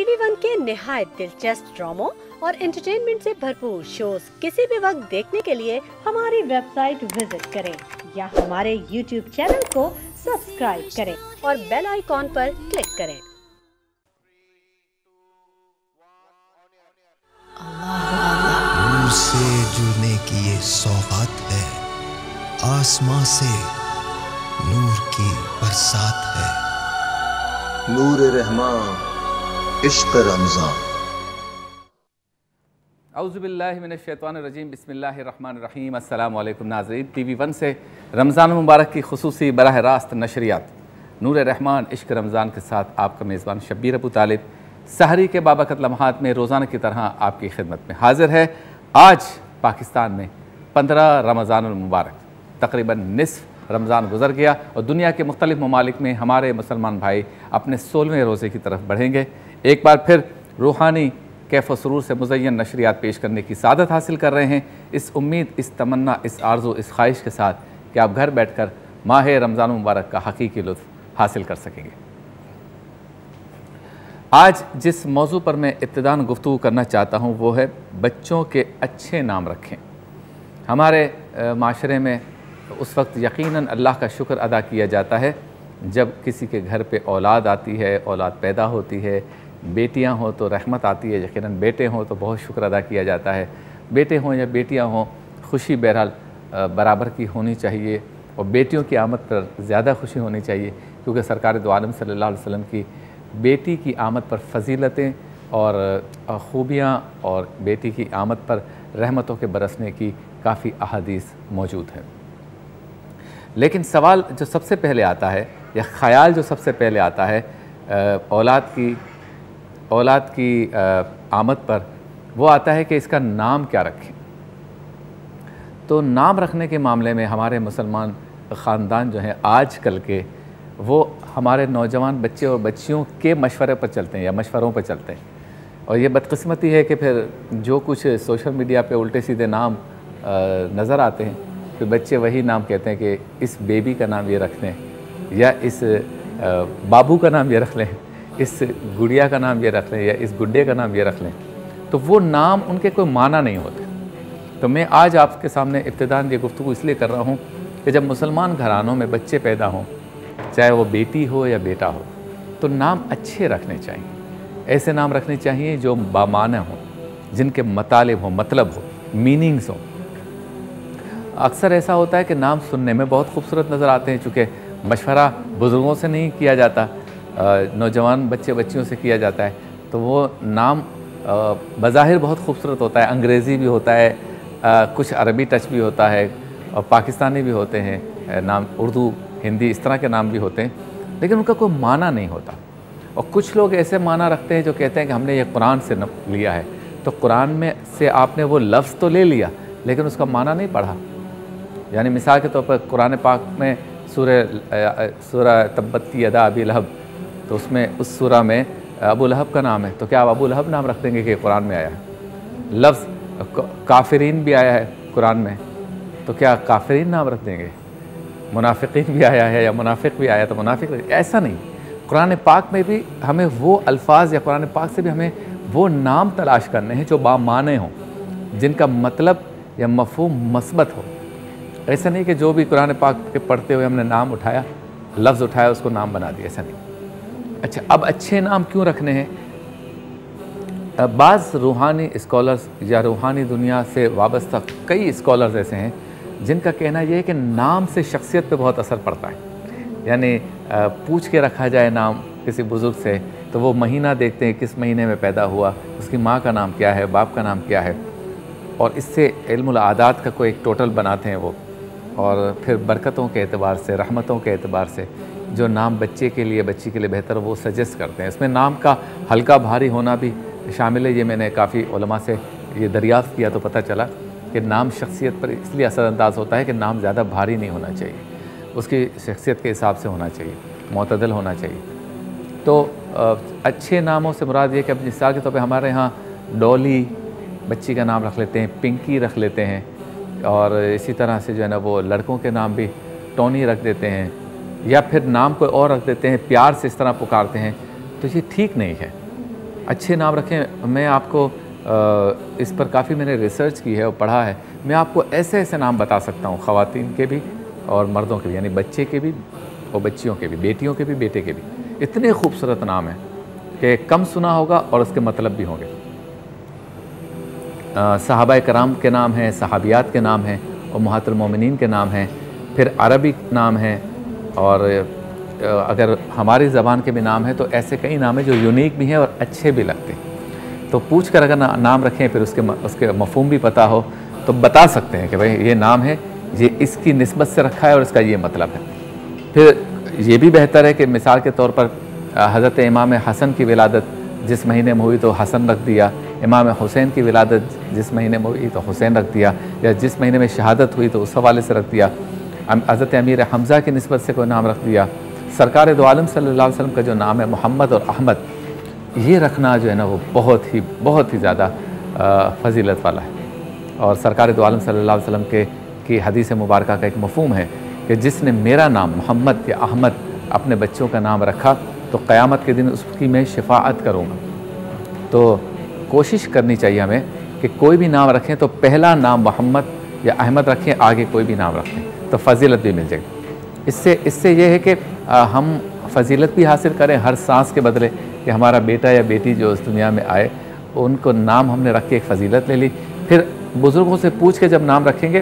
TV one के निहायत दिलचस्प ड्रामों और एंटरटेनमेंट से भरपूर शोज किसी भी वक्त देखने के लिए हमारी वेबसाइट विजिट करें या हमारे यूट्यूब चैनल को सब्सक्राइब करें और बेल आइकॉन पर क्लिक करें। नूर से जुड़ने की ये सौगात है, आसमां से नूर की बरसात है। नूर रहमान इश्क रमज़ान। औज़ुबिल्लाहि मिनश्शैतानिर्रजीम, बिस्मिल्लाहिर्रहमानिर्रहीम। अस्सलामु अलैकुम नाज़रीन, टीवी वन से रमज़ान मुबारक की खुसूसी बराह रास्त नशरियात नूर रहमान इश्क रमज़ान के साथ आपका मेज़बान शब्बीर अबू तालिब सहरी के बाबरकत लम्हात में रोज़ाना की तरह आपकी खिदमत में हाजिर है। आज पाकिस्तान में 15 रमज़ानुल मुबारक तकरीबन निस्फ़ रमज़ान गुज़र गया और दुनिया के मुख्तलिफ़ ममालिक में हमारे मुसलमान भाई अपने 16वें रोज़े की तरफ बढ़ेंगे। एक बार फिर रूहानी कैफ़ व सुरूर से मुज़य्यन नशरियात पेश करने की सादत हासिल कर रहे हैं, इस उम्मीद, इस तमन्ना, इस आरज़ू, इस ख्वाहिश के साथ कि आप घर बैठ कर माह रमज़ान मुबारक का हकीकी लुत्फ़ हासिल कर सकेंगे। आज जिस मौजू पर मैं इब्तिदान गुफ्तगू करना चाहता हूँ वो है बच्चों के अच्छे नाम रखें। हमारे माशरे में उस वक्त यकीनन अल्लाह का शुक्र अदा किया जाता है जब किसी के घर पे औलाद आती है, औलाद पैदा होती है। बेटियां हों तो रहमत आती है, यकीनन बेटे हों तो बहुत शुक्र अदा किया जाता है। बेटे हों या बेटियां हों, खुशी बहरहाल बराबर की होनी चाहिए और बेटियों की आमद पर ज़्यादा खुशी होनी चाहिए, क्योंकि सरकार दो आलम सल्लल्लाहु अलैहि वसल्लम की बेटी की आमद पर फजीलतें और ख़ूबियाँ और बेटी की आमद पर रहमतों के बरसने की काफ़ी अहादीस मौजूद है। लेकिन सवाल जो सबसे पहले आता है या ख़याल जो सबसे पहले आता है औलाद की आमद पर, वो आता है कि इसका नाम क्या रखें। तो नाम रखने के मामले में हमारे मुसलमान ख़ानदान जो हैं आजकल के, वो हमारे नौजवान बच्चे और बच्चियों के मशवरे पर चलते हैं या मशवरों पर चलते हैं। और ये बदकिस्मती है कि फिर जो कुछ सोशल मीडिया पे उल्टे सीधे नाम नज़र आते हैं, फिर बच्चे वही नाम कहते हैं कि इस बेबी का नाम ये रख लें, या इस बाबू का नाम ये रख लें, इस गुड़िया का नाम ये रख लें, या इस गुड्डे का नाम ये रख लें। तो वो नाम उनके कोई माना नहीं होते। तो मैं आज आपके सामने इब्तिदान ये गुफ्तगू इसलिए कर रहा हूँ कि जब मुसलमान घरानों में बच्चे पैदा हों, चाहे वो बेटी हो या बेटा हो, तो नाम अच्छे रखने चाहिए। ऐसे नाम रखने चाहिए जो बामाना हों, जिनके मतलब हो, मतलब हो, मीनिंग्स हों। अक्सर ऐसा होता है कि नाम सुनने में बहुत खूबसूरत नज़र आते हैं, चूँकि मशवरा बुज़ुर्गों से नहीं किया जाता, नौजवान बच्चे बच्चियों से किया जाता है, तो वो नाम बज़ाहिर बहुत खूबसूरत होता है। अंग्रेज़ी भी होता है, कुछ अरबी टच भी होता है और पाकिस्तानी भी होते हैं नाम, उर्दू, हिंदी, इस तरह के नाम भी होते हैं, लेकिन उनका कोई माना नहीं होता। और कुछ लोग ऐसे माना रखते हैं जो कहते हैं कि हमने ये कुरान से लिया है। तो कुरान में से आपने वो लफ्ज़ तो ले लिया, लेकिन उसका माना नहीं पढ़ा। यानी मिसाल के तौर पर कुरान पाक में सूरह तब्बती यदा अबी लहब, तो उसमें उस सूरह में अबू लहब का नाम है, तो क्या आप अबू लहब नाम रख देंगे कि कुरान में आया है? लफ्ज़ काफिरीन भी आया है कुरान में, तो क्या काफिरीन नाम रख देंगे? मुनाफिकीन भी आया है या मुनाफिक भी आया तो मुनाफिक, ऐसा नहीं। कुरान पाक में भी हमें वो अल्फाज या कुरान पाक से भी हमें वो नाम तलाश करने हैं जो बामाने हों, जिनका मतलब या मफ़हूम मस्बत हो। ऐसा नहीं कि जो भी कुरान पाक के पढ़ते हुए हमने नाम उठाया, लफ्ज़ उठाया, उसको नाम बना दिया, ऐसा नहीं। अच्छा, अब अच्छे नाम क्यों रखने हैं? बाज़ रूहानी स्कॉलर्स या रूहानी दुनिया से वाबस्ता कई स्कॉलर्स ऐसे हैं जिनका कहना यह है कि नाम से शख्सियत पे बहुत असर पड़ता है। यानी पूछ के रखा जाए नाम किसी बुज़ुर्ग से, तो वो महीना देखते हैं किस महीने में पैदा हुआ, उसकी माँ का नाम क्या है, बाप का नाम क्या है, और इससे इल्मुल आदात का कोई एक टोटल बनाते हैं वो। और फिर बरकतों के एतबार से, रहमतों के एतबार से जो नाम बच्चे के लिए, बच्ची के लिए बेहतर वो सजेस्ट करते हैं। इसमें नाम का हल्का भारी होना भी शामिल है। ये मैंने काफ़ी उलमा से ये दरियाफ़्त किया तो पता चला कि नाम शख्सियत पर इसलिए असरअंदाज होता है कि नाम ज़्यादा भारी नहीं होना चाहिए, उसकी शख्सियत के हिसाब से होना चाहिए, मुतदल होना चाहिए। तो अच्छे नामों से मुराद ये कि अब मिसाल के तौर पे हमारे यहाँ डॉली बच्ची का नाम रख लेते हैं, पिंकी रख लेते हैं, और इसी तरह से जो है ना वो लड़कों के नाम भी टोनी रख देते हैं, या फिर नाम कोई और रख देते हैं, प्यार से इस तरह पुकारते हैं। तो ये ठीक नहीं है। अच्छे नाम रखें। मैं आपको इस पर काफ़ी मैंने रिसर्च की है और पढ़ा है। मैं आपको ऐसे ऐसे नाम बता सकता हूँ, ख़वातीन के भी और मर्दों के भी, यानी बच्चे के भी और बच्चियों के भी, बेटियों के भी बेटे के भी। इतने खूबसूरत नाम हैं कि कम सुना होगा और उसके मतलब भी होंगे। सहाबाए कराम के नाम हैं, सहाबियात के नाम हैं, और उम्महातुल मोमिनीन के नाम हैं। फिर अरबी नाम हैं, और अगर हमारी ज़बान के भी नाम हैं तो ऐसे कई नाम हैं जो यूनिक भी हैं और अच्छे भी लगते हैं। तो पूछ कर अगर नाम रखें, फिर उसके मफ़हूम भी पता हो, तो बता सकते हैं कि भाई ये नाम है, ये इसकी निस्बत से रखा है और इसका ये मतलब है। फिर ये भी बेहतर है कि मिसाल के तौर पर हज़रत इमाम हसन की विलादत जिस महीने में हुई तो हसन रख दिया, इमाम हुसैन की विलादत जिस महीने में हुई तो हुसैन रख दिया, या जिस महीने में शहादत हुई तो उस हवाले से रख दिया। हज़रत अमीर हमज़ा की निस्बत से कोई नाम रख दिया। सरकार दो आलम सल्लल्लाहु अलैहि वसल्लम का जो नाम है मोहम्मद और अहमद, ये रखना जो है ना वो बहुत ही ज़्यादा फजीलत वाला है। और सरकार दो आलम सल्लल्लाहु अलैहि वसल्लम की हदीस मुबारक का एक मफ़हूम है कि जिसने मेरा नाम मोहम्मद या अहमद अपने बच्चों का नाम रखा तो क़यामत के दिन उसकी मैं शिफाअत करूँगा। तो कोशिश करनी चाहिए हमें कि कोई भी नाम रखें तो पहला नाम मोहम्मद या अहमद रखें, आगे कोई भी नाम रखें तो फजीलत भी मिल जाएगी। इससे ये है कि हम फजीलत भी हासिल करें हर सांस के बदले, कि हमारा बेटा या बेटी जो इस दुनिया में आए उनको नाम हमने रख के एक फ़जीलत ले ली। फिर बुज़ुर्गों से पूछ के जब नाम रखेंगे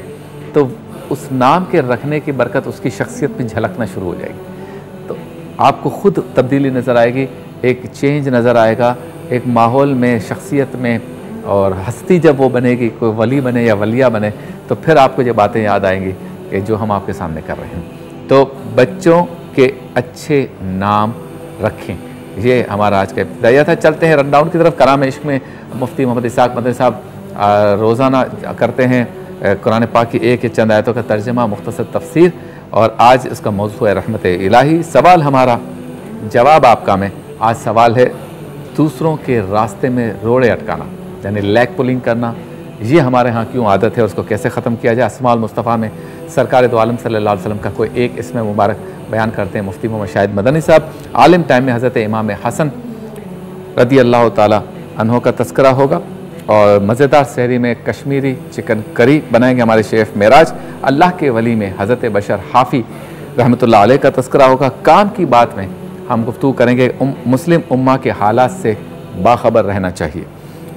तो उस नाम के रखने की बरकत उसकी शख्सियत में झलकना शुरू हो जाएगी। तो आपको ख़ुद तब्दीली नज़र आएगी, एक चेंज नज़र आएगा एक माहौल में, शख्सियत में। और हस्ती जब वो बनेगी, कोई वली बने या वलिया बने, तो फिर आपको ये बातें याद आएंगी कि जो हम आपके सामने कर रहे हैं। तो बच्चों के अच्छे नाम रखें, ये हमारा आज का इब्तिदाया था। चलते हैं रन डाउन की तरफ। कलाम इश्क में मुफ्ती मोहम्मद इसाक मदनी साहब रोज़ाना करते हैं कुरान पाक की एक या चंद आयतों का तर्जमा, मुख्तसर तफसीर, और आज इसका मौजू है रहमत इलाही। सवाल हमारा, जवाब आपका में। आज सवाल है दूसरों के रास्ते में रोड़े अटकाना, यानी लेग पुलिंग करना, ये हमारे यहाँ क्यों आदत है, उसको कैसे ख़त्म किया जाए। अस्माउल मुस्तफ़ा में सरकार दो आलम सल्लल्लाहु अलैहि वसल्लम का कोई एक इसमें मुबारक बयान करते हैं मुफ्ती मोहम्मद शाहिद मदनी साहब। आलिम टाइम में हज़रत इमाम हसन रदी अल्लाह ताला अन्हो का तस्करा होगा, और मज़ेदार सहरी में कश्मीरी चिकन करी बनाएंगे हमारे शेफ़ मेराज। अल्लाह के वली में हज़रत बशर हाफ़ी रहमतुल्लाह अलैह का तस्करा होगा। काम की बात में हम गुफ्तगू करेंगे मुस्लिम उम्मा के हालात से बाखबर रहना चाहिए।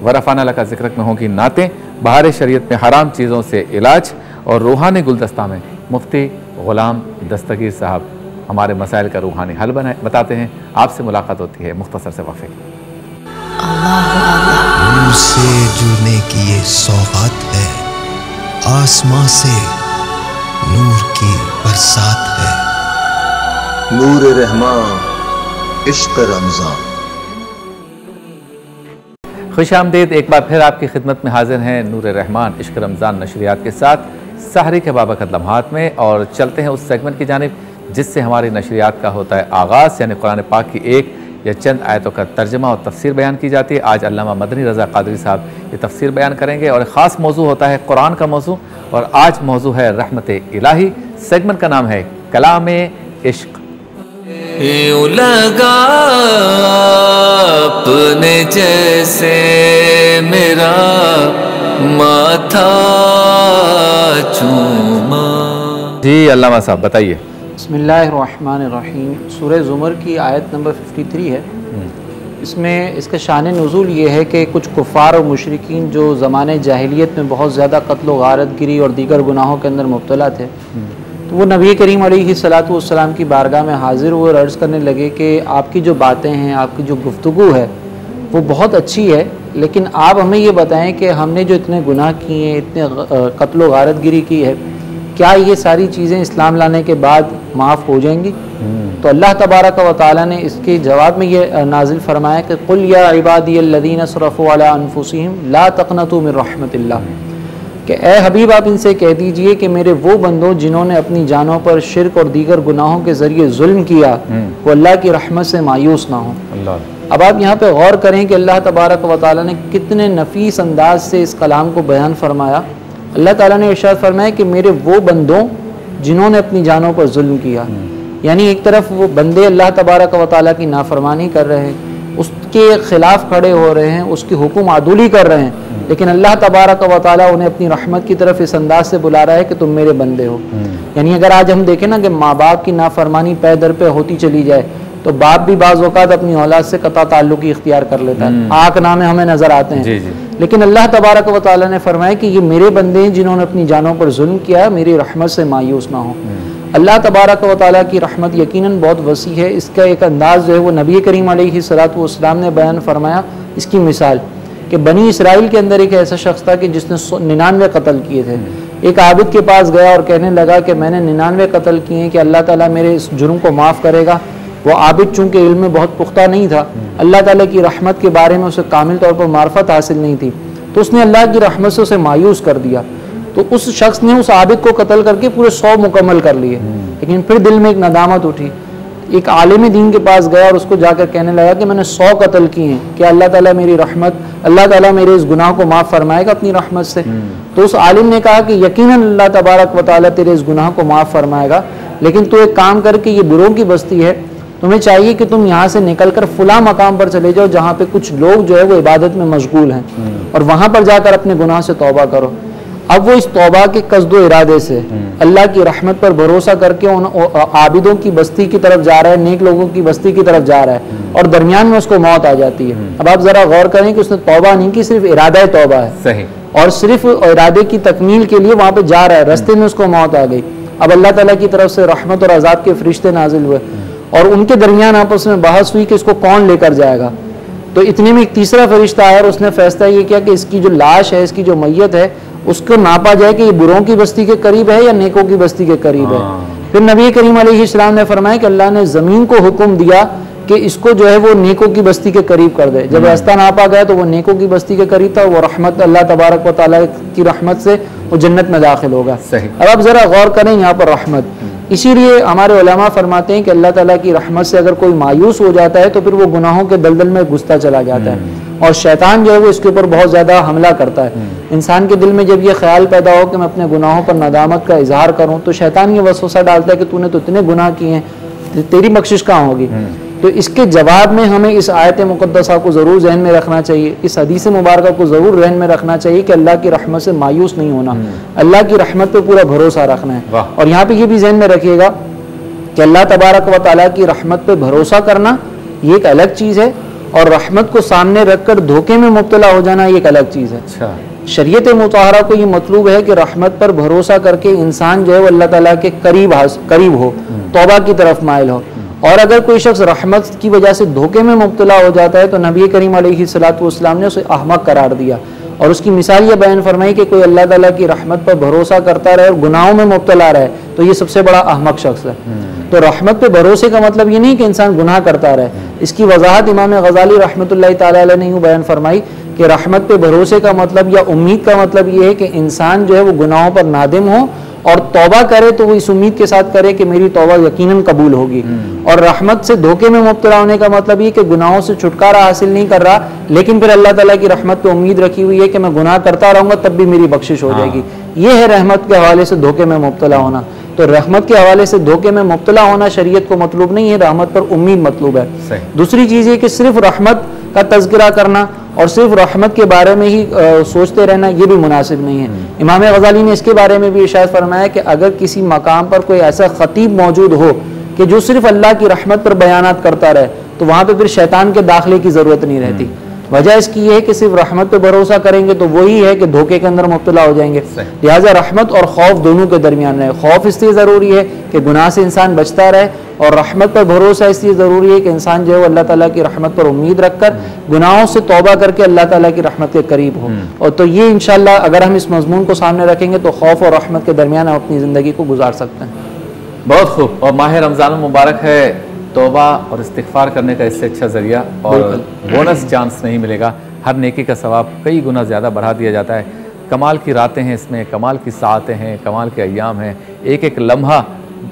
वरफ़ाना लका ज़िक्र में होगी नातें, बहार शरीयत में हराम चीज़ों से इलाज, और रूहानी गुलदस्ता में मुफ्ती ग़ुलाम दस्तगीर साहब हमारे मसाइल का रूहानी हल बताते हैं। आपसे मुलाकात होती है मुख्तसर से वक़्फ़े। नूर से जुड़ने की ये सौगात है, आसमां से नूर की बरसात है। नूर रहमान इश्क रमज़ान। खुश आमदीद, एक बार फिर आपकी खिदमत में हाजिर हैं नूर रहमान इश्क रमज़ान नशरियात के साथ सहरी के बाबरकत लम्हात में। और चलते हैं उस सेगमेंट की जानिब जिससे हमारी नशरियात का होता है आगाज़, यानी कुरान पाक की एक या चंद आयतों का तर्जमा और तफसीर बयान की जाती है। आज अल्लामा मदनी रज़ा क़ादरी साहब ये तफसीर बयान करेंगे, और ख़ास मौजू होता है कुरान का मौजू, और आज मौजू है रहमत इलाही। सेगमेंट का नाम है कलाम इश्क। यूं लगा अपने जैसे मेरा माथा चूमा। जी अल्लामा साहब बताइए। बिस्मिल्लाहिर्रहमानिर्रहीम। सूरह ज़ुमर की आयत नंबर 53 है। इसमें इसका शान नुज़ूल ये है कि कुछ कुफ़ार और मुशरिकीन जो ज़माने जाहिलियत में बहुत ज़्यादा क़त्ल व गारतगिरी और दीगर गुनाहों के अंदर मुब्तला थे, तो वो नबी करीम अलैहिस्सलातु वस्सलाम की बारगाह में हाज़िर हुए और अर्ज़ करने लगे कि आपकी जो बातें हैं, आपकी जो गुफ्तगू है वो बहुत अच्छी है, लेकिन आप हमें ये बताएं कि हमने जो इतने गुनाह किए हैं, इतने क़त्ल व गारतगिरी की है, क्या ये सारी चीज़ें इस्लाम लाने के बाद माफ़ हो जाएंगी? तो अल्लाह तबारक व तआला ने इसके जवाब में ये नाजिल फरमाया कि कुल या इबादियल्लज़ीना असरफ़ू अला अनफुसिहिम ला तक़नतू मिन रहमतिल्लाह, कि ए हबीब आप इनसे कह दीजिए कि मेरे वो बंदों जिन्होंने अपनी जानों पर शिरक और दीगर गुनाहों के ज़रिए जुल्म किया, वो अल्लाह की रहमत से मायूस ना हो। अब आप यहाँ पे गौर करें कि अल्लाह तबारक व तआला ने कितने नफीस अंदाज से इस कलाम को बयान फरमाया। अल्लाह ताला ने इरशाद फरमाया कि मेरे वो बंदों जिन्होंने अपनी जानों पर जुल्म किया, यानी एक तरफ वो बंदे अल्लाह तबारक व तआला की नाफरमानी कर रहे हैं, उसके ख़िलाफ़ खड़े हो रहे हैं, उसकी हुक्म आदूली कर रहे हैं, लेकिन अल्लाह तबारक व तआला उन्हें अपनी रहमत की तरफ इस अंदाज से बुला रहा है कि तुम मेरे बंदे हो। यानी अगर आज हम देखें ना कि माँ बाप की नाफरमानी पै दर पे होती चली जाए तो बाप भी बाज़ औक़ात अपनी औलाद से कता ताल्लुक़ इख्तियार कर लेता है। आँख नामे हमें नज़र आते हैं, लेकिन अल्लाह तबारक व तआला ने फरमाया कि ये मेरे बंदे हैं जिन्होंने अपनी जानों पर जुल्म किया है, मेरी रहमत से मायूस ना हो। अल्लाह तबारक व तआला की रहमत यकीनन बहुत वसी है। इसका एक अंदाज़ जो है वो नबी करीम अलैहिस्सलातु वस्सलाम ने बयान फरमाया। इसकी मिसाल कि बनी इसराइल के अंदर एक ऐसा शख्स था कि जिसने 99 कत्ल किए थे। एक आबिद के पास गया और कहने लगा कि मैंने 99 कत्ल किए हैं, कि अल्लाह ताला मेरे इस जुर्म को माफ़ करेगा। वो आबिद चूँकि इल्म में बहुत पुख्ता नहीं था, अल्लाह ताला की रहमत के बारे में उसे कामिल तौर पर मार्फत हासिल नहीं थी, तो उसने अल्लाह की रहमत से उसे मायूस कर दिया। तो उस शख्स ने उस आबिद को कत्ल करके पूरे 100 मुकम्मल कर लिए। लेकिन फिर दिल में एक नदामत उठी, एक आलिम दीन के पास गया और उसको जाकर कहने लगा कि मैंने 100 कत्ल किए हैं, कि अल्लाह ताला मेरी रहमत, अल्लाह ताला मेरे इस गुनाह को माफ़ फरमाएगा अपनी रहमत से। तो उस आलिम ने कहा कि यकीनन अल्लाह तबारक व तआला तेरे इस गुनाह को माफ़ फरमाएगा, लेकिन तू एक काम करके, ये बुरों की बस्ती है, तुम्हें चाहिए कि तुम यहाँ से निकल कर फुला मकाम पर चले जाओ जहाँ पे कुछ लोग जो है वो इबादत में मशगूल हैं, और वहाँ पर जाकर अपने गुनाह से तौबा करो। अब वो इस तौबा के कस्दो इरादे से अल्लाह की रहमत पर भरोसा करके उन आबिदों की बस्ती की तरफ जा रहा है, नेक लोगों की बस्ती की तरफ जा रहा है, और दरमियान में उसको मौत आ जाती है। अब आप जरा गौर करें कि उसने तौबा नहीं की, सिर्फ इरादा तौबा है, सही, और सिर्फ इरादे की तकमील के लिए वहाँ पे जा रहा है, रास्ते में उसको मौत आ गई। अब अल्लाह ताला की तरफ से रहमत और अज़ाब के फरिश्ते नाजिल हुए और उनके दरमियान आपस में बहस हुई कि इसको कौन लेकर जाएगा। तो इतने में एक तीसरा फरिश्ता आया और उसने फैसला ये किया कि इसकी जो लाश है, इसकी जो मैयत है, उसको नापा जाए कि ये बुरों की बस्ती के करीब है या नेकों की बस्ती के करीब है। फिर नबी करीम अलैहिस्सलाम ने फरमाया कि अल्लाह ने ज़मीन को हुक्म दिया कि इसको जो है वो नेकों की बस्ती के करीब कर दे। जब रास्ता नापा गया तो वो नेकों की बस्ती के करीब था, वो रहमत अल्लाह तबारक व तआला की रहमत से वो जन्नत में दाखिल होगा। अब आप ज़रा गौर करें यहाँ पर रहमत, इसीलिए हमारे उलमा फरमाते हैं कि अल्लाह ताला की रहमत से अगर कोई मायूस हो जाता है तो फिर वो गुनाहों के दलदल में घुसता चला जाता है, और शैतान जो है वो इसके ऊपर बहुत ज़्यादा हमला करता है। इंसान के दिल में जब ये ख्याल पैदा हो कि मैं अपने गुनाहों पर नदामत का इजहार करूँ, तो शैतान ये वसवसा डालता है कि तूने तो इतने गुनाह किए हैं, तेरी बख्शिश कहाँ होगी। तो इसके जवाब में हमें इस आयत मुक़द्दसा को ज़रूर जहन में रखना चाहिए, इस हदीस मुबारक को ज़रूर जहन में रखना चाहिए कि अल्लाह की रहमत से मायूस नहीं होना, अल्लाह की रहमत पे पूरा भरोसा रखना है। और यहाँ पे ये भी जहन में रखिएगा कि अल्लाह तबारक व तआला की रहमत पे भरोसा करना ये एक अलग चीज़ है, और रहमत को सामने रखकर धोखे में मुब्तला हो जाना ये एक अलग चीज़ है। अच्छा। शरीयत मुताहरा को ये मतलूब है कि रहमत पर भरोसा करके इंसान जो है वो अल्लाह ताला के करीब हो, तौबा की तरफ माइल हो। और अगर कोई शख्स रहमत की वजह से धोखे में मुब्तला हो जाता है तो नबी करीम अलैहिस्सलातु वस्सलाम ने उसे अहमक करार दिया, और उसकी मिसाल ये बयान फरमाई कि कोई अल्लाह ताला की रहमत पर भरोसा करता रहे और गुनाहों में मुब्तला रहे तो ये सबसे बड़ा अहमक शख्स है। तो रहमत पे भरोसे का मतलब ये नहीं कि इंसान गुनाह करता रहे। इसकी वजाहत इमाम गज़ाली रहमतुल्लाहि तआला अलैह ने यूँ बयान फरमाई कि रहमत पे भरोसे का मतलब या उम्मीद का मतलब ये है कि इंसान जो है वो गुनाहों पर नादिम हो और तौबा करे तो वो इस उम्मीद के साथ करे कि मेरी तौबा यकीनन कबूल होगी। और रहमत से धोखे में मुब्तला होने का मतलब ये कि गुनाहों से छुटकारा हासिल नहीं कर रहा, लेकिन फिर अल्लाह ताला की रहमत पे उम्मीद रखी हुई है कि मैं गुनाह करता रहूँगा तब भी मेरी बख्शिश हो जाएगी। ये है रहमत के हवाले से धोखे में मुब्तला होना। तो रहमत के हवाले से धोखे में मुब्तला होना शरीयत को मतलूब नहीं है, रहमत पर उम्मीद मतलूब है। दूसरी चीज़ ये कि सिर्फ रहमत का तज़किरा करना और सिर्फ रहमत के बारे में ही सोचते रहना ये भी मुनासिब नहीं है। इमाम गज़ाली ने इसके बारे में भी इरशाद फरमाया कि अगर किसी मकाम पर कोई ऐसा ख़तीब मौजूद हो कि जो सिर्फ अल्लाह की रहमत पर बयानात करता रहे तो वहाँ पे फिर शैतान के दाखिले की ज़रूरत नहीं रहती। वजह इसकी ये है कि सिर्फ रहमत पे भरोसा करेंगे तो वही है कि धोखे के अंदर मुब्तला हो जाएंगे। लिहाजा रहमत और खौफ दोनों के दरमियान रहे। खौफ इसलिए ज़रूरी है कि गुनाह से इंसान बचता रहे, और रहमत पर भरोसा इसलिए ज़रूरी है कि इंसान जो है अल्लाह ताला की रहमत पर उम्मीद रखकर गुनाहों से तौबा करके अल्लाह ताला की रहमत के करीब हो। और तो ये इंशाअल्लाह अगर हम इस मज़मून को सामने रखेंगे तो खौफ और रहमत के दरमियान हम अपनी ज़िंदगी को गुजार सकते हैं। बहुत खूब। और माह रमज़ान मुबारक है, तौबा और इस्तिग़फ़ार करने का इससे अच्छा ज़रिया और बोनस चांस नहीं मिलेगा। हर नेकी का सवाब कई गुना ज़्यादा बढ़ा दिया जाता है। कमाल की रातें हैं इसमें, कमाल की सातें हैं, कमाल के अय्याम हैं। एक एक लम्हा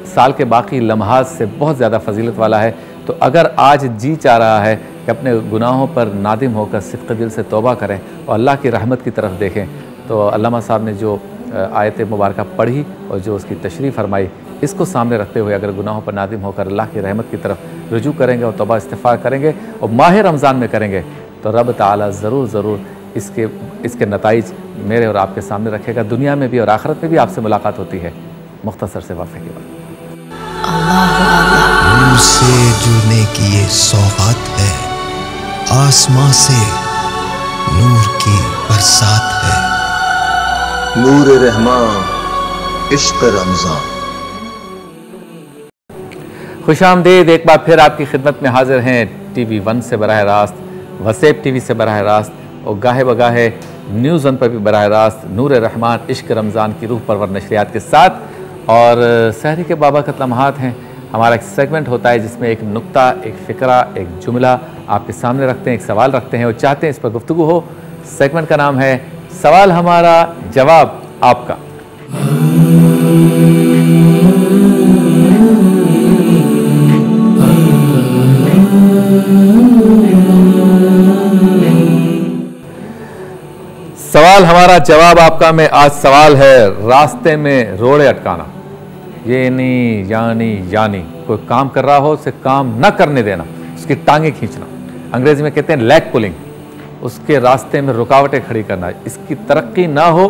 साल के बाकी लम्हात से बहुत ज़्यादा फजीलत वाला है। तो अगर आज जी चाह रहा है कि अपने गुनाहों पर नादिम होकर सिफ़्त दिल से तौबा करें और अल्लाह की रहमत की तरफ देखें, तो अल्लामा साहब ने जो आयत मुबारक पढ़ी और जो उसकी तशरीह फरमाई, इसको सामने रखते हुए अगर गुनाहों पर नादिम होकर अल्लाह की रहमत की तरफ रुजू करेंगे और तौबा इस्तिग़फ़ार करेंगे और माह रमज़ान में करेंगे तो रब ताला ज़रूर इसके नताइज मेरे और आपके सामने रखेगा। दुनिया में भी और आखिरत में भी आपसे मुलाकात होती है। मुख्तसर से वक़्फ़े के बाद नूर से जुड़ने की ये सौगात है, आसमां से नूर की बरसात है। नूर रहमान इश्क रमज़ान। खुशामदीद, एक बार फिर आपकी खिदमत में हाजिर हैं TV1 से बराह रास्त, वसेब TV से बराह रास्त और गाहे बगाहे न्यूज़ वन पर भी बराह रास्त नूर रहमान इश्क रमज़ान की रूह परवर नशरियात के साथ। और सहरी के बाबरकत लम्हात हैं, हमारा एक सेगमेंट होता है जिसमें एक नुक्ता, एक फ़िक्रा, एक जुमला आपके सामने रखते हैं, एक सवाल रखते हैं और चाहते हैं इस पर गुफ्तगू हो। सेगमेंट का नाम है सवाल हमारा जवाब आपका। सवाल हमारा जवाब आपका में आज सवाल है रास्ते में रोड़े अटकाना। ये नहीं यानी कोई काम कर रहा हो उसे काम न करने देना, उसकी टांगे खींचना, अंग्रेजी में कहते हैं लेग पुलिंग, उसके रास्ते में रुकावटें खड़ी करना, इसकी तरक्की ना हो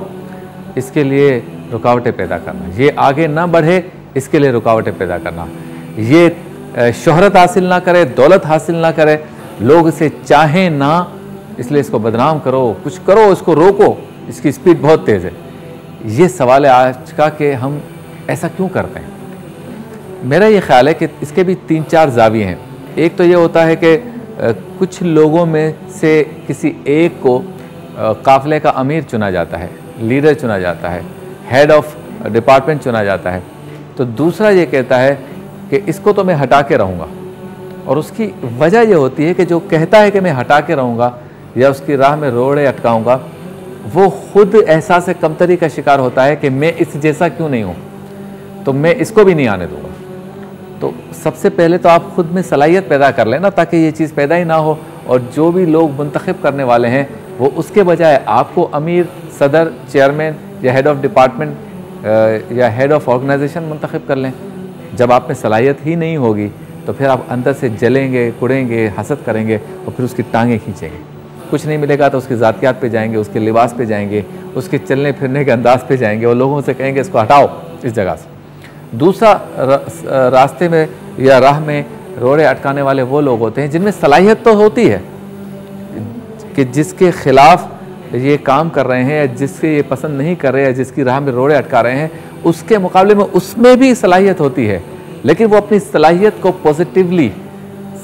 इसके लिए रुकावटें पैदा करना, ये आगे ना बढ़े इसके लिए रुकावटें पैदा करना, ये शोहरत हासिल ना करे, दौलत हासिल ना करे, लोग इसे चाहें ना इसलिए इसको बदनाम करो, कुछ करो, इसको रोको, इसकी स्पीड बहुत तेज़ है। ये सवाल है आज का कि हम ऐसा क्यों करते हैं। मेरा ये ख्याल है कि इसके भी 3-4 ज़ाविये हैं। एक तो ये होता है कि कुछ लोगों में से किसी एक को काफ़िले का अमीर चुना जाता है, लीडर चुना जाता है, हेड ऑफ डिपार्टमेंट चुना जाता है। तो दूसरा ये कहता है कि इसको तो मैं हटा के रहूँगा, और उसकी वजह ये होती है कि जो कहता है कि मैं हटा के रहूँगा या उसकी राह में रोड़े अटकाऊँगा, वो खुद एहसास कमतरी का शिकार होता है कि मैं इस जैसा क्यों नहीं हूँ, तो मैं इसको भी नहीं आने दूँगा। तो सबसे पहले तो आप खुद में सलाहियत पैदा कर लेना ताकि ये चीज़ पैदा ही ना हो, और जो भी लोग मुंतखब करने वाले हैं वो उसके बजाय आपको अमीर, सदर, चेयरमैन या हेड ऑफ डिपार्टमेंट या हेड ऑफ ऑर्गेनाइजेशन मुंतखब कर लें। जब आप में सलाहियत ही नहीं होगी तो फिर आप अंदर से जलेंगे, कुड़ेंगे, हसद करेंगे और फिर उसकी टांगें खींचेंगे। कुछ नहीं मिलेगा तो उसकी ज़ातियात पे जाएंगे, उसके लिबास पे जाएंगे, उसके चलने फिरने के अंदाज पे जाएंगे और लोगों से कहेंगे इसको हटाओ इस जगह से। दूसरा रास्ते में या राह में रोड़े अटकाने वाले वो लोग होते हैं जिनमें सलाहियत तो होती है कि जिसके ख़िलाफ़ ये काम कर रहे हैं या जिससे ये पसंद नहीं कर रहे हैं, जिसकी राह में रोड़े अटका रहे हैं, उसके मुकाबले में उसमें भी सलाहियत होती है, लेकिन वो अपनी सलाहियत को पॉजिटिवली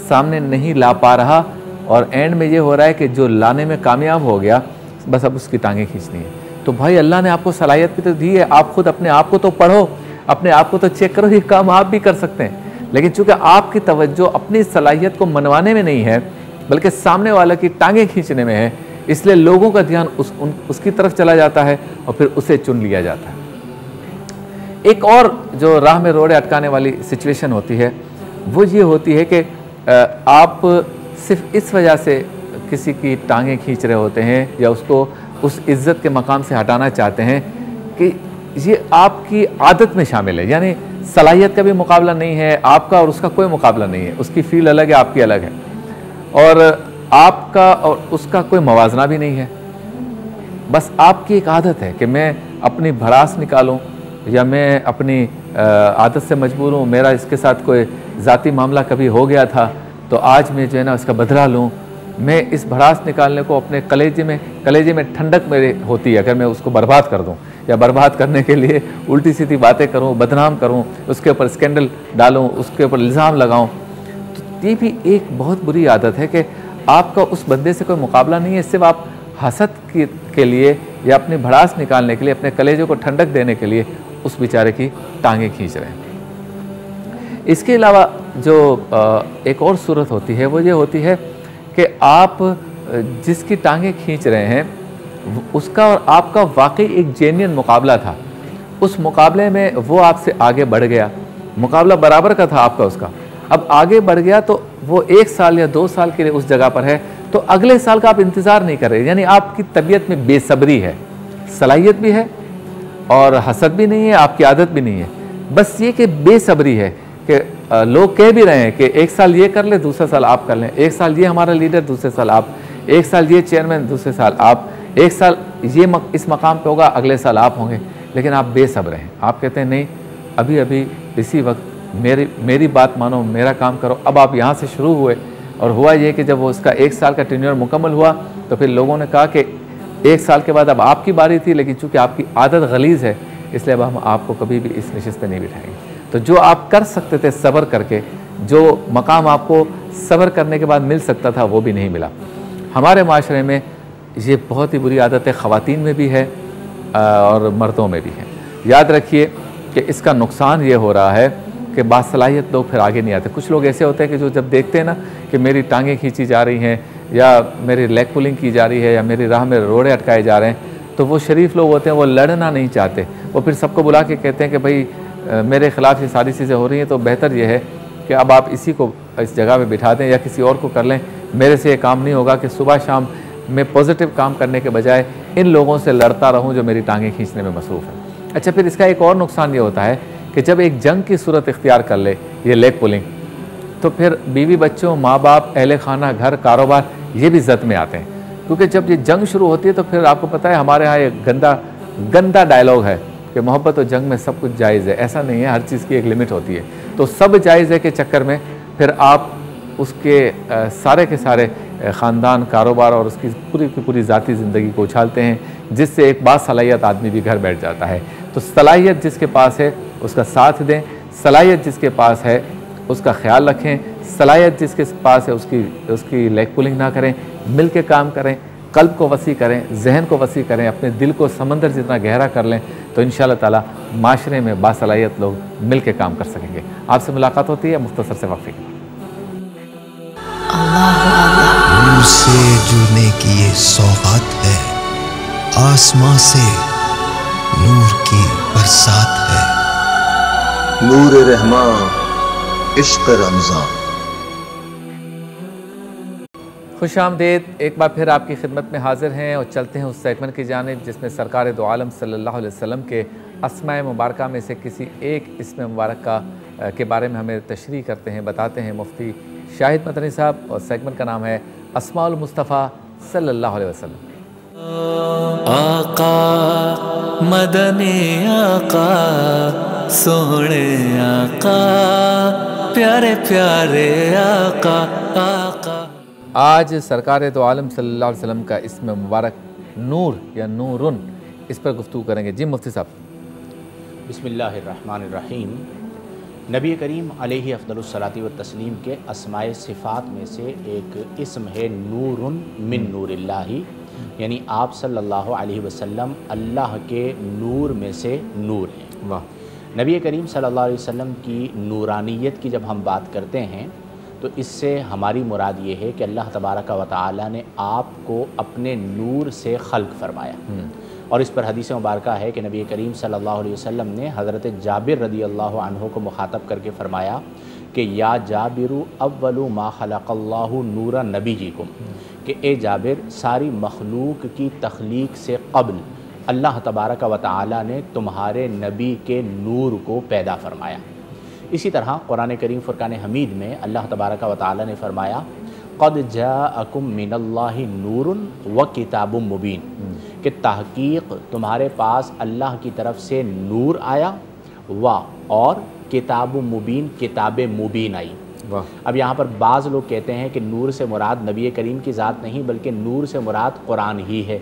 सामने नहीं ला पा रहा, और एंड में ये हो रहा है कि जो लाने में कामयाब हो गया बस अब उसकी टांगें खींचनी है। तो भाई अल्लाह ने आपको सलाहियत भी तो दी है, आप खुद अपने आप को तो पढ़ो, अपने आप को तो चेक करो, ये काम आप भी कर सकते हैं। लेकिन चूँकि आपकी तवज्जो अपनी सलाहियत को मनवाने में नहीं है बल्कि सामने वाले की टांगें खींचने में है, इसलिए लोगों का ध्यान उसकी तरफ चला जाता है और फिर उसे चुन लिया जाता है। एक और जो राह में रोड़े अटकाने वाली सिचुएशन होती है वो ये होती है कि आप सिर्फ इस वजह से किसी की टांगें खींच रहे होते हैं या उसको उस इज़्ज़त के मकाम से हटाना चाहते हैं कि ये आपकी आदत में शामिल है, यानी सलाहियत का भी मुकाबला नहीं है, आपका और उसका कोई मुकाबला नहीं है, उसकी फ़ील्ड अलग है, आपकी अलग है, और आपका और उसका कोई मवाजना भी नहीं है। बस आपकी एक आदत है कि मैं अपनी भड़ास निकालूं या मैं अपनी आदत से मजबूर हूँ, मेरा इसके साथ कोई ज़ाती मामला कभी हो गया था तो आज मैं जो है ना इसका बदला लूँ। मैं इस भड़ास निकालने को अपने कलेजे में ठंडक मेरे होती है अगर मैं उसको बर्बाद कर दूँ या बर्बाद करने के लिए उल्टी सीधी बातें करूँ, बदनाम करूँ, उसके ऊपर स्कैंडल डालूँ, उसके ऊपर इल्ज़ाम लगाऊँ। तो ये भी एक बहुत बुरी आदत है कि आपका उस बंदे से कोई मुकाबला नहीं है, सिर्फ आप हसद के लिए या अपनी भड़ास निकालने के लिए, अपने कलेजे को ठंडक देने के लिए उस बेचारे की टांगें खींच रहे हैं। इसके अलावा जो एक और सूरत होती है वो ये होती है कि आप जिसकी टांगें खींच रहे हैं उसका और आपका वाकई एक जेन्युइन मुकाबला था, उस मुकाबले में वो आपसे आगे बढ़ गया, मुकाबला बराबर का था आपका उसका, अब आगे बढ़ गया तो वो 1 साल या 2 साल के लिए उस जगह पर है, तो अगले साल का आप इंतज़ार नहीं कर रहे, यानी आपकी तबीयत में बेसब्री है, सलाहियत भी है और हसद भी नहीं है, आपकी आदत भी नहीं है, बस ये कि बेसब्री है कि लोग कह भी रहे हैं कि एक साल ये कर ले, दूसरे साल आप कर लें, एक साल ये हमारा लीडर, दूसरे साल आप, एक साल ये चेयरमैन, दूसरे साल आप, एक साल ये इस मकाम पे होगा, अगले साल आप होंगे। लेकिन आप बेसब्र हैं, आप कहते हैं नहीं अभी अभी इसी वक्त मेरी बात मानो, मेरा काम करो। अब आप यहाँ से शुरू हुए और हुआ ये कि जब वो उसका एक साल का टेन्योर मुकम्मल हुआ तो फिर लोगों ने कहा कि एक साल के बाद अब आपकी बारी थी, लेकिन चूँकि आपकी आदत गलीज़ है इसलिए अब हम आपको कभी भी इस नशिस्त पे नहीं बिठाएंगे। तो जो आप कर सकते थे सब्र करके, जो मकाम आपको सब्र करने के बाद मिल सकता था वो भी नहीं मिला। हमारे माशरे में ये बहुत ही बुरी आदत है, ख़वातीन में भी है और मर्दों में भी है। याद रखिए कि इसका नुकसान ये हो रहा है कि बासलाहियत लोग फिर आगे नहीं आते। कुछ लोग ऐसे होते हैं कि जो जब देखते हैं ना कि मेरी टांगें खींची जा रही हैं या मेरी लेग पुलिंग की जा रही है या मेरी राह में रोड़े अटकाए जा रहे हैं, तो वो शरीफ लोग होते हैं, वो लड़ना नहीं चाहते। वो फिर सबको बुला के कहते हैं कि भाई मेरे ख़िलाफ़ ये सारी चीज़ें हो रही हैं, तो बेहतर ये है कि अब आप इसी को इस जगह पे बिठा दें या किसी और को कर लें। मेरे से ये काम नहीं होगा कि सुबह शाम मैं पॉजिटिव काम करने के बजाय इन लोगों से लड़ता रहूं जो मेरी टांगें खींचने में मसरूफ़ है। अच्छा, फिर इसका एक और नुकसान ये होता है कि जब एक जंग की सूरत इख्तियार कर ले ये लेग पुलिंग, तो फिर बीवी बच्चों, माँ बाप, अहले खाना, घर, कारोबार ये भी ज़द में आते हैं। क्योंकि जब ये जंग शुरू होती है तो फिर आपको पता है हमारे यहाँ एक गंदा डायलॉग है कि मोहब्बत और जंग में सब कुछ जायज़ है। ऐसा नहीं है, हर चीज़ की एक लिमिट होती है। तो सब जायज़ है के चक्कर में फिर आप उसके सारे के सारे ख़ानदान, कारोबार और उसकी पूरी की पूरी ज़ाती ज़िंदगी को उछालते हैं, जिससे एक बासलाहियत आदमी भी घर बैठ जाता है। तो सलाहियत जिसके पास है उसका साथ दें, सलाहियत जिसके पास है उसका ख्याल रखें, सलाहियत जिसके पास है उसकी लेग पुलिंग ना करें, मिल के काम करें, कल्ब को वसी करें, जहन को वसी करें, अपने दिल को समंदर जितना गहरा कर लें, तो इंशाअल्लाह ताला माशरे में बासलाहियत लोग मिल के काम कर सकेंगे। आपसे मुलाकात होती है मुख्तसर से वक्फे। नूर से जुड़ने की ये सौगात है, आसमां से नूर की बरसात है। नूर रहमान इश्क रमज़ान। खुश आमदेद, एक बार फिर आपकी खिदमत में हाजिर हैं और चलते हैं उस सेगमेंट की जानिब जिसमें सरकार दो आलम सल्लल्लाहु अलैहि वसल्लम के अस्माए मुबारका में से किसी एक इसमें मुबारक के बारे में हमें तशरीह करते हैं, बताते हैं मुफ्ती शाहिद मदनी साहब, और सेगमेंट का नाम है अस्माउल मुस्तफ़ा सल्लल्लाहु अलैहि वसल्लम। आका मदनी आका सोहणे आका प्यारे प्यारे आका आका। आज सरकार दो आलम सल्लल्लाहु अलैहि वसल्लम का इसमें मुबारक नूर या नूरुन, इस पर गुफ्तगू करेंगे। जी मुफ्ती साहब। बिस्मिल्लाहिर्रहमानिर्रहीम। नबी करीम अलैहि अफ़्ज़लुस्सलाति व तस्लीम के अस्माए सिफ़ात में से एक इस्म है नूरुन मिन नूरिल्लाही, यानी आप सल्लल्लाहु अलैहि वसल्लम अल्लाह के नूर में से नूर हैं। वाह। नबी करीम सल्लल्लाहु अलैहि वसल्लम की नूरानियत की जब हम बात करते हैं तो इससे हमारी मुराद ये है कि अल्लाह तबारक व तआला ने आपको अपने नूर से खल्क़ फरमाया। और इस पर हदीस मुबारका है कि नबी करीम सल्लल्लाहु अलैहि वसल्लम ने हज़रत जाबिर रदियल्लाहु अन्हु को मुखातब करके फ़रमाया कि या जाबिरु अव्वलु मा खलक़ल्लाहु नूरा नबीजिकुम, कि ए जाबिर सारी मखलूक की तख्लीक से क़ब्ल अल्लाह तबारक व तआला ने तुम्हारे नबी के नूर को पैदा फरमाया। इसी तरह कुरान करीम फ़ुरक़ान हमीद में अल्लाह तबारक व तआला ने फ़रमाया क़द जाअकुम मिनल्लाहि नूरुन व किताबुम मुबीन, कि तहक़ीक़ तुम्हारे पास अल्लाह की तरफ से नूर आया और किताब मुबीन, किताब मुबीन आई। अब यहाँ पर बाज़ लोग कहते हैं कि नूर से मुराद नबी करीम की ज़ात नहीं बल्कि नूर से मुराद कुरान ही है।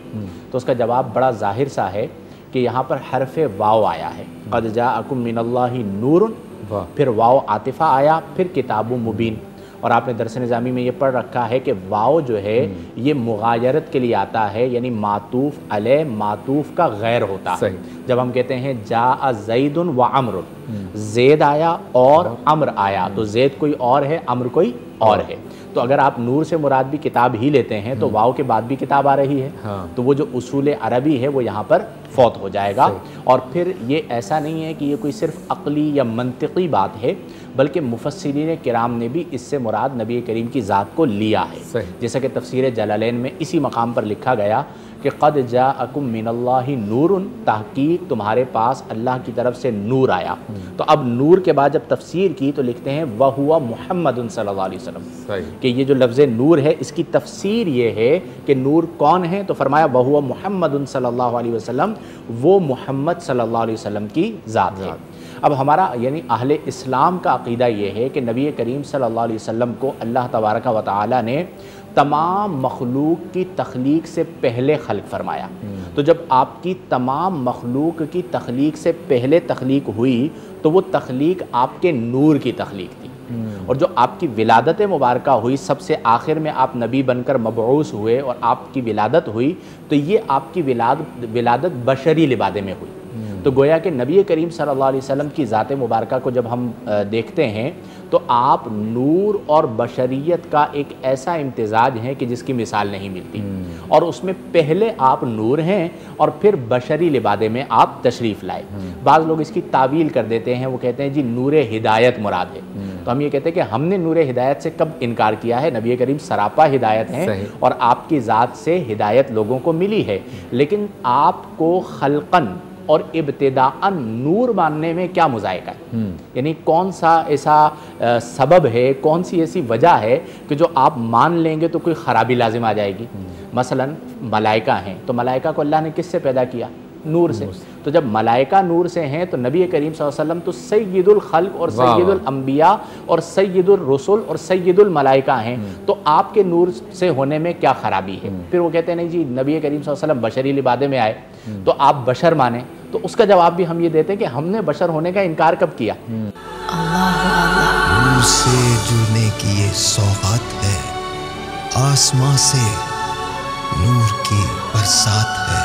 तो उसका जवाब बड़ा ज़ाहिर सा है कि यहाँ पर हरफ़ वाव आया है, क़द जाअकुम मिनल्लाहि नूरुन, फिर वाव आतिफ़ा आया, फिर किताब मुबीन। और आपने दरस निज़ामी में ये पढ़ रखा है कि वाव जो है ये मुगायरत के लिए आता है, यानी मातूफ़ अलैह मातूफ़ का गैर होता है। जब हम कहते हैं जा ज़ैदुन व अम्रुन, ज़ैद आया और अम्र आया, तो ज़ैद कोई और है, अम्र कोई और है। तो अगर आप नूर से मुराद भी किताब ही लेते हैं तो वाव के बाद भी किताब आ रही है। तो वो जो उसूल अरबी है वो यहाँ पर फौत हो जाएगा। और फिर ये ऐसा नहीं है कि ये कोई सिर्फ अक़ली या मंतिकी बात है, बल्कि मुफस्सिरीन किराम ने भी इससे मुराद नबी करीम की ज़ात को लिया है। जैसा कि तफसीर जलालैन में इसी मकाम पर लिखा गया कि क़द जाअकुम मिनल्लाहि नूरुन, तहक़ीक़ तुम्हारे पास अल्लाह की तरफ से नूर आया। तो अब नूर के बाद जब तफसीर की तो लिखते हैं वहुवा मुहम्मदुन सल्लल्लाहु अलैहि वसल्लम, कि ये जो लफ्ज़ नूर है इसकी तफसीर ये है कि नूर कौन है, तो फरमाया वहुवा मुहम्मदुन सल्लल्लाहु अलैहि वसल्लम, वो मोहम्मद सल्लल्लाहु अलैहि वसल्लम की ज़ात है। अब हमारा यानी अहले इस्लाम का अक़ीदा ये है कि नबी करीम सल्लल्लाहु अलैहि वसल्लम को अल्लाह तबारक व तआला ने तमाम मखलूक की तख्लीक से पहले खल्क फरमाया। तो जब आपकी तमाम मखलूक की तख्लीक से पहले तख्लीक हुई तो वो तख्लीक आपके नूर की तख्लीक थी, और जो आपकी विलादत मुबारका हुई, सबसे आखिर में आप नबी बनकर मबऊस हुए और आपकी विलादत हुई, तो ये आपकी विलादत बशरी लिबादे में हुई। तो गोया कि नबी करीम सल्लल्लाहु अलैहि वसल्लम की ज़ात मुबारका को जब हम देखते हैं तो आप नूर और बशरियत का एक ऐसा इम्तिज़ाज हैं कि जिसकी मिसाल नहीं मिलती, और उसमें पहले आप नूर हैं और फिर बशरी लिबादे में आप तशरीफ़ लाए। बाज़ लोग इसकी तावील कर देते हैं, वो कहते हैं जी नूर हिदायत मुराद है। तो हम ये कहते हैं कि हमने नूर हिदायत से कब इनकार किया है? नबी करीम सरापा हिदायत हैं और आपकी ज़ात से हिदायत लोगों को मिली है, लेकिन आपको खल्क़न और इब्तिदाअन नूर मानने में क्या मुज़ायका है? यानी कौन सा ऐसा सबब है, कौन सी ऐसी वजह है कि जो आप मान लेंगे तो कोई ख़राबी लाजिम आ जाएगी? मसलन मलाइका हैं, तो मलाइका को अल्लाह ने किससे पैदा किया? नूर से। तो जब मलाइका नूर से हैं तो नबी करीम सल्लल्लाहु अलैहि वसल्लम तो सय्यिदुल खल्क़ और सय्यिदुल अंबिया और सय्यिदुल रसूल और सय्यिदुल मलाइका हैं, तो आपके नूर से होने में क्या ख़राबी है? फिर वो कहते हैं नहीं जी नबी करीम सल्लल्लाहु अलैहि वसल्लम बशरी लिबादे में आए तो आप बशर माने, तो उसका जवाब भी हम ये देते हैं कि हमने बशर होने का इनकार कब किया? नूर से जुड़ने की ये सौगात है, आसमां से नूर की बरसात है।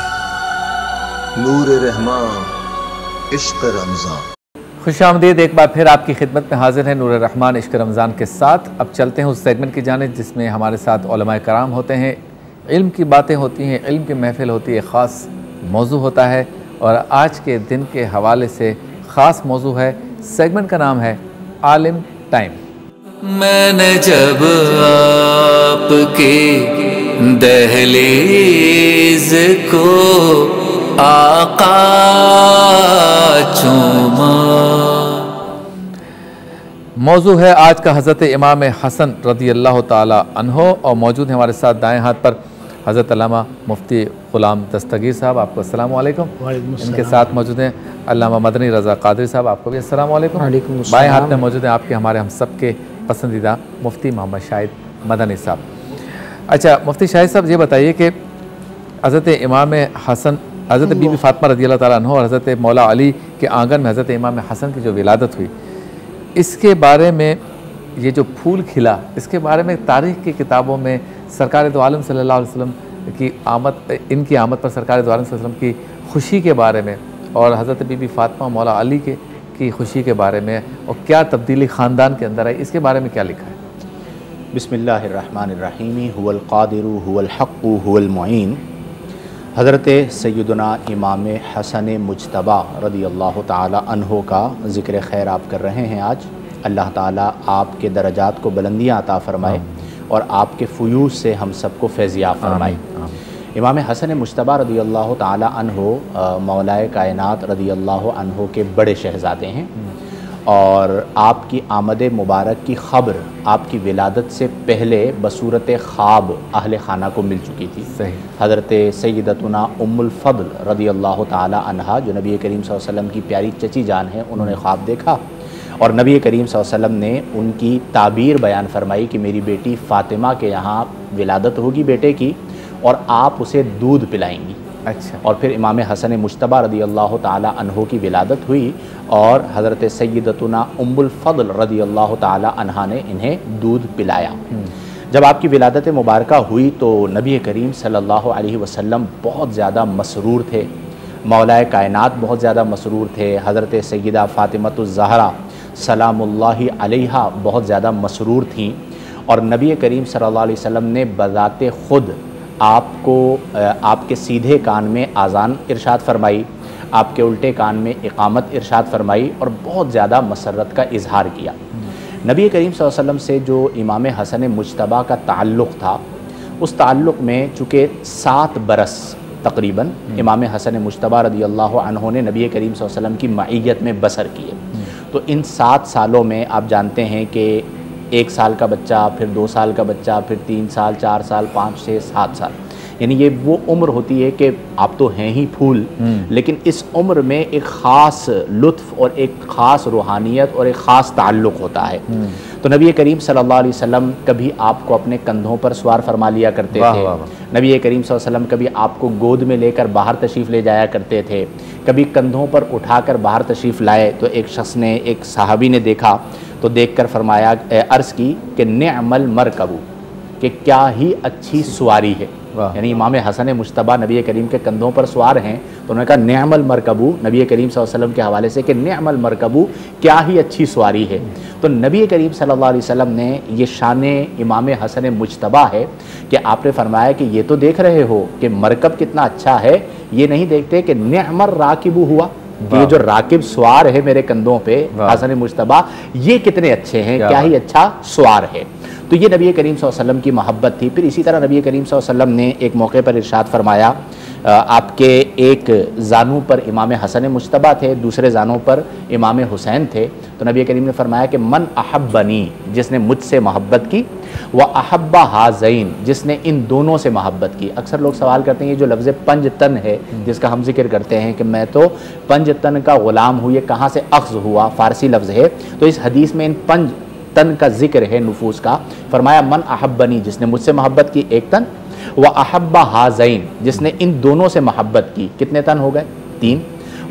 नूर रहमान इश्क रमज़ान। खुशामदीद, एक बार फिर आपकी खिदमत में हाजिर है नूर रहमान इश्क रमज़ान के साथ। अब चलते हैं उस सेगमेंट की जानिब जिसमें हमारे साथ उलमाए कराम होते हैं, इल्म की बातें होती हैं, इल्म की महफिल होती है, ख़ास मौजू होता है, और आज के दिन के हवाले से ख़ास मौजू है। सेगमेंट का नाम है आलिम टाइम। मैंने जब आपके दहलीज को आका चूमा। मौजू है आज का हज़रत इमाम हसन रज़ी अल्लाह ताला अन्हो, और मौजूद है हमारे साथ दाएं हाथ पर हज़रत अल्लामा मुफ्ती ग़ुलाम दस्तगीर साहब, आपको अस्सलाम वालेकुम। इनके साथ मौजूद हैं अल्लामा मदनी रज़ा क़ादरी साहब, आपको भी अस्सलाम वालेकुम। बाएं हाथ में मौजूद हैं आपके हमारे हम सब के पसंदीदा मुफ्ती मोहम्मद शाहिद मदनी साहब। अच्छा मुफ्ती शाहिद साहब, ये बताइए कि हज़रत इमाम हसन, हज़रत बीबी फ़ातिमा रज़ी अल्लाह ताला अन्हा और हज़रत मौला अली के आंगन में हज़रत इमाम हसन की जो विलादत हुई, इसके बारे में, ये जो फूल खिला, इसके बारे में तारीख़ की किताबों में सरकार दो आलम सल्लल्लाहु अलैहि वसल्लम की आमद, इनकी आमद पर सरकार दो आलम सल्लल्लाहु अलैहि वसल्लम की खुशी के बारे में, और हज़रत बीबी फ़ातिमा मौला अली की खुशी के बारे में, और क्या तब्दीली ख़ानदान के अंदर आई, इसके बारे में क्या लिखा है? बिस्मिल्लाहिर्रहमानिर्रहीम। हुवल क़ादिरु हुवल हक़्क़ु हुवल मुईन। हज़रत सय्यदुना इमाम हसन मुज्तबा रज़ी अल्लाह ताला अन्हो का ज़िक्र खैर आप कर रहे हैं आज। अल्लाह ताला आपके दरजात को बुलंदियाँ अता फ़रमाए और आपके फ़यूज़ से हम सबको फैज़याब फ़रमाए। इमाम हसन मुज्तबा रज़ी अल्लाह ताला अन्हो मौलाए कायनात रज़ी अल्लाह अन्हो के बड़े शहज़ादे हैं, और आपकी आमद मुबारक की ख़बर आपकी विलादत से पहले बसूरत ख़्वाब अहले खाना को मिल चुकी थी। हज़रत सय्यदतुना उम्मुल फ़द्ल रज़ी अल्लाह ताला अन्हा, जो नबी करीम सल्लल्लाहु अलैहि वसल्लम की प्यारी चची जान है, उन्होंने ख्वाब देखा और नबी करीम सल्लल्लाहु अलैहि वसल्लम ने उनकी ताबीर बयान फरमाई कि मेरी बेटी फ़ातिमा के यहाँ विलादत होगी बेटे की, और आप उसे दूध पिलाएंगी। अच्छा। और फिर इमाम हसन मुज्तबा रज़ी अल्लाह ताला अन्हो की विलादत हुई और हज़रत सय्यदतुना उम्मुल फ़द्ल रज़ी अल्लाह ताला अन्हा ने इन्हें दूध पिलाया। जब आपकी विलादत मुबारका हुई तो नबी करीम सल्लल्लाहु अलैहि वसल्लम बहुत ज़्यादा मसरूर थे, मौलाए कायनात बहुत ज़्यादा मसरूर थे, हज़रत सय्यदा फ़ातिमतुज़ ज़हरा सलामुल्लाहि अलैहा बहुत ज़्यादा मसरूर थीं, और नबी करीम सल्लल्लाहु अलैहि वसल्लम ने बज़ाते ख़ुद आपको आपके सीधे कान में आज़ान इरशाद फरमाई, आपके उल्टे कान में इक़ामत इरशाद फरमाई और बहुत ज़्यादा मसरत का इजहार किया। नबी करीम सल्लल्लाहु अलैहि वसल्लम से जो इमाम हसन मुज्तबा का ताल्लुक़ था, उस ताल्लुक़ में चूँकि 7 बरस तकरीबन इमाम हसन मुज्तबा रदी अल्लाह अन्हु ने नबी करीम सल्लल्लाहु अलैहि वसल्लम की मईयत में बसर किए। तो इन 7 सालों में आप जानते हैं कि 1 साल का बच्चा, फिर 2 साल का बच्चा, फिर 3 साल, 4 साल, 5, 6, 7 साल, यानी ये वो उम्र होती है कि आप तो हैं ही फूल, लेकिन इस उम्र में एक ख़ास लुत्फ़ और एक ख़ास रूहानियत और एक ख़ास ताल्लुक़ होता है। तो नबी करीम सल्लल्लाहु अलैहि वसल्लम कभी आपको अपने कंधों पर सवार फरमा लिया करते थे। नबी करीम सल्लल्लाहु अलैहि वसल्लम कभी आपको गोद में लेकर बाहर तशरीफ़ ले जाया करते थे, कभी कंधों पर उठाकर बाहर तशरीफ़ लाए। तो एक शख्स ने, एक सहाबी ने देखा तो देखकर फरमाया, अर्ज़ की कि निअमल मरकबू, कि क्या ही अच्छी सवारी है। यानी इमाम हसन मुज्तबा नबी करीम के कंधों पर सवार हैं, तो उन्होंने कहा निअमल मरकबू, नबी करीम सल्लल्लाहु अलैहि वसल्लम के हवाले से कि निअमल मरकबू, क्या ही अच्छी सवारी है। तो नबी करीम सल्लल्लाहु अलैहि वसल्लम ने ये शान इमाम हसन मुज्तबा है कि आपने फरमाया कि ये तो देख रहे हो कि मरकब कितना अच्छा है, ये नहीं देखते कि निअमल राकिबू हुआ, ये जो राकिब सवार है मेरे कंधों पे हसन मुज्तबा, ये कितने अच्छे हैं, क्या ही अच्छा सवार है। तो ये नबी करीम सल्लल्लाहु अलैहि वसल्लम की मोहब्बत थी। फिर इसी तरह नबी करीम सल्लल्लाहु अलैहि वसल्लम ने एक मौके पर इरशाद फरमाया, आपके एक जानू पर इमाम हसन मुज्तबा थे, दूसरे जानू पर इमाम हुसैन थे। तो नबी करीम ने फरमाया कि मन अहब्बनी, जिसने मुझसे मोहब्बत की, व अहब्बा हाज़ैन, जिसने इन दोनों से मोहब्बत की। अक्सर लोग सवाल करते हैं ये जो लफ्ज़ पंजतन है जिसका हम जिक्र करते हैं कि मैं तो पंजतन का ग़ुलाम हूँ, ये कहाँ से अख्ज़ हुआ, फ़ारसी लफ्ज़ है। तो इस हदीस में इन पंज तन का जिक्र है नफूस का। फरमाया मन अहब्बनी, जिसने मुझसे मोहब्बत की 1 तन, व अहब्बा हाज़ैन, जिसने इन दोनों से मोहब्बत की, कितने तन हो गए 3,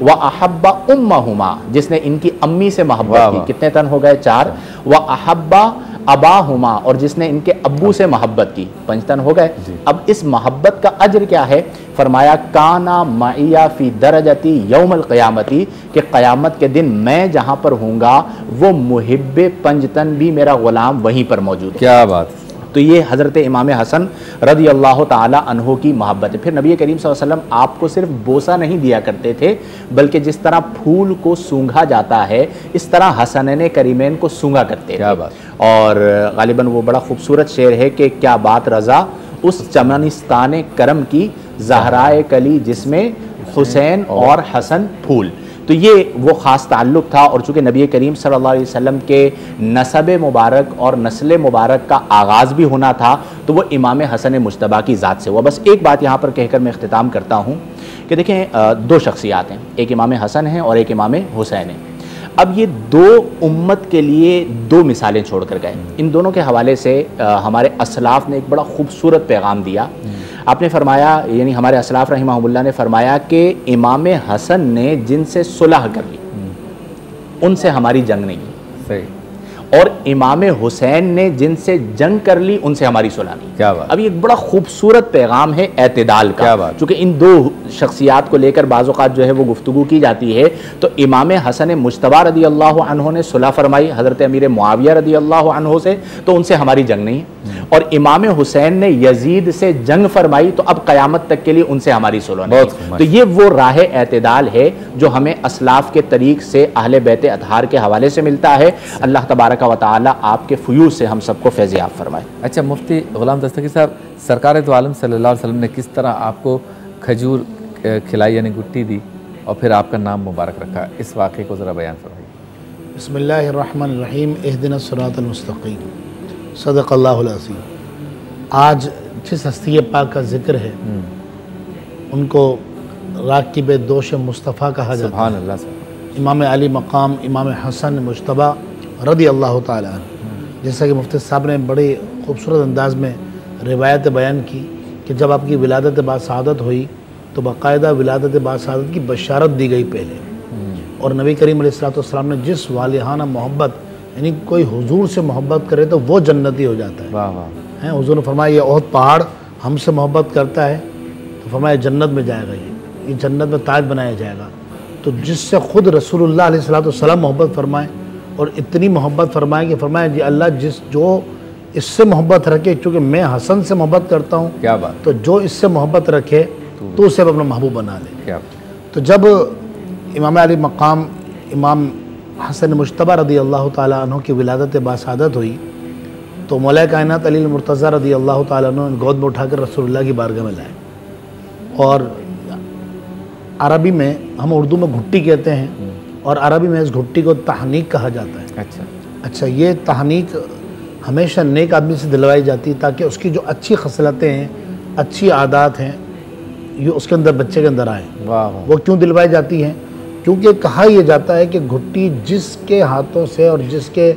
व अहब्बा उम्महुमा, जिसने इनकी अम्मी से मोहब्बत की, कितने तन हो गए 4, व अहब्बा अबाहुमा, और जिसने इनके अब्बू से मोहब्बत की, 5 तन हो गए। अब इस मोहब्बत का अज्र क्या है? फरमाया काना माइया फ़ी दरजती यौमल क़यामती, कि क़यामत के दिन मैं जहाँ पर हूँगा वो मुहिब्बे पंजतन भी मेरा ग़ुलाम वहीं पर मौजूद है। क्या बात। तो ये हज़रत इमाम हसन रज़ी अल्लाह ताला अन्हो की मोहब्बत है। फिर नबी करीम सल्लल्लाहु अलैहि वसल्लम आपको सिर्फ बोसा नहीं दिया करते थे, बल्कि जिस तरह फूल को सूंघा जाता है इस तरह हसनैन करीमैन को सूंघा करते थे। क्या बात। और गालिबन वो बड़ा खूबसूरत शेर है कि क्या बात रज़ा उस चमनिस्तान करम की, ज़हराए कली जिसमें हुसैन और हसन फूल। तो ये वो ख़ास ताल्लुक़ था। और चूँकि नबी करीम सल्लल्लाहु अलैहि वसल्लम के नसब मुबारक और नस्ल मुबारक का आगाज़ भी होना था, तो वो इमाम हसन मुज्तबा की ज़ात से हुआ। बस एक बात यहाँ पर कहकर मैं इख्तिताम करता हूँ कि देखें 2 शख्सियात हैं, एक इमाम हसन है और एक इमाम हुसैन है। अब ये 2 उम्मत के लिए 2 मिसालें छोड़ कर गए। इन दोनों के हवाले से हमारे असलाफ़ ने एक बड़ा खूबसूरत पैगाम दिया। आपने फरमाया, यानी हमारे असलाफ़ रहिमहुमुल्लाह ने फरमाया कि इमाम हसन ने जिनसे सुलह कर ली उनसे हमारी जंग नहीं, सही, और इमाम हुसैन ने जिनसे जंग कर ली उनसे हमारी सुलह नहीं। क्या बात। अब ये एक बड़ा खूबसूरत पैगाम है एतदाल का। क्या बात। चूँकि इन 2 शख्सियात को लेकर बाज़-औक़ात जो है वो गुफ्तगू की जाती है। तो इमाम हसन मुज्तबा रदी अल्लाह अन्हो ने सुलह फरमाई हज़रत अमीर मुआविया रदी अल्लाह अन्हो से, तो उनसे हमारी जंग नहीं है। और इमाम हुसैन ने यजीद से जंग फरमाई, तो अब क़यामत तक के लिए उनसे हमारी सुलह नहीं। तो ये वो राह एतदाल है जो हमें असलाफ़ के तरीक़ से अहले बैत अतहार के हवाले से मिलता है। अल्लाह तबारक व तआला आपके फ़यूज़ से हम सबको फैज़-ए-आब फरमाए। अच्छा मुफ्ती ग़ुलाम दस्तगीर साहब, सरकार दो आलम सल्लल्लाहु अलैहि वसल्लम ने किस तरह आपको खजूर खिलाई यानी गुट्टी दी और फिर आपका नाम मुबारक रखा, इस वाक़े को ज़रा बयान फरमाइए। बिस्मिल्लाहिर्रहमानिर्रहीम, इहदिनस सिरातल मुस्तक़ीम, सदक़ल्लाहुल अज़ीम। आज जिस हस्ती पाक का ज़िक्र है उनको राकिब दोष मुस्तफ़ा कहा जाता है। सुभान अल्लाह। इमाम अली मकाम इमाम हसन मुज्तबा रदी अल्लाह ताला अन्हु, जैसा कि मुफ्ती साहब ने बड़े खूबसूरत अंदाज में रिवायत बयान की कि जब आपकी विलादत बासआदत हुई तो बाकायदा विलादत बासआदत की बशारत दी गई पहले। और नबी करीम अलैहिस्सलाम ने जिस वालिहाना मोहब्बत, यानी कोई हुजूर से मोहब्बत करे तो वो जन्नती हो जाता है। वाह वाह। हैं हुजूर ने फरमाया ये ओहद पहाड़ हमसे मोहब्बत करता है तो फरमाया जन्नत में जाएगा, ये जन्नत में ताज बनाया जाएगा। तो जिससे ख़ुद रसूलुल्लाह अलैहिस्सलाम मोहब्बत फरमाए और इतनी मोहब्बत फरमाए कि फरमाया जी अल्लाह जो इससे मोहब्बत रखे, क्योंकि मैं हसन से मोहब्बत करता हूँ, क्या बात। तो जो इससे मोहब्बत रखे तो उसे अपना महबूब बना ले। क्या। तो जब इमाम अली मकाम इमाम हसन मुश्तबा रदी अल्लाह ताला अन्हु की विलादत बासादत हुई तो मौला कायनात अली मुर्तज़ा रदी अल्लाह ताला अन्हु गोद में उठाकर रसूलुल्लाह की बारगाह में लाए। और अरबी में हम उर्दू में घुट्टी कहते हैं और अरबी में इस घुट्टी को तहनीक कहा जाता है। अच्छा, ये तहनीक हमेशा नेक आदमी से दिलवाई जाती है ताकि उसकी जो अच्छी खसलतें हैं, अच्छी आदत हैं, ये उसके अंदर, बच्चे के अंदर आए। वो क्यों दिलवाई जाती हैं? क्योंकि कहा यह जाता है कि घुट्टी जिसके हाथों से और जिसके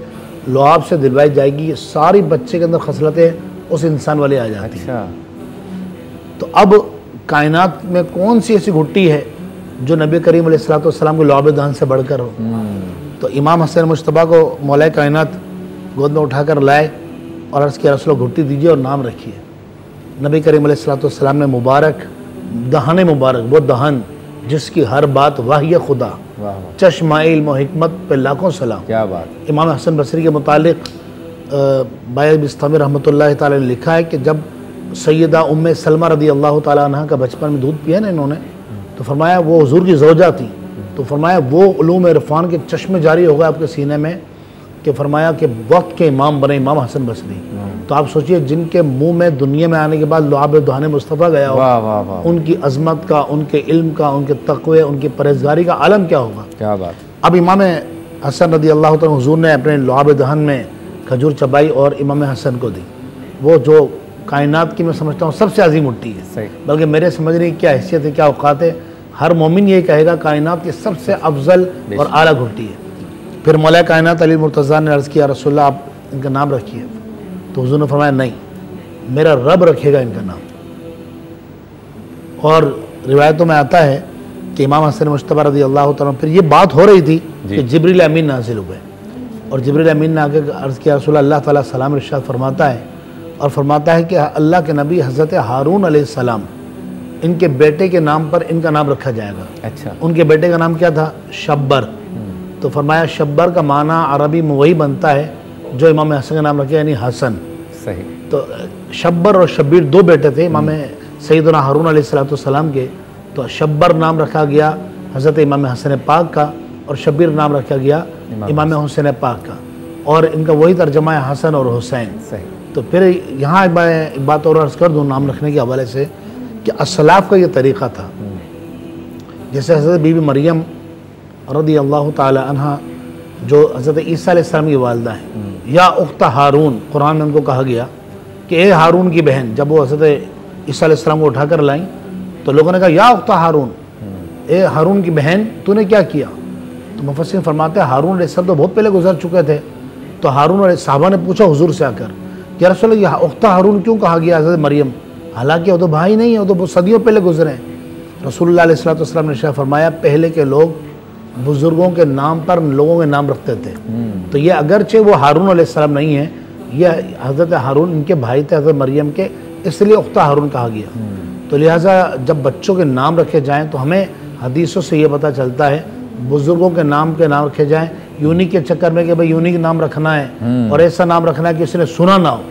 लुआब से दिलवाई जाएगी, ये सारी बच्चे के अंदर खसलतें उस इंसान वाले आ जाती हैं। तो अब कायनात में कौन सी ऐसी घुट्टी है जो नबी करीम अलैहिस्सलाम के लुआब दहन से बढ़कर हो? तो इमाम हसन मुश्तबा को मौला कायनात गोद में उठाकर लाए और अर्ज़ किया रसूल घुट्टी दीजिए और नाम रखिए। नबी करीम अलैहिस्सलाम ने मुबारक दहन मुबारक, वो दहन जिसकी हर बात वाहिय खुदा, चश्मा इल्म और हिकमत पे लाखों सलाम। क्या बात। इमाम हसन बसरी के मुतालिक बाय बिस्तामी रहमतुल्लाह ताला ने लिखा है कि जब सैयदा उम्मे सलमा रदी अल्लाह ताला अन्हा का बचपन में दूध पिया ना इन्होंने, तो फरमाया वो हुजूर की ज़ौजा थी, तो फरमाया वो उलूम इरफान के चश्मे जारी हो गए आपके सीने में, कि फरमाया कि वक्त के इमाम बने इमाम हसन बसरी। तो आप सोचिए जिनके मुंह में दुनिया में आने के बाद लुआब दहन मुस्तफ़ा गया हो, उनकी अजमत का, उनके इल्म का, उनके तक़वे, उनकी परहेज़गारी का आलम क्या होगा। क्या बात। अब इमाम हसन रदी अल्लाह तआला हुजूर ने अपने लुआब दहन में खजूर चबाई और इमाम हसन को दी। वो जो कायनात की मैं समझता हूँ सबसे अजीम घुट्टी है, बल्कि मेरे समझने की क्या हैसियत है, क्या औकात है, हर मोमिन ये कहेगा कायनात की सबसे अफजल और आला घुट्टी है। फिर मौला कायनात अली मुर्तज़ा ने अर्ज़ किया रसूलल्लाह आप इनका नाम रखिए। तो हुज़ूर ने फरमाया नहीं, मेरा रब रखेगा इनका नाम। और रिवायतों में आता है कि इमाम हसन मुश्तबा रज़ी अल्लाह तआला, फिर ये बात हो रही थी कि जिब्रील अमीन नाज़िल हुए और जिब्रील अमीन ने आके अर्ज़ किया रसूलल्लाह अल्लाह ताला सलाम इरशाद फरमाता है और फरमाता है कि अल्लाह के नबी हज़रत हारून अलैहिस्सलाम, इनके बेटे के नाम पर इनका नाम रखा जाएगा। अच्छा। उनके बेटे का नाम क्या था? शब्बर। तो फरमाया शब्बर का माना अरबी में वही बनता है जो इमाम हसन का नाम रखे, यानी हसन। सही। तो शब्बर और शब्बीर दो बेटे थे इमाम सैयदना हारून अलैहिस्सलाम के। तो शब्बर नाम रखा गया हज़रत इमाम हसन पाक का और शब्बीर नाम रखा गया इमाम हुसैन पाक का, और इनका वही तर्जमा है हसन और हुसैन। सही। तो फिर यहाँ एक बात और अर्ज़ कर दूँ नाम रखने के हवाले से कि असलाफ़ का ये तरीक़ा था। जैसे हज़रत बीबी मरियम रदी अल्लाह ताला अन्हा जो हज़रत ईसा अलैहिस्सलाम की वालिदा हैं, या उख्ता हारून, कुरान में उनको कहा गया कि ए हारून की बहन। जब वो हज़रत ईसा अलैहिस्सलाम को उठाकर लाईं तो लोगों ने कहा या उख्ता हारून, ए हारून की बहन तूने क्या किया? तो मुफस्सिर फरमाते हैं हारून अलैहिस्सलाम तो बहुत पहले गुजर चुके थे। तो हारून साहबा ने पूछा हुजूर से आकर कि रसूल अल्लाह उख्ता हारून क्यों कहा गया हज़रत मरियम, हालांकि वो तो भाई नहीं है, वो तो सदियों पहले गुजरे हैं। रसूलुल्लाह अलैहि वसल्लम ने फरमाया पहले के लोग बुज़ुर्गों के नाम पर लोगों के नाम रखते थे। तो ये अगरचे वो हारून अलैहिस्सलाम नहीं है, यह हज़रत हारून इनके भाई थे हज़रत मरियम के, इसलिए उख्ता हारून कहा गया। तो लिहाजा जब बच्चों के नाम रखे जाएँ तो हमें हदीसों से ये पता चलता है बुज़ुर्गों के नाम रखे जाएँ, यूनिक के चक्कर में कि भाई यूनिक नाम रखना है और ऐसा नाम रखना है कि उसने सुना ना हो।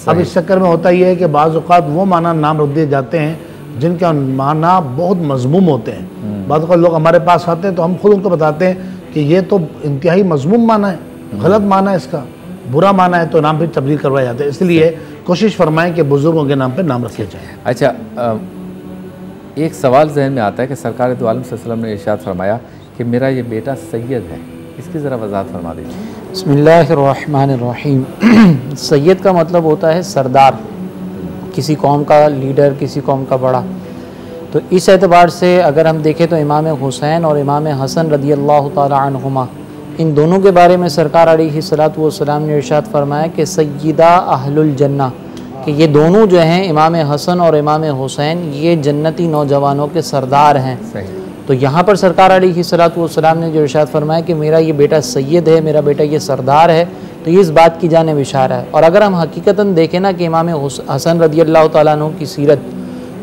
अब इस चक्कर में होता यह है कि बाज़ औक़ात वो माना नाम रख दिए जाते हैं जिनका माना बहुत मज़मूम होते हैं। बाज़ औक़ात लोग हमारे पास आते हैं तो हम खुद उनको बताते हैं कि ये तो इंतहाई मज़मूम माना है, गलत माना है, इसका बुरा माना है, तो नाम फिर तब्दील करवाए जाते हैं। इसलिए कोशिश फरमाएं कि बुज़ुर्गों के नाम पर नाम रखे जाए। अच्छा, एक सवाल जहन में आता है कि सरकार दो आलम सल्लल्लाहु अलैहि वसल्लम ने इरशाद फरमाया कि मेरा ये बेटा सैयद है, इसकी ज़रा वज़ाहत फरमा दीजिए। बिस्मिल्लाहिर्रहमानिर्रहीम। सैयद का मतलब होता है सरदार, किसी कौम का लीडर, किसी कौम का बड़ा। तो इस एतबार से अगर हम देखें तो इमाम हुसैन और इमाम हसन रदी अल्लाह ताला अन्हुमा, इन दोनों के बारे में सरकार अलैहिस्सलातु वस्सलाम ने इरशाद फरमाया कि सय्यदा अहलुल जन्ना, कि ये दोनों जो हैं इमाम हसन और इमाम हुसैन ये जन्नती नौजवानों के सरदार हैं। तो यहाँ पर सरकार अलैहिस्सलातु वस्सलाम ने जो इरशाद फरमाया कि मेरा ये बेटा सैयद है, मेरा बेटा ये सरदार है, तो ये इस बात की जानिब इशारा है। और अगर हम हकीकतन देखें ना कि इमाम हसन रदी अल्लाह ताला अन्हु की सीरत,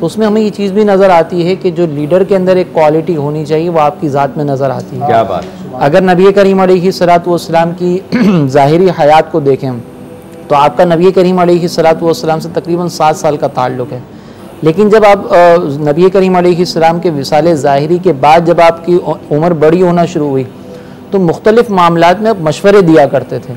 तो उसमें हमें ये चीज़ भी नज़र आती है कि जो लीडर के अंदर एक क्वालिटी होनी चाहिए वो आपकी ज़ात में नज़र आती है। क्या बात। अगर नबी करीम अलैहिस्सलातु वस्सलाम की ज़ाहिरी हयात को देखें हम, तो आपका नबी करीम अलैहिस्सलातु वस्सलाम से तकरीबन 7 साल का ताल्लुक़ है। लेकिन जब आप नबी करीम अलैहिस्सलाम के विसाले ज़ाहिरी के बाद जब आपकी उम्र बड़ी होना शुरू हुई, तो मुख्तलिफ मामलात में मशवरे दिया करते थे,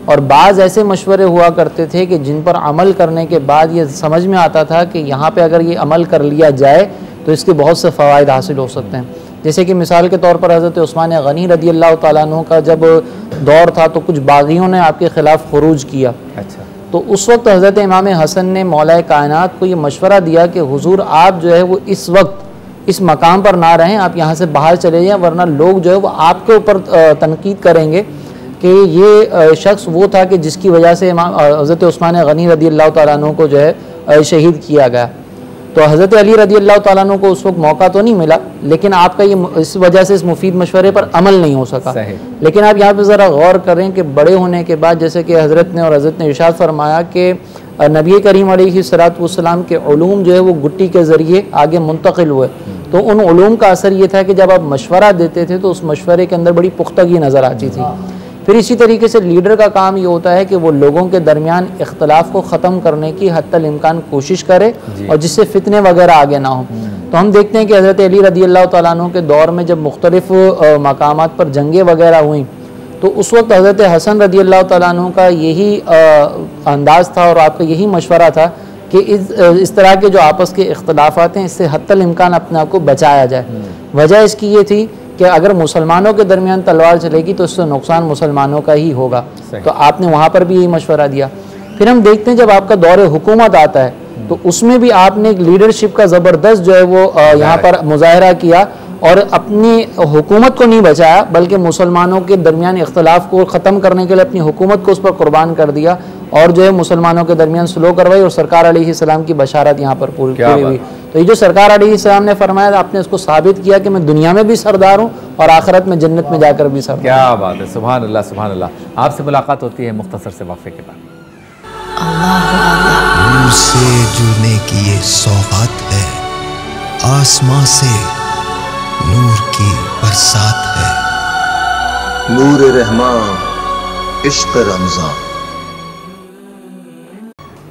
और बाज़ ऐसे मशवरे हुआ करते थे कि जिन पर अमल करने के बाद ये समझ में आता था कि यहाँ पे अगर ये अमल कर लिया जाए तो इसके बहुत से फ़वाइद हासिल हो सकते हैं। जैसे कि मिसाल के तौर पर हज़रत उस्मान गनी रदी अल्लाह ताला अन्हु का जब दौर था तो कुछ बागियों ने आपके ख़िलाफ़ खुरूज किया। अच्छा। तो उस वक्त हज़रत इमाम हसन ने मौलाए कायनात को ये मशवरा दिया कि हुजूर आप जो है वो इस वक्त इस मकाम पर ना रहें, आप यहाँ से बाहर चले जाएं, वरना लोग जो है वो आपके ऊपर तनकीद करेंगे कि ये शख्स वो था कि जिसकी वजह से इमाम हज़रत उस्मान गनी रदी अल्लाह ताला अन्हु को जो है शहीद किया गया। तो हज़रत अली रदी अल्लाह ताला अन्हु को उस वक्त मौका तो नहीं मिला, लेकिन आपका ये इस वजह से इस मुफीद मशवरे पर अमल नहीं हो सका। लेकिन आप यहाँ पे ज़रा गौर करें कि बड़े होने के बाद जैसे कि हज़रत ने इरशाद फरमाया कि नबी करीम अलैहिस्सलातु वस्सलाम के उलूम जो है वो गुट्टी के ज़रिए आगे मुंतकिल हुए। तो उन उलूम का असर ये था कि जब आप मशवरा देते थे तो उस मशवरे के अंदर बड़ी पुख्तगी नज़र आती थी। फिर इसी तरीके से लीडर का काम ये होता है कि वो लोगों के दरमियान इख्तलाफ को ख़त्म करने की हत्तल इम्कान कोशिश करे और जिससे फितने वगैरह आगे ना हो। तो हम देखते हैं कि हज़रत अली रदी अल्लाह ताला अन्हु के दौर में जब मुख्तलिफ़ मकामात पर जंगें वगैरह हुई तो उस वक्त हज़रत हसन रदी अल्लाह ताला अन्हु का यही अंदाज़ था और आपका यही मशवरा था कि इस तरह के जो आपस के इख्तलाफात हैं इससे हत्तल इम्कान अपने आप को बचाया जाए। वजह इसकी ये थी कि अगर मुसलमानों के दरमियान तलवार चलेगी तो इससे नुकसान मुसलमानों का ही होगा। तो आपने वहाँ पर भी यही मशवरा दिया। फिर हम देखते हैं जब आपका दौर हुकूमत आता है तो उसमें भी आपने एक लीडरशिप का ज़बरदस्त जो है वो यहाँ पर मुजाहरा किया और अपनी हुकूमत को नहीं बचाया बल्कि मुसलमानों के दरमियान इख्तलाफ को ख़त्म करने के लिए अपनी हुकूमत को उस पर कुर्बान कर दिया और जो है मुसलमानों के दरमियान सुलह करवाई और सरकार अलैहिस्सलाम की बशारत यहाँ पर पूरी हुई। तो ये जो सरकार अलैहिस्सलाम ने फरमाया आपने इसको साबित किया कि मैं दुनिया में भी सरदार हूँ और आखिरत में जन्नत में जाकर भी सरदार। क्या बात है, सुभान अल्लाह सुभान अल्लाह। आपसे मुलाकात होती है मुख्तसर से वक्फे के बाद। नूर से जुड़ने की ये सौगात है, आसमां से नूर की बरसात है। नूर रहमान इश्क रमज़ान।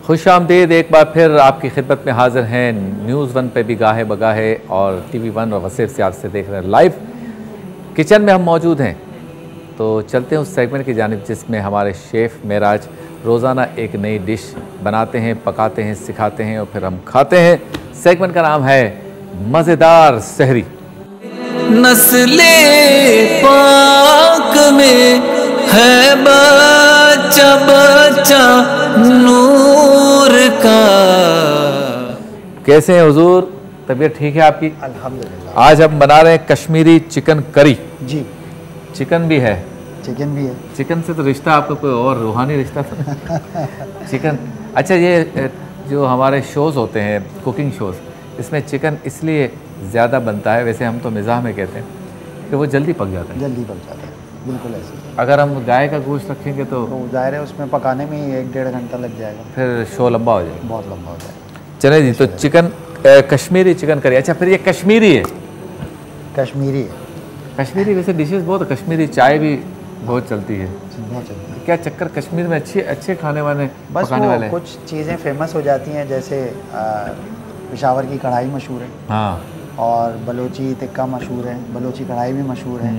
खुश आमदीद एक बार फिर आपकी खिदमत में हाजिर हैं न्यूज़ वन पे भी गाहे बगाहे और TV वन और वसीर से आपसे देख रहे हैं लाइव। किचन में हम मौजूद हैं तो चलते हैं उस सेगमेंट की जानिब जिसमें हमारे शेफ़ मेराज रोज़ाना एक नई डिश बनाते हैं, पकाते हैं, सिखाते हैं और फिर हम खाते हैं। सेगमेंट का नाम है मज़ेदार सहरी। नस्ले पाक में है बच्चा बच्चा नूर का। कैसे हैं हुजूर, तबीयत ठीक है आपकी? अल्हम्दुलिल्लाह। आज हम बना रहे हैं कश्मीरी चिकन करी। जी, चिकन भी है? चिकन भी है। चिकन से तो रिश्ता आपका कोई और रूहानी रिश्ता था? चिकन। अच्छा, ये जो हमारे शोज़ होते हैं कुकिंग शोज़, इसमें चिकन इसलिए ज़्यादा बनता है, वैसे हम तो मिज़ाह में कहते हैं कि वो जल्दी पक जाता है। जल्दी पक जाता है, बिल्कुल ऐसे। अगर हम गाय का गोश्त रखेंगे तो ज़ाहिर है उसमें पकाने में ही 1-1.5 घंटा लग जाएगा, फिर शो लंबा हो जाएगा, बहुत लंबा हो जाएगा। चले जी, तो चिकन कश्मीरी चिकन करी। अच्छा, फिर ये कश्मीरी है? कश्मीरी है। कश्मीरी वैसे डिशेस बहुत, कश्मीरी चाय भी बहुत चलती है। बहुत चलती है। क्या चक्कर कश्मीर में अच्छे खाने वाले बस पकाने वाले हैं? कुछ चीज़ें फेमस हो जाती हैं, जैसे पेशावर की कढ़ाई मशहूर है। हाँ। और बलोची टिक्का मशहूर है, बलोची कढ़ाई भी मशहूर है।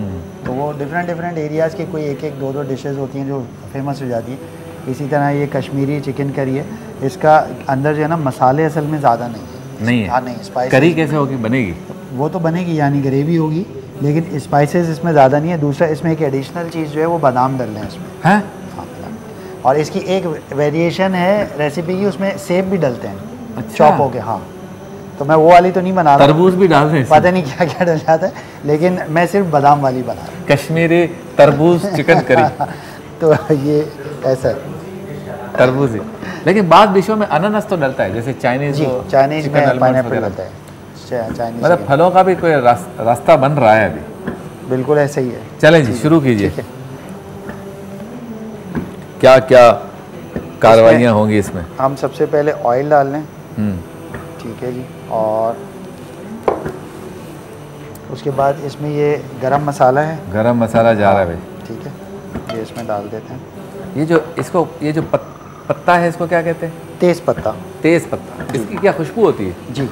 तो वो डिफरेंट एरियाज़ की कोई 1-1, 2-2 डिशेस होती हैं जो फेमस हो जाती है। इसी तरह ये कश्मीरी चिकन करी है, इसका अंदर जो है ना मसाले असल में ज़्यादा नहीं है। नहीं है? हाँ, नहीं। स्पाइस करी कैसे होगी, बनेगी? वो तो बनेगी, यानी ग्रेवी होगी, लेकिन स्पाइसेस इसमें ज़्यादा नहीं है। दूसरा, इसमें एक एडिशनल चीज़ जो है वो बादाम डल रहे हैं इसमें। हैं? हाँ, बादाम। और इसकी एक वेरिएशन है रेसिपी की, उसमें सेब भी डलते हैं। अच्छा। चॉप हो के। हाँ, तो मैं वो वाली तो नहीं बना रहा, तरबूज भी डाल रहे हैं, पता नहीं क्या क्या डल जाता है, लेकिन मैं सिर्फ बादाम वाली बना रहा हूँ। कश्मीरी तरबूज चिकन करी। तो ये ऐसा है, तरबूज ही। लेकिन बाद डिशों में अनानास तो डलता है, जैसे चाइनीज। जी, चाइनीज में पाइनएप्पल डलता है। चाइनीज मतलब फलों का भी कोई रास्ता बन रहा है अभी। बिल्कुल ऐसे ही है। चलें जी, शुरू कीजिए। क्या क्या कार्रवाइयाँ होंगी इसमें? हम सबसे पहले ऑयल डाल लें। ठीक है जी। और उसके बाद इसमें ये गरम मसाला है। गरम मसाला जा रहा है भाई। ठीक है, ये इसमें डाल देते हैं। ये जो पत्ता है, इसको क्या कहते हैं? तेज़ पत्ता। तेज़ पत्ता। इसकी क्या खुशबू होती है? जी,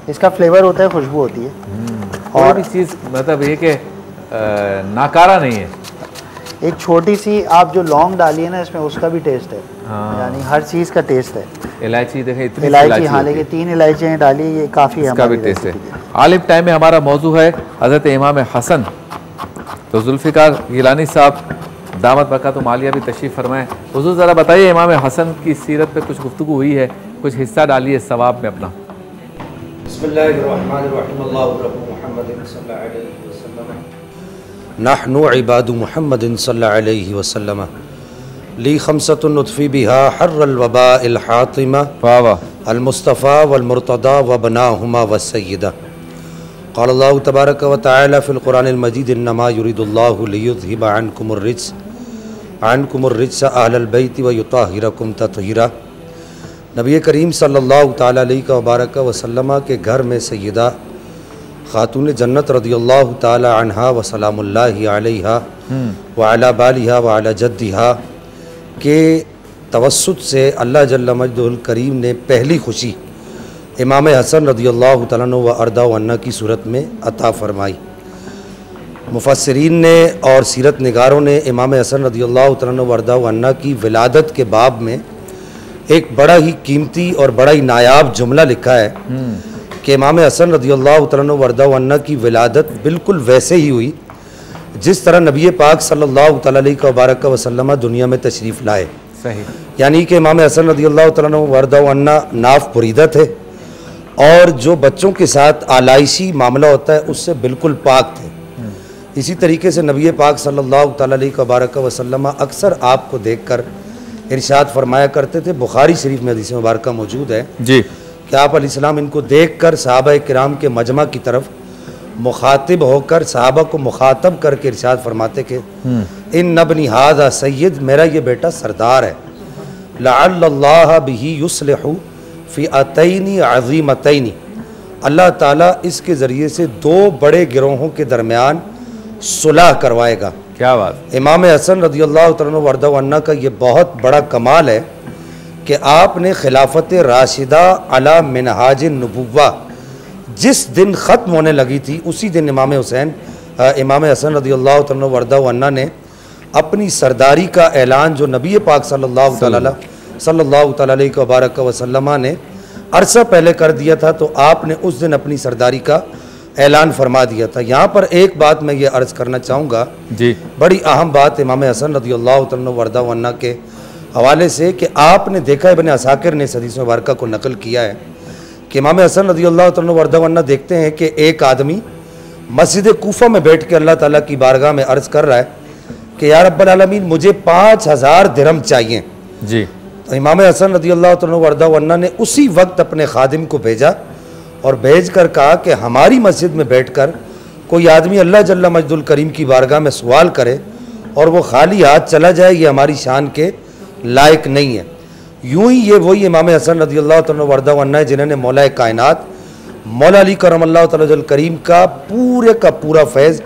इसका फ्लेवर होता है, खुशबू होती है। और भी चीज़ मतलब ये कि नाकारा नहीं है। एक छोटी सी आप जो लौंग डाली है ना इसमें, उसका भी टेस्ट है। हाँ। यानी हर चीज़ का टेस्ट है। इलायची देखें, इतनी इलायची, हाँ, लेकिन 3 इलायचियाँ डाली, ये काफ़ी है। इसका भी टेस्ट है। आलिम टाइम में हमारा मौजू है हज़रत इमाम हसन। तो जुल्फ़िकार गिलानी साहब दामत बरकातुहू आलिया भी तशरीफ़ फरमाएं। हुज़ूर ज़रा बताइए, इमाम हसन की सीरत पे कुछ गुफ्तगू हुई है, कुछ हिस्सा डालिए सवाब में अपना। नहनु इबादु मुहम्मदिन सल्लल्लाहु अलैहि वसल्लम ली खमसतुन नुत्फ़ी बिहा हर्रल वबाइल हातिमा अल मुस्तफ़ा वल मुर्तदा व बनाहुमा व सय्यदा क़ाल अल्लाहु तबारक व तआला फ़िल क़ुरानिल मजीद इन्नमा युरिदुल्लाहु लियुज़हिबा अन्कुमुर रिज्स अहलल बैति व युताहिरकुम तत्हीरा। नबी करीम सल्लल्लाहु तआला अलैहि व सल्लम के घर में सय्यदा खातून जन्नत रज़ियल्लाहु ताला अन्हा व सलामुल्लाहि अलैहा व अला बालिहा व अला जद्दिहा के तवस्सुत से अल्लाह जल्ल मजदुल करीम ने पहली खुशी इमाम हसन रज़ियल्लाहु ताला अन्हु व अर्दा व अन्ना की सूरत में अता फ़रमाई। मुफस्सिरीन ने और सीरत निगारों ने इमाम हसन रज़ियल्लाहु ताला अन्हु व अर्दा व अन्ना की विलादत के बाब में एक बड़ा ही कीमती और बड़ा ही नायाब जुमला लिखा है कि इमाम हसन रज़ियल्लाहु तआला अन्हु वर्दा व अन्ना की विलादत बिल्कुल वैसे ही हुई जिस तरह नबी पाक सल्लल्लाहु तआला अलैहि वसल्लम दुनिया में तशरीफ़ लाए। सही। यानी कि इमाम हसन रज़ियल्लाहु तआला अन्हु वर्दा व अन्ना नाफ बुरीदा थे और जो बच्चों के साथ आलाइशी मामला होता है उससे बिल्कुल पाक थे। इसी तरीके से नबी पाक सल्लल्लाहु तआला अलैहि वसल्लम अक्सर आपको देख कर इरशाद फरमाया करते थे, बुखारी शरीफ में हदीस मुबारका मौजूद है जी कि आप अलैहिस्सलाम इनको देख कर सहाबा किराम के मजमा की तरफ मुखातिब होकर सहाबा को मुखातब करके इरशाद फरमाते कि इन नबनी हाज़ा सय्यद, मेरा ये बेटा सरदार है। लअल्लल्लाह बिही युस्लिहु फ़िअतैनि अज़ीमतैनि, अल्लाह ताला इसके ज़रिए से 2 बड़े गिरोहों के दरमियान सुलह करवाएगा। क्या बात। इमाम हसन रज़ियल्लाहु तआला अन्हु वर्दा व अन्ना का ये बहुत बड़ा कमाल है कि आपने खिलाफत राशिदा अला मिनहाज नबुव्वा जिस दिन ख़त्म होने लगी थी उसी दिन इमाम इमाम हसन रज़ियल्लाहु तआला अन्हु वर्दा व अन्ना ने अपनी सरदारी का ऐलान जो नबी पाक सल्लल्लाहु तआला अलैहि वसल्लम ने अरसा पहले कर दिया था, तो आपने उस दिन अपनी सरदारी का ऐलान फरमा दिया था। यहाँ पर एक बात मैं ये अर्ज़ करना चाहूँगा जी, बड़ी अहम बात इमाम हसन रज़ियल्लाहु तआला अन्हु वर्दा व अन्ना के हवाले से कि आपने देखा है, इब्न असाकिर ने इस हदीस मुबारका को नकल किया है कि इमाम हसन रज़ियल्लाहु तआला अन्हु वर्दा व अन्ना देखते हैं कि एक आदमी मस्जिद कूफा में बैठ के अल्लाह ताला की बारगाह में अर्ज़ कर रहा है कि या रब्बल आलमीन मुझे 5000 दिरहम चाहिए जी। तो इमाम हसन रज़ियल्लाहु तआला अन्हु वर्दा व अन्ना ने उसी वक्त अपने खादिम को भेजा और भेज कर कहा कि हमारी मस्जिद में बैठकर कोई आदमी अल्लाह जल्ल मजदुल करीम की बारगाह में सवाल करे और वो खाली हाथ चला जाए, ये हमारी शान के लायक नहीं है। यूं ही ये वही इमाम हसन रज़ियल्लाहु तआला अन्हु वर्दा व अन्ना है जिन्होंने मौला कायनात मौला अली करमल्लाहु तआला वजहल करीम का पूरा फैज़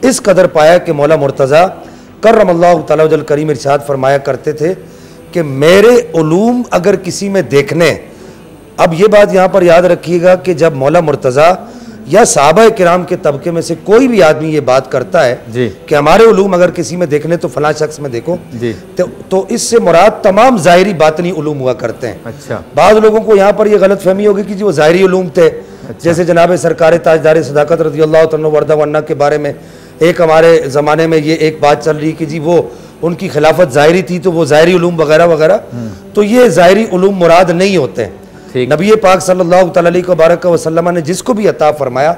इस कदर पाया कि मौला मुर्तज़ा करमल्लाहु तआला वजहल करीम इरशाद फरमाया करते थे कि मेरे उलूम अगर किसी में देखने, अब ये बात यहाँ पर याद रखिएगा कि जब मौला मुर्तज़ा या सहाबा किराम के तबके में से कोई भी आदमी ये बात करता है कि हमारे उलूम अगर किसी में देखने तो फलां शख्स में देखो जी, तो इससे मुराद तमाम ज़ाहिरी बातनी उलूम हुआ करते हैं। अच्छा। बाद लोगों को यहाँ पर यह गलत फहमी होगी कि जी वो ज़ाहिरी उलूम थे। अच्छा। जैसे जनाब सरकार ताजदार सदाकत रज़ियल्लाहु तआला वर्दा व अन्ना के बारे में एक हमारे ज़माने में ये एक बात चल रही कि जी वो उनकी खिलाफत ज़ाहिरी थी तो वो ज़ाहिरी उलूम वगैरह वगैरह, तो ये ज़ाहिरी उलूम मुराद नहीं होते हैं। नबी पाक सल्लल्लाहु अलैहि वसल्लम ने जिसको भी अता फरमाया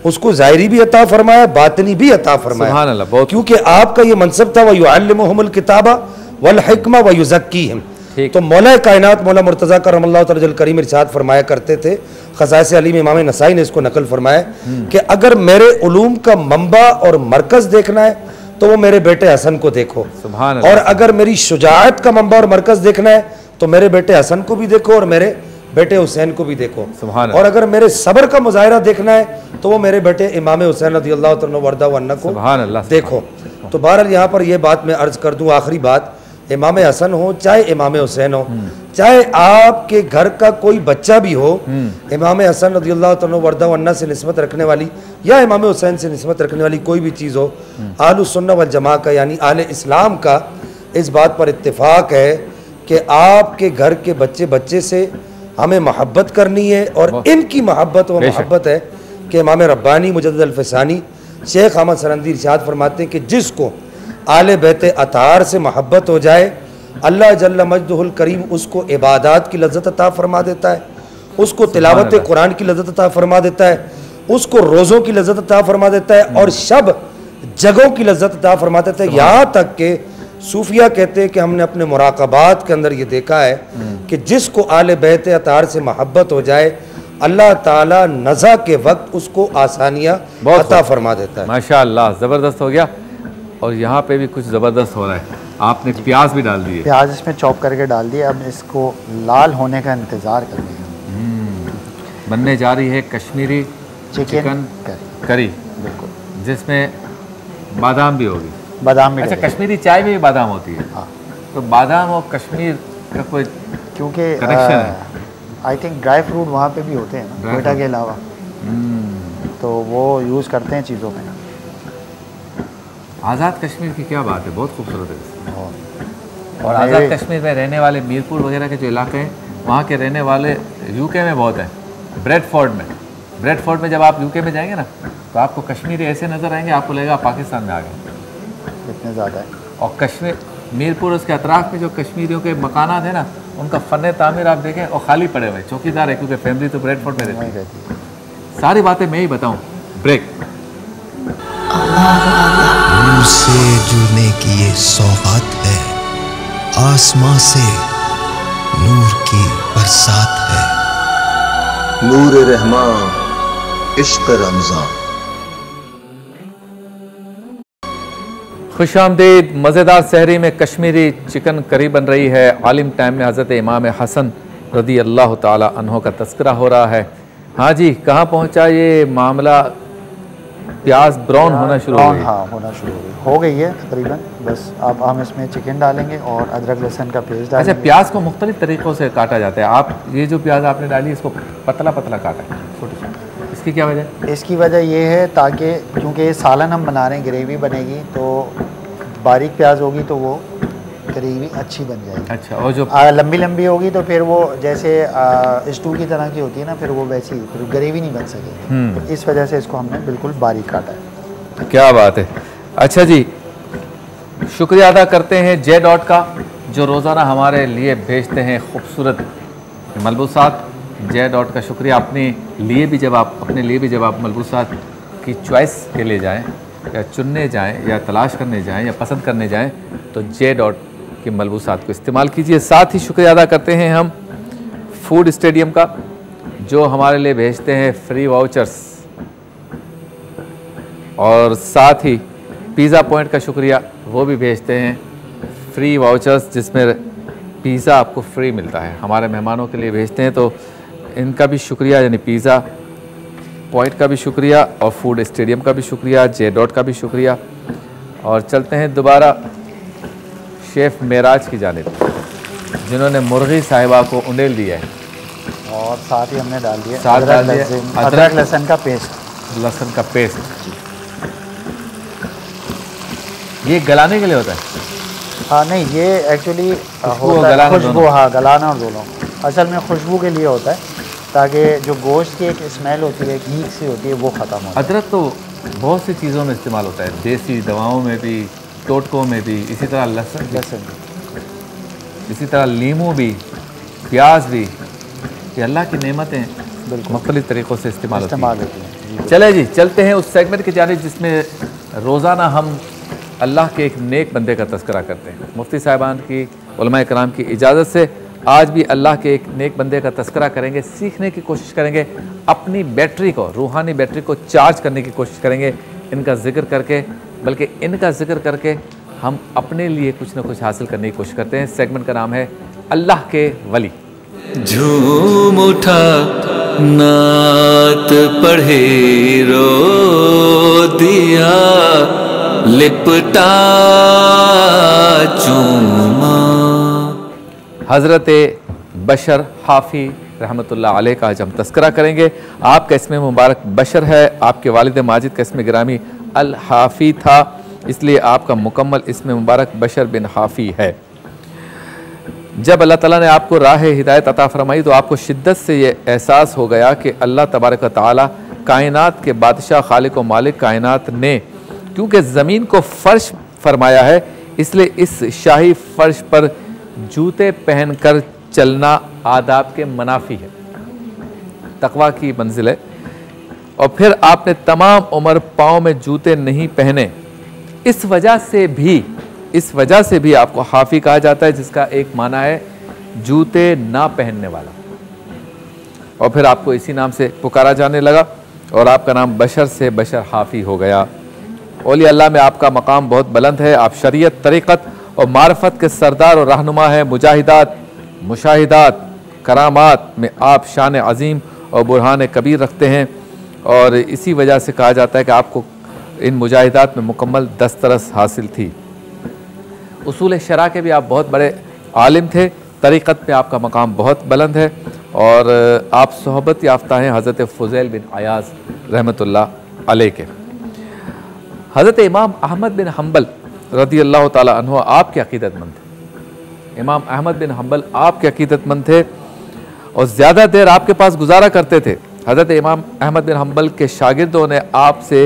उसको ज़ाहिरी भी अता फरमाया, बातनी भी अता फरमाया, क्योंकि आपका ये मनसब था वयुअल्लिमुहुमुल किताबा वल हिक्मा वयुज़क्कीहिम। तो मौला कायनात मौला मुर्तज़ा करमल्लाहु तआला करीम इरशाद फरमाया करते थे, ख़साइस अली में इमाम नसाई ने इसको नकल फरमाया कि अगर मेरे उलूम का मंबा और मरकज़ देखना है तो वो मेरे बेटे हसन को देखो, और अगर मेरी शुजाअत का मंबा और मरकज़ देखना है तो मेरे बेटे हसन को भी देखो और मेरे बेटे हुसैन को भी देखो, और अगर मेरे सब्र का मुजाहिरा देखना है तो वो मेरे बेटे इमाम हुसैन रज़ियल्लाहु तआला वर्दा व अन्ना को देखो। तो बहरहाल यहाँ पर यह बात मैं अर्ज़ कर दूँ, आखिरी बात इमाम हसन हो चाहे इमाम हुसैन हो, चाहे आपके घर का कोई बच्चा भी हो, इमाम हसन रज़ियल्लाहु तआला वर्दा वन्ना से निस्बत रखने वाली या इमाम हुसैन से निस्बत रखने वाली कोई भी चीज़ हो, अहलुस सुन्ना वल जमा का यानी अहले इस्लाम का इस बात पर इत्तेफाक है कि आपके घर के बच्चे से हमें मोहब्बत करनी है। और इनकी मोहब्बत व मोहब्बत है कि इमाम रब्बानी मुजद्दिद अल-फ़सानी शेख अहमद सरंदी इरशाद फरमाते हैं कि जिसको आले बैत अतार से मोहब्बत हो जाए, अल्लाह जल्ल मजदुहुल करीम उसको इबादत की लज्जत अता फरमा देता है, उसको तिलावत कुरान की लज्जत अता फरमा देता है, उसको रोज़ों की लज्जत अता फरमा देता है और शब जगहों की लज्जत अता फरमा देता है। यहाँ तक कि सूफिया कहते हैं कि हमने अपने मुराकबात के अंदर ये देखा है कि जिसको आले बैत अतार से मोहब्बत हो जाए, अल्लाह ताला नज़ा के वक्त उसको आसानियाँ अता फरमा देता है। माशाअल्लाह, ज़बरदस्त हो गया। और यहाँ पे भी कुछ ज़बरदस्त हो रहा है, आपने प्याज भी डाल दिए, प्याज इसमें चॉप करके डाल दिए। अब इसको लाल होने का इंतज़ार कर रहे हैं। बनने जा रही है कश्मीरी चिकन करी, बिल्कुल, जिसमें बादाम भी होगी। बादाम भी, अच्छा, कश्मीरी चाय में भी बादाम होती है। हाँ, तो बादाम और कश्मीर का कोई क्योंकि कनेक्शन है? आई थिंक ड्राई फ्रूट वहाँ पे भी होते हैं ना कोयटा के अलावा, तो वो यूज़ करते हैं चीज़ों में। आज़ाद कश्मीर की क्या बात है, बहुत खूबसूरत है। और आज़ाद कश्मीर में रहने वाले मीरपुर वगैरह के जो इलाके हैं, वहाँ के रहने वाले यूके में बहुत हैं। ब्रेडफोर्ड में जब आप यूके में जाएंगे ना, तो आपको कश्मीरी ऐसे नज़र आएंगे, आपको लगेगा पाकिस्तान में आ गए, इतने ज़्यादा है। और कश्मीर मीरपुर उसके अतराफ़ में जो कश्मीरियों के मकानात हैं ना, उनका फ़न तामीर आप देखें और खाली पड़े हुए, चौकीदार है क्योंकि फैमिली तो ब्रेडफोर्ड में रहती है। सारी बातें मैं ही बताऊँ। ब्रेक। नूर से जुड़ने की ये सौगात है, आसमां से नूर की बरसात है। नूर रहमान, इश्क रमज़ान। खुशामदीद। मज़ेदार सहरी में कश्मीरी चिकन करी बन रही है। आलिम टाइम में हज़रत इमाम हसन रज़ी अल्लाह ताला अन्हो का तज़किरा हो रहा है। हाँ जी, कहाँ पहुँचा ये मामला? प्याज ब्राउन होना शुरू हो गई। हाँ, होना शुरू हो गई है तकरीबन। बस अब हम इसमें चिकन डालेंगे और अदरक लहसुन का पेस्ट डालेंगे। अच्छा, प्याज को मुख्तलिफ तरीक़ों से काटा जाता है। आप ये जो प्याज आपने डाली इसको पतला पतला काटा है, छोटी छोटी, इसकी क्या वजह? इसकी वजह ये है ताकि क्योंकि सालन हम बना रहे हैं, ग्रेवी बनेगी, तो बारीक प्याज होगी तो वो ग्रेवी अच्छी बन जाएगी। अच्छा, और जो लंबी लंबी होगी तो फिर वो जैसे स्टू की तरह की होती है ना, फिर वो वैसी फिर ग्रेवी नहीं बन सकेगी। तो इस वजह से इसको हमने बिल्कुल बारीक काटा है। क्या बात है। अच्छा जी, शुक्रिया अदा करते हैं जे डॉट का, जो रोज़ाना हमारे लिए भेजते हैं खूबसूरत मलबूसात। जे डॉट का शुक्रिया। अपने लिए भी जब आप मलबूसात की चॉइस के लिए जाएँ या चुनने जाएँ या तलाश करने जाएँ या पसंद करने जाएँ, तो जे डॉट के मलबूसात को इस्तेमाल कीजिए। साथ ही शुक्रिया अदा करते हैं हम फूड स्टेडियम का, जो हमारे लिए भेजते हैं फ्री वाउचर्स, और साथ ही पिज़्ज़ा पॉइंट का शुक्रिया, वो भी भेजते हैं फ्री वाउचर्स जिसमें पिज़्ज़ा आपको फ्री मिलता है। हमारे मेहमानों के लिए भेजते हैं, तो इनका भी शुक्रिया, यानी पिज़्ज़ा पॉइंट का भी शुक्रिया और फूड स्टेडियम का भी शुक्रिया, जे डॉट का भी शुक्रिया। और चलते हैं दोबारा शेफ़ मेराज की जानिब, जिन्होंने मुर्गी साहिबा को उंडेल दिया है, और साथ ही हमने डाल दिया अदरक लहसुन का पेस्ट। लहसुन का पेस्ट ये गलाने के लिए होता है? हाँ, नहीं, ये एक्चुअली होता है खुशबू। हाँ, गलाना और दोनों असल में खुशबू के लिए होता है, ताकि जो गोश्त की एक स्मेल होती है, हीट सी होती है, वो ख़त्म हो। अदरक तो बहुत सी चीज़ों में इस्तेमाल होता है, देसी दवाओं में भी, टोटकों में भी, इसी तरह लहसुन, इसी तरह लीमू भी, प्याज भी। ये अल्लाह की नेमतें मुख्तलिफ़ तरीक़ों से इस्तेमाल होती हैं। चले जी, चलते हैं उस सेगमेंट की जानिब जिसमें रोज़ाना हम अल्लाह के एक नेक बंदे का तज़किरा करते हैं। मुफ्ती साहिबान की, उलमा कराम की इजाज़त से आज भी अल्लाह के एक नेक बंदे का तज़किरा करेंगे, सीखने की कोशिश करेंगे, अपनी बैटरी को, रूहानी बैटरी को चार्ज करने की कोशिश करेंगे इनका ज़िक्र करके, बल्कि इनका ज़िक्र करके हम अपने लिए कुछ ना कुछ हासिल करने की कोशिश करते हैं। सेगमेंट का नाम है अल्लाह के वली। झूम उठा नात पढ़े रो दिया, लिपटा चूमा। हज़रत बशर हाफ़ी रहमतुल्लाह अलैह का आज हम तस्करा करेंगे। आपका इसमें मुबारक बशर है, आपके वालिद माजिद का इसमें गिरामी अल हाफ़ी था, इसलिए आपका मुकम्मल इसमें मुबारक बशर बिन हाफ़ी है। जब अल्लाह ताला ने आपको राह हिदायत अता फरमाई तो आपको शिद्दत से ये एहसास हो गया कि अल्लाह तबारक व तआला कायनात के बादशाह खालिक व मालिक कायनात ने क्योंकि ज़मीन को फ़र्श फरमाया है, इसलिए इस शाही फ़र्श पर जूते पहनकर चलना आदाब के मनाफी है, तकवा की मंजिल है। और फिर आपने तमाम उम्र पाँव में जूते नहीं पहने, इस वजह से भी आपको हाफ़ी कहा जाता है, जिसका एक माना है जूते ना पहनने वाला। और फिर आपको इसी नाम से पुकारा जाने लगा और आपका नाम बशर से बशर हाफ़ी हो गया। औलिया अल्लाह में आपका मकाम बहुत बुलंद है, आप शरीयत, तरीक़त और मार्फत के सरदार और रहनुमा हैं। मुजाहिदात, मुशाहिदात, करामात में आप शान अज़ीम और बुरहान कबीर रखते हैं, और इसी वजह से कहा जाता है कि आपको इन मुजाहिदात में मुकम्मल दस्तरस हासिल थी। उसूल शरा के भी आप बहुत बड़े आलिम थे, तरीक़त में आपका मकाम बहुत बुलंद है, और आप सोहबत याफ्ता हैं हज़रत फ़ुज़ैल बिन अयाज़ रहमतुल्लाह अलैह के। हज़रत इमाम अहमद बिन हम्बल रज़ी अल्लाह ताला अन्हु आपके अक़ीदतमंद थे। इमाम अहमद बिन हम्बल आपके अक़ीदतमंद थे और ज़्यादा देर आपके पास गुजारा करते थे। हज़रत इमाम अहमद बिन हम्बल के शागिर्दों ने आपसे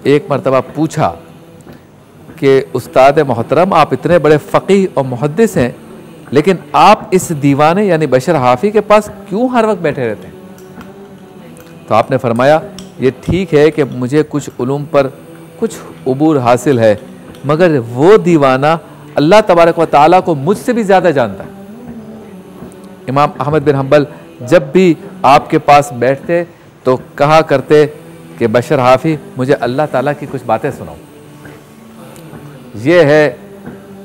एक मरतबा पूछा कि उस्ताद मोहतरम, आप इतने बड़े फ़क़ीह और मुहद्दिस हैं, लेकिन आप इस दीवाने यानी बशर हाफ़ी के पास क्यों हर वक्त बैठे रहते हैं? तो आपने फरमाया, ये ठीक है कि मुझे कुछ उलूम पर कुछ उबूर हासिल है, मगर वो दीवाना अल्लाह तबारक व तआला को मुझसे भी ज़्यादा जानता है। इमाम अहमद बिन हम्बल जब भी आपके पास बैठते तो कहा करते कि बशर हाफ़ी, मुझे अल्लाह ताला की कुछ बातें सुनाओ। ये है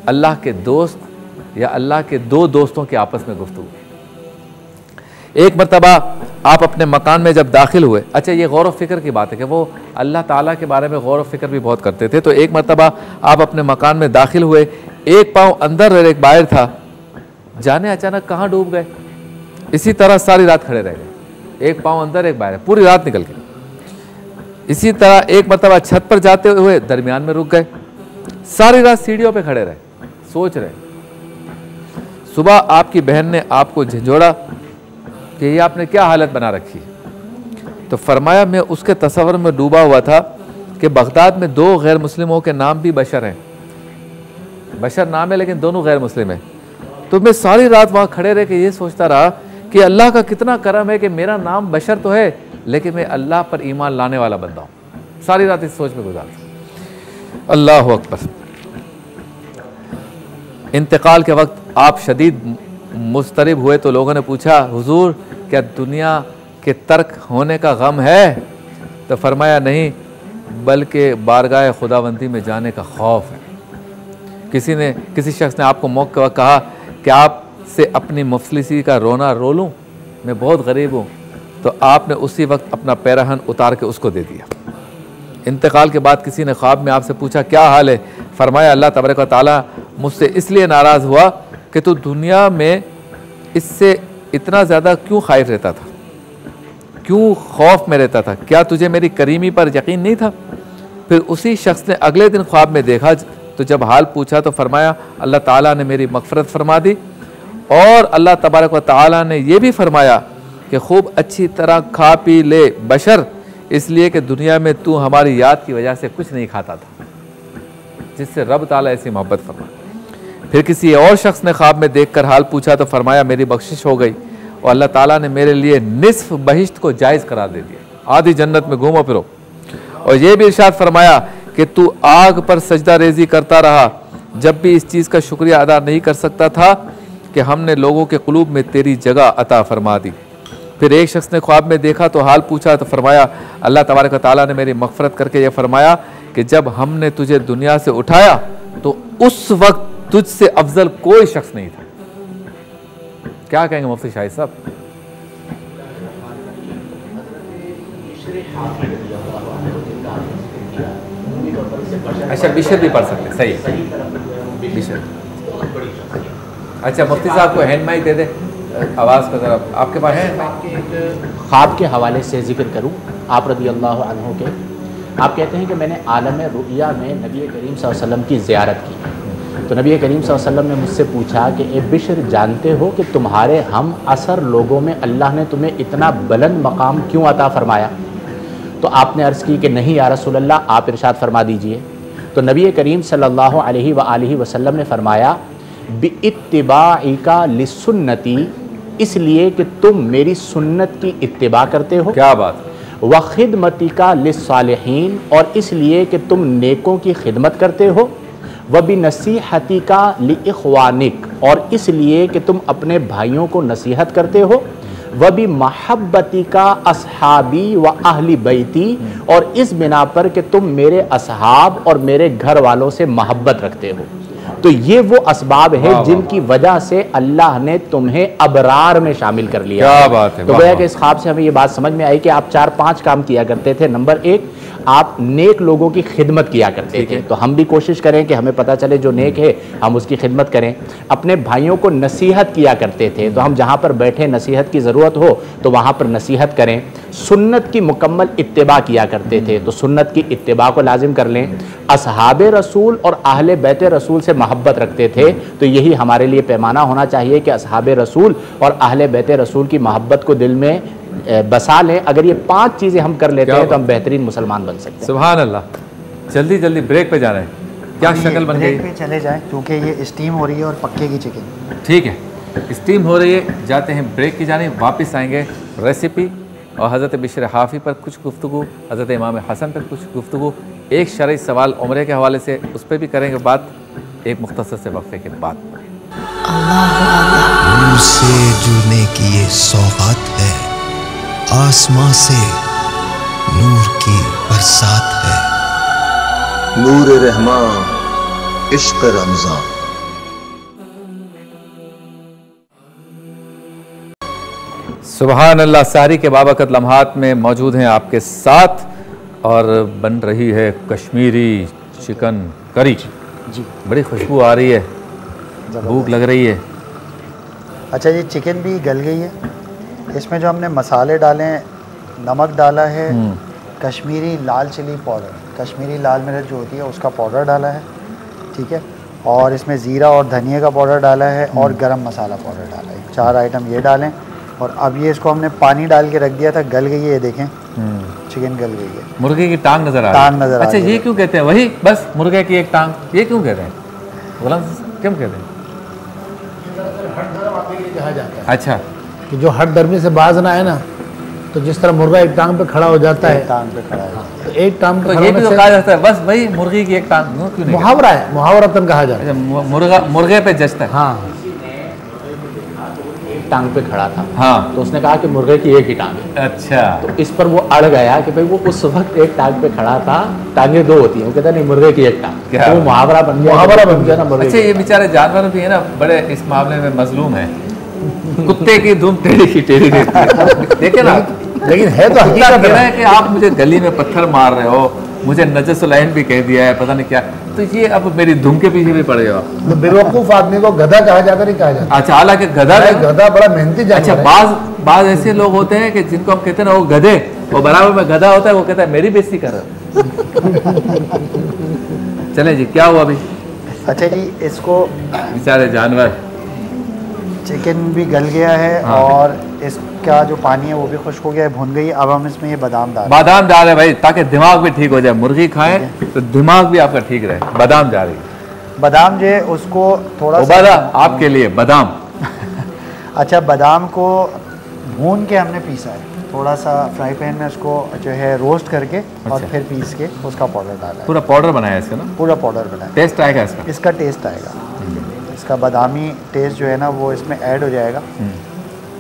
अल्लाह के दोस्त या अल्लाह के दो दोस्तों के आपस में गुफ्तगू। एक मरतबा आप अपने मकान में जब दाखिल हुए, अच्छा ये गौर व फिक्र की बात है कि वो अल्लाह ताला के बारे में गौर व फिक्र भी बहुत करते थे। तो एक मरतबा आप अपने मकान में दाखिल हुए, एक पाँव अंदर और एक बाहर था, जाने अचानक कहाँ डूब गए। इसी तरह सारी रात खड़े रह गए, एक पाँव अंदर एक बाहर, पूरी रात निकल गई। इसी तरह एक मरतबा छत पर जाते हुए दरमियान में रुक गए, सारी रात सीढ़ियों पे खड़े रहे, सोच रहे। सुबह आपकी बहन ने आपको झंझोड़ा कि ये आपने क्या हालत बना रखी है। तो फरमाया, मैं उसके तसव्वुर में डूबा हुआ था कि बगदाद में दो गैर मुस्लिमों के नाम भी बशर हैं, बशर नाम है लेकिन दोनों गैर मुस्लिम हैं। तो मैं सारी रात वहाँ खड़े रह के ये सोचता रहा कि अल्लाह का कितना करम है कि मेरा नाम बशर तो है लेकिन मैं अल्लाह पर ईमान लाने वाला बंदा हूँ। सारी रात इस सोच में गुजारता। अल्लाह अकबर। इंतकाल के वक्त आप शदीद मुस्तरिब हुए तो लोगों ने पूछा, हुजूर क्या दुनिया के तर्क होने का गम है? तो फरमाया, नहीं, बल्कि बारगाह खुदावंदी में जाने का खौफ है। किसी शख्स ने आपको मौके वक्त कहा कि आपसे अपनी मुफलिसी का रोना रो लूँ, मैं बहुत गरीब हूँ, तो आपने उसी वक्त अपना पैराहन उतार के उसको दे दिया। इंतकाल के बाद किसी ने ख्वाब में आपसे पूछा, क्या हाल है? फरमाया, अल्लाह तबारक व तआला मुझसे इसलिए नाराज़ हुआ कि तू दुनिया में इससे इतना ज़्यादा क्यों खाइफ रहता था, क्यों खौफ में रहता था, क्या तुझे मेरी करीमी पर यकीन नहीं था? फिर उसी शख्स ने अगले दिन ख्वाब में देखा तो जब हाल पूछा तो फरमाया, अल्लाह ताला ने मेरी मग़फ़िरत फरमा दी, और अल्लाह तबारक व तआला ने यह भी फरमाया कि खूब अच्छी तरह खा पी ले बशर, इसलिए कि दुनिया में तू हमारी याद की वजह से कुछ नहीं खाता था, जिससे रब ताला ऐसी मोहब्बत फरमाया। फिर किसी और शख्स ने ख्वाब में देखकर हाल पूछा तो फरमाया, मेरी बख्शिश हो गई और अल्लाह ताला ने मेरे लिए निस्फ बहिश्त को जायज़ करार दे दिया, आधी जन्नत में घूमो फिरो। और ये भी इरशाद फरमाया कि तू आग पर सजदा रेजी करता रहा, जब भी इस चीज़ का शुक्रिया अदा नहीं कर सकता था कि हमने लोगों के क़ुलूब में तेरी जगह अता फरमा दी। फिर एक शख्स ने ख्वाब में देखा तो हाल पूछा तो फरमाया, अल्लाह तबारक व तआला ने मेरी मग़फ़िरत करके ये फरमाया कि जब हमने तुझे दुनिया से उठाया तो उस वक्त तुझसे अफजल कोई शख्स नहीं था। क्या कहेंगे मुफ्ती शाहिद साहब? अच्छा बिशर भी पढ़ सकते, सही बिशर। अच्छा मुफ्ती साहब को हैंड माइक दे दे, आवाज़ का ज़रा आपके पास है। ख्वाब के हवाले से जिक्र करूँ आप रज़ी अल्लाह अन्हु के, आप कहते हैं कि मैंने आलम रुया में नबी करीम सल्लल्लाहु अलैहि वसल्लम की ज़ियारत की, तो नबी करीम सल्लल्लाहु अलैहि वसल्लम ने मुझसे पूछा कि ए बिशर, जानते हो कि तुम्हारे हम असर लोगों में अल्लाह ने तुम्हें इतना बुलंद मकाम क्यों अता फ़रमाया? तो आपने अर्ज़ की कि नहीं या रसूल अल्लाह, आप इरशाद फरमा दीजिए। तो नबी करीम सल्लल्लाहु अलैहि वसल्लम ने फरमाया बिइत्तिबाइका लिसुन्नती, इसलिए कि तुम मेरी सुन्नत की इत्तिबा करते हो। क्या बात। व खिदमतिका लिस्सालिहीन, और इसलिए कि तुम नेकों की खिदमत करते हो। व बिनसीहतिका लिइख्वानिक, और इसलिए कि तुम अपने भाइयों को नसीहत करते हो। व भी महब्बती का असहाबी व अहली बैती, और इस बिना पर कि तुम मेरे असहाब और मेरे घर वालों से मोहब्बत रखते हो। तो ये वो असबाब है जिनकी वजह से अल्लाह ने तुम्हें अबरार में शामिल कर लिया। क्या बात है। तो गोया कि इस ख्वाब से हमें ये बात समझ में आई कि आप 4-5 काम किया करते थे। नंबर 1, आप नेक लोगों की खिदमत किया करते थे। तो हम भी कोशिश करें कि हमें पता चले जो नेक है हम उसकी खिदमत करें। अपने भाइयों को नसीहत किया करते थे, तो हम जहाँ पर बैठे नसीहत की ज़रूरत हो तो वहाँ पर नसीहत करें। सुन्नत की मुकम्मल इत्तिबा किया करते थे, तो सुन्नत की इत्तिबा को लाजिम कर लें। असहाब रसूल और अहले बैत रसूल से मोहब्बत रखते थे, तो यही हमारे लिए पैमाना होना चाहिए कि असहाब रसूल और अहले बैत रसूल की मोहब्बत को दिल में बसा लें। अगर ये 5 चीज़ें हम कर लेते हैं तो हम बेहतरीन मुसलमान बन सकते हैं। सुभान अल्लाह। जल्दी जल्दी ब्रेक पे जा रहे हैं, क्या शक्ल बन गई? ब्रेक पे चले जाएं क्योंकि ये स्टीम हो रही है और पक्के की चिकन। ठीक है, स्टीम हो रही है, जाते हैं ब्रेक की जाने, वापस आएंगे रेसिपी और हज़रत बिशर हाफ़ी पर कुछ गुफ्तगू, हज़रत इमाम हसन पर कुछ गुफ्तगू, एक शरई सवाल उम्रे के हवाले से उस पर भी करेंगे बात, एक मुख्तसर से वक्फे के बाद। नूर से जुड़ने की ये सौगात है, आसमां से नूर की बरसात है। नूर रहमान, इश्क रमज़ान। सुभान अल्लाह। सारी के बाबरकत लम्हात में मौजूद हैं आपके साथ और बन रही है कश्मीरी चिकन करी जी। बड़ी खुशबू आ रही है, भूख लग रही है। अच्छा जी, चिकन भी गल गई है। इसमें जो हमने मसाले डाले हैं, नमक डाला है, कश्मीरी लाल चिली पाउडर, कश्मीरी लाल मिर्च जो होती है उसका पाउडर डाला है, ठीक है, और इसमें ज़ीरा और धनिया का पाउडर डाला है और गरम मसाला पाउडर डाला है। 4 आइटम ये डालें और अब ये इसको हमने पानी डाल के रख दिया था, गल गई है। ये देखें चिकन गल गई है। मुर्गे की टांग नजर आ रही है। अच्छा ये क्यों कहते हैं? वही बस मुर्गे की एक टांग, ये क्यों कहते हैं? क्यों कहते हैं? कहा जाता है अच्छा, कि जो हट दर्मी से बाज ना है ना, तो जिस तरह मुर्गा एक टांग पे खड़ा हो जाता है, टांग पे खड़ा है, तो एक टांग पे तो ये भी तो कहा जाता है बस वही मुर्गी की एक टांग, क्यों नहीं? मुहावरा है, मुहावरतन कहा जाता है। मुर्गे पे जचता है। हाँ, टांग पे खड़ा था, हाँ, तो उसने कहा कि मुर्गे की एक ही टांग है। अच्छा, तो इस पर वो अड़ गया कि भाई वो उस वक्त एक टांग पे खड़ा था, टांगे 2 होती हैं, वो कहता नहीं मुर्गे की एक टांग। तो वो मुहावरा बन गया, मुहावरा बन गया ना। अच्छा, ये बेचारे जानवर भी है ना, बड़े इस मामले में मजलूम है। कुत्ते की धूम टेढ़ी की टेढ़ी रहती है, देखे ना। लेकिन है तो हकीकत है कि आप मुझे गली में पत्थर मार रहे हो, मुझे नजसुलैन भी कह दिया है, पता नहीं क्या, तो ये अब मेरी धुम के पीछे भी पड़ गया। तो बेवकूफ़ आदमी को गधा कहा जाता नहीं कहा जाता। अच्छा, हालांकि गधा बड़ा मेहनती जानवर। अच्छा, बाज ऐसे लोग होते हैं कि जिनको हम कहते हैं ना वो गधे, वो बराबर में गधा होता है, वो कहता है मेरी बेइज्जती कर रहा। चले जी, क्या हुआ अभी? अच्छा जी, इसको बेचारे जानवर, चिकन भी गल गया है और इसका जो पानी है वो भी खुश्क हो गया है, भुन गई है। अब हम इसमें ये बादाम डाल रहे भाई, ताकि दिमाग भी ठीक हो जाए। मुर्गी खाएं तो दिमाग भी आपका ठीक रहे। बादाम जा रही, बादाम जो है उसको थोड़ा सा आपके लिए बादाम। अच्छा, बादाम को भून के हमने पीसा है, थोड़ा सा फ्राई पैन में उसको जो है रोस्ट करके और फिर पीस के उसका पाउडर डाला है। पूरा पाउडर बनाया इसका ना? पूरा पाउडर बनाया। टेस्ट आएगा इसका? इसका टेस्ट आएगा, इसका बादामी टेस्ट जो है ना वो इसमें ऐड हो जाएगा।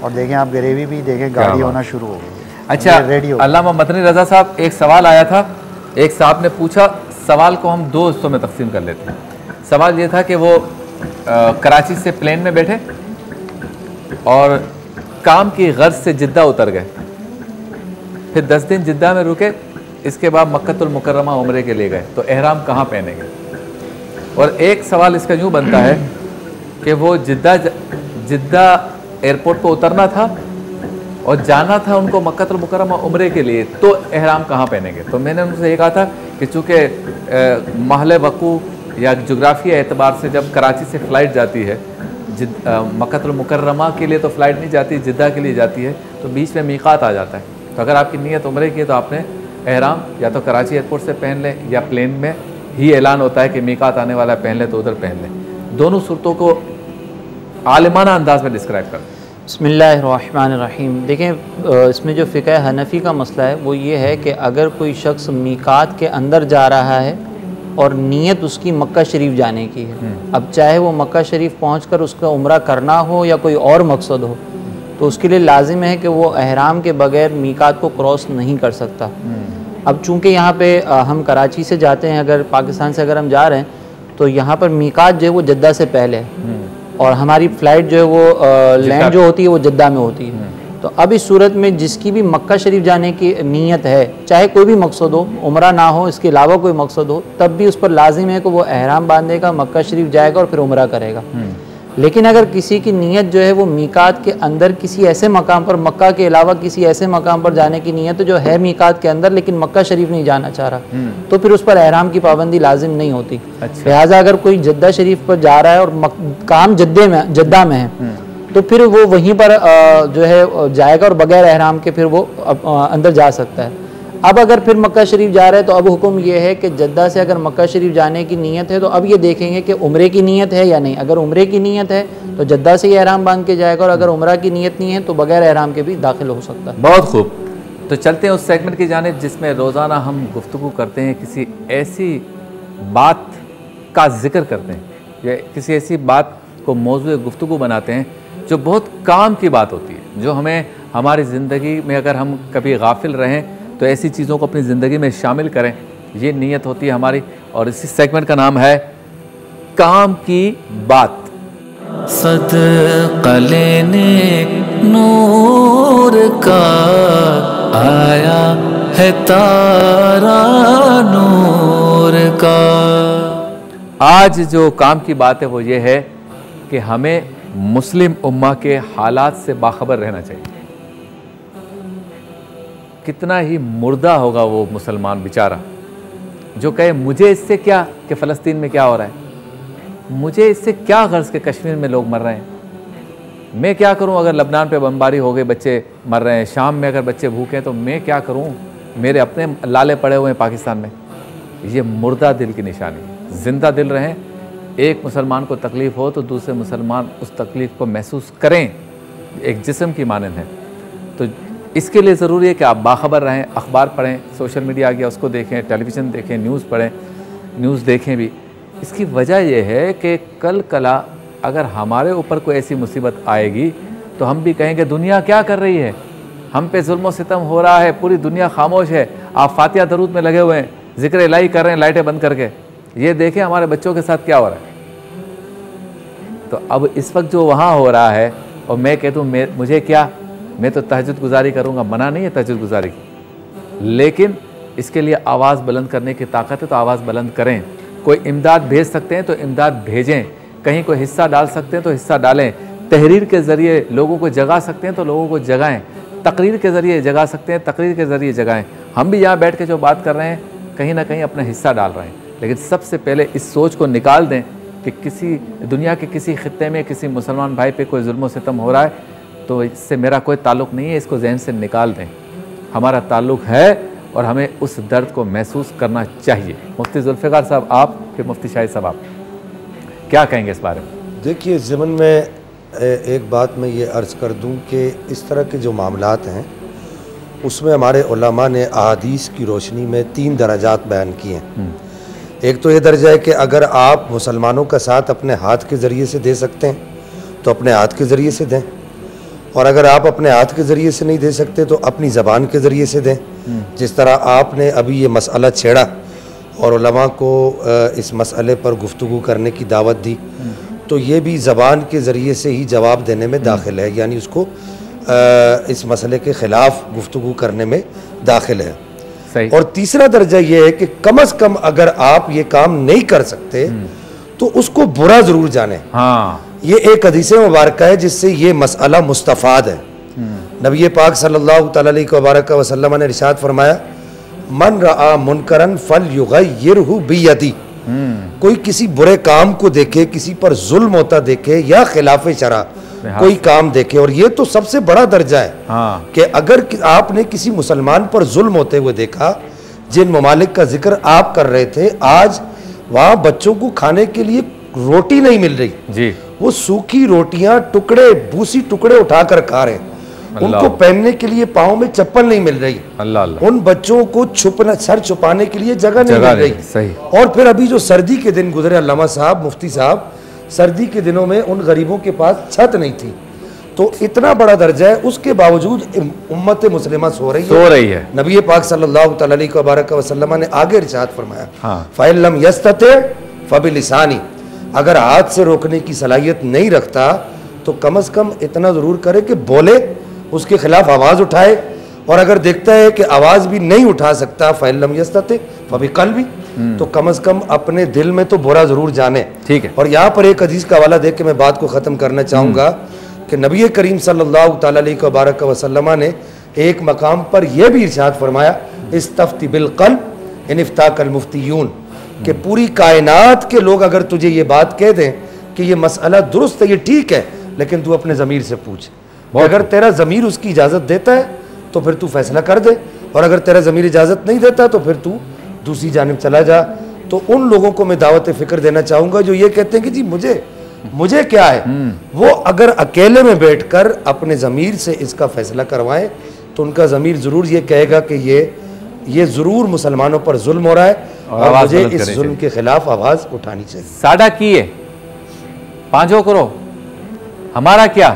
और देखें आप, ग्रेवी भी देखें गाढ़ी होना शुरू हो गई है। अच्छा, रेडी हो। अल्लामा मदनी रजा साहब, एक सवाल आया था, एक साहब ने पूछा, सवाल को हम 2 हिस्सों में तकसीम कर लेते हैं। सवाल ये था कि वो कराची से प्लेन में बैठे और काम की गर्ज से जिद्दा उतर गए। फिर 10 दिन जिद्दा में रुके, इसके बाद मक्कतुल मुकर्रमा उम्रे के लिए गए, तो एहराम कहाँ पहनेंगे? और एक सवाल इसका यूँ बनता है कि वो जिद्दा एयरपोर्ट पर उतरना था और जाना था उनको मक्कतुल मुकर्रमा उम्रे के लिए, तो एहराम कहाँ पहनेंगे? तो मैंने उनसे ये कहा था कि चूँकि महल वक़ू या जोग्राफिया एतबार से जब कराची से फ़्लाइट जाती है मक्कतुल मुकर्रमा के लिए, तो फ़्लाइट नहीं जाती, जिद्दा के लिए जाती है, तो बीच में मीक़ात आ जाता है। तो अगर आपकी नीयत उम्रे की है तो आपने एहराम या तो कराची एयरपोर्ट से पहन लें या प्लेन में ही ऐलान होता है कि मीक़ात आने वाला है, पहन लें तो उधर पहन लें। दोनों सूरतों को आलिमाना अंदाज में डिस्क्राइब कर। बिस्मिल्लाहिर्रहमानिर्रहीम। देखें, इसमें जो फ़िक़ह हनफ़ी का मसला है वो ये है कि अगर कोई शख्स मीक़ात के अंदर जा रहा है और नीयत उसकी मक्का शरीफ जाने की है, अब चाहे वो मक्का शरीफ पहुंचकर उसका उम्रा करना हो या कोई और मकसद हो, तो उसके लिए लाजिम है कि वो अहराम के बगैर मीक़ात को क्रॉस नहीं कर सकता। अब चूँकि यहाँ पे हम कराची से जाते हैं, अगर पाकिस्तान से अगर हम जा रहे हैं तो यहाँ पर मीक़ात जो है वो जद्दा से पहले है और हमारी फ़्लाइट जो है वो लैंड जो होती है वो जद्दा में होती है। तो अब इस सूरत में जिसकी भी मक्का शरीफ जाने की नीयत है, चाहे कोई भी मकसद हो, उम्रा ना हो, इसके अलावा कोई मकसद हो, तब भी उस पर लाजिम है कि वो एहराम बांधेगा, मक्का शरीफ जाएगा और फिर उम्रा करेगा। लेकिन अगर किसी की नीयत जो है वो मीक़ात के अंदर किसी ऐसे मकाम पर, मक्का के अलावा किसी ऐसे मकाम पर जाने की नीयत जो है मीक़ात के अंदर लेकिन मक्का शरीफ नहीं जाना चाह रहा, तो फिर उस पर एहराम की पाबंदी लाजिम नहीं होती। लिहाजा अगर कोई जद्दा शरीफ पर जा रहा है और काम जद्दा में है तो फिर वो वहीं पर जो है जाएगा और बगैर एहराम के फिर वो अंदर जा सकता है। अब अगर फिर मक्का शरीफ जा रहा है तो अब हुक्म ये है कि जद्दा से अगर मक्का शरीफ जाने की नीयत है तो अब ये देखेंगे कि उम्रे की नीयत है या नहीं। अगर उम्रे की नीयत है तो जद्दा से ही एहराम बांध के जाएगा और अगर उम्रा की नीयत नहीं है तो बगैर एहराम के भी दाखिल हो सकता है। बहुत खूब। तो चलते हैं उस सेगमेंट की जानिब जिसमें रोज़ाना हम गुफ्तगू करते हैं, किसी ऐसी बात का जिक्र करते हैं या किसी ऐसी बात को मौजूद गुफ्तगू बनाते हैं जो बहुत काम की बात होती है, जो हमें हमारी ज़िंदगी में अगर हम कभी गाफिल रहें तो ऐसी चीज़ों को अपनी ज़िंदगी में शामिल करें, ये नीयत होती है हमारी। और इसी सेगमेंट का नाम है काम की बात। सदका लेने नूर का आया है तारा नूर का। आज जो काम की बात है वो ये है कि हमें मुस्लिम उम्मा के हालात से बाखबर रहना चाहिए। कितना ही मुर्दा होगा वो मुसलमान बेचारा जो कहे मुझे इससे क्या कि फ़लस्तीन में क्या हो रहा है, मुझे इससे क्या गर्ज के कश्मीर में लोग मर रहे हैं, मैं क्या करूं अगर लबनान पे बमबारी हो गई बच्चे मर रहे हैं, शाम में अगर बच्चे भूखे हैं तो मैं क्या करूं, मेरे अपने लाले पड़े हुए हैं पाकिस्तान में। ये मुर्दा दिल की निशानी है। ज़िंदा दिल रहें, एक मुसलमान को तकलीफ़ हो तो दूसरे मुसलमान उस तकलीफ़ को महसूस करें, एक जिस्म की मानंद है। तो इसके लिए ज़रूरी है कि आप बाखबर रहें, अखबार पढ़ें, सोशल मीडिया आ गया उसको देखें, टेलीविज़न देखें, न्यूज़ पढ़ें, न्यूज़ देखें भी। इसकी वजह यह है कि कल कला अगर हमारे ऊपर कोई ऐसी मुसीबत आएगी तो हम भी कहेंगे दुनिया क्या कर रही है, हम पे जुल्म सितम हो रहा है, पूरी दुनिया खामोश है, आप फातिहा दरूद में लगे हुए हैं, जिक्र इलाही कर रहे हैं लाइटें बंद करके, ये देखें हमारे बच्चों के साथ क्या हो रहा है। तो अब इस वक्त जो वहाँ हो रहा है और मैं कह दूँ मुझे क्या, मैं तो तहज्जुद गुजारी करूँगा, मना नहीं है तहज्जुद गुजारी की, लेकिन इसके लिए आवाज़ बुलंद करने की ताकत है तो आवाज़ बुलंद करें। कोई इमदाद भेज सकते हैं तो इमदाद भेजें, कहीं कोई हिस्सा डाल सकते हैं तो हिस्सा डालें, तहरीर के ज़रिए लोगों को जगा सकते हैं तो लोगों को जगाएं, तकरीर के ज़रिए जगा सकते हैं, तकरीर के ज़रिए जगाएं। हम भी यहाँ बैठ के जो बात कर रहे हैं कहीं ना कहीं अपना हिस्सा डाल रहे हैं, लेकिन सबसे पहले इस सोच को निकाल दें कि किसी दुनिया के किसी ख़ित्ते में किसी मुसलमान भाई पे कोई जुल्म सितम हो रहा है तो इससे मेरा कोई ताल्लुक़ नहीं है, इसको जहन से निकाल दें। हमारा ताल्लुक़ है और हमें उस दर्द को महसूस करना चाहिए। मुफ्ती जुल्फ़िकार साहब आप, फिर मुफ्ती शाहिद साहब आप क्या कहेंगे इस बारे में? देखिए, ज़िमन में एक बात मैं ये अर्ज़ कर दूं कि इस तरह के जो मामलात हैं उसमें हमारे उलमा ने अहादीस की रोशनी में 3 दर्जात बयान किए हैं। एक तो ये दर्जा है कि अगर आप मुसलमानों का साथ अपने हाथ के ज़रिए से दे सकते हैं तो अपने हाथ के ज़रिए से दें, और अगर आप अपने हाथ के ज़रिए से नहीं दे सकते तो अपनी ज़बान के ज़रिए से दें। जिस तरह आपने अभी ये मसला छेड़ा और उलमा को इस मसले पर गुफ्तगू करने की दावत दी, तो ये भी ज़बान के ज़रिए से ही जवाब देने में दाखिल है, यानी उसको इस मसले के ख़िलाफ़ गुफ्तगू करने में दाखिल है। सही। और तीसरा दर्जा ये है कि कम अज़ कम अगर आप ये काम नहीं कर सकते तो उसको बुरा ज़रूर जाने। हाँ, ये एक हदीस मुबारक है जिससे ये मसला मुस्तफ़ाद है। नबी पाक सल्लल्लाहु अलैहि वसल्लम ने इरशाद फरमाया, मन रआ मुनकरन फल युगय्यिरहु बियदी। कोई किसी बुरे काम को देखे, किसी पर जुल्म होता देखे या खिलाफ शरा कोई काम देखे, और ये तो सबसे बड़ा दर्जा है। हाँ। कि अगर आपने किसी मुसलमान पर जुल्म होते हुए देखा, जिन ममालिक का जिक्र आप कर रहे थे, आज वहाँ बच्चों को खाने के लिए रोटी नहीं मिल रही जी, वो सूखी रोटियां टुकड़े भूसी टुकड़े उठाकर खा रहे हैं, उनको पहनने के लिए पाँव में चप्पल नहीं मिल रही, अल्लाह अल्लाह। उन बच्चों को छुपना, सर छुपाने के लिए जगह नहीं मिल रही। सही। और फिर अभी जो सर्दी के दिन गुजरे, अल्लामा साहब, मुफ्ती साहब, सर्दी के दिनों में उन गरीबों के पास छत नहीं थी। तो इतना बड़ा दर्जा है, उसके बावजूद उम्मत मुस्लिमा सो रही है। नबी पाक सल्लल्लाहु अलैहि वसल्लम ने आगे इरशाद फरमाया, फ़इल्लम यस्तते फ़बिलिसानी, अगर हाथ से रोकने की सलाहियत नहीं रखता तो कम से कम इतना ज़रूर करे कि बोले, उसके खिलाफ आवाज़ उठाए, और अगर देखता है कि आवाज़ भी नहीं उठा सकता, फ़इल्लम यस्तते फ़बिक़ल्बी, तो कम से कम अपने दिल में तो बुरा ज़रूर जाने। ठीक है। और यहाँ पर एक हदीस का हवाला देख के मैं बात को ख़त्म करना चाहूँगा कि नबी करीम सल्लल्लाहु अलैहि वसल्लम ने एक मकाम पर यह भी इरशाद फरमाया, इस्तफ्ती बिल क़ल्ब इन इफ्ताकल मुफ्तियून, कि पूरी कायनात के लोग अगर तुझे ये बात कह दें कि ये मसला दुरुस्त है, ये ठीक है, लेकिन तू अपने ज़मीर से पूछ। अगर तेरा ज़मीर उसकी इजाज़त देता है तो फिर तू फैसला कर दे, और अगर तेरा ज़मीर इजाज़त नहीं देता तो फिर तू दूसरी जानिब चला जा। तो उन लोगों को मैं दावत फ़िक्र देना चाहूँगा जो ये कहते हैं कि जी मुझे क्या है, वो अगर अकेले में बैठकर अपने ज़मीर से इसका फ़ैसला करवाएं तो उनका ज़मीर ज़रूर ये कहेगा कि ये ज़रूर मुसलमानों पर जुल्म हो रहा है और मुझे इस जुल्म के खिलाफ आवाज़ उठानी चाहिए। साडा किए पांचों करो, हमारा क्या,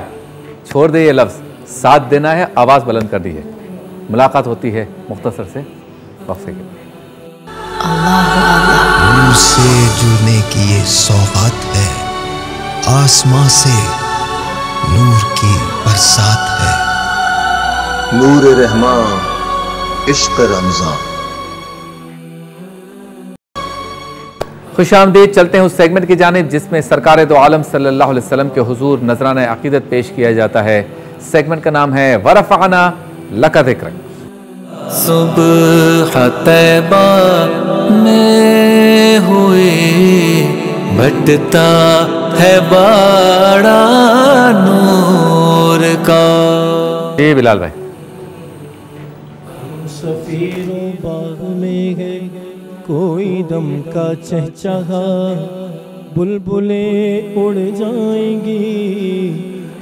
छोड़ दे ये लफ्ज़, साथ देना है, आवाज़ बुलंद कर दी है। मुलाकात होती है मुख्तसर से वक्फे के। नूर से जुड़ने की ये सौगात है, आसमां से नूर की बरसात है। नूर रहमान, इश्क रमज़ान। खुशामदीद। चलते हैं उस सेगमेंट की जानिब जिसमें सरकार दो आलम सल्लल्लाहु अलैहि वसल्लम के हुजूर नजराना अकीदत पेश किया जाता है। सेगमेंट का नाम है वरफ़अना लका ज़िक्रक। सुबह तैबा में हुई बटता है बाड़ा नूर का। जी बिलाल भाई। सफीरों बाग में है कोई दम का चहचहा, बुलबुलें उड़ जाएंगी,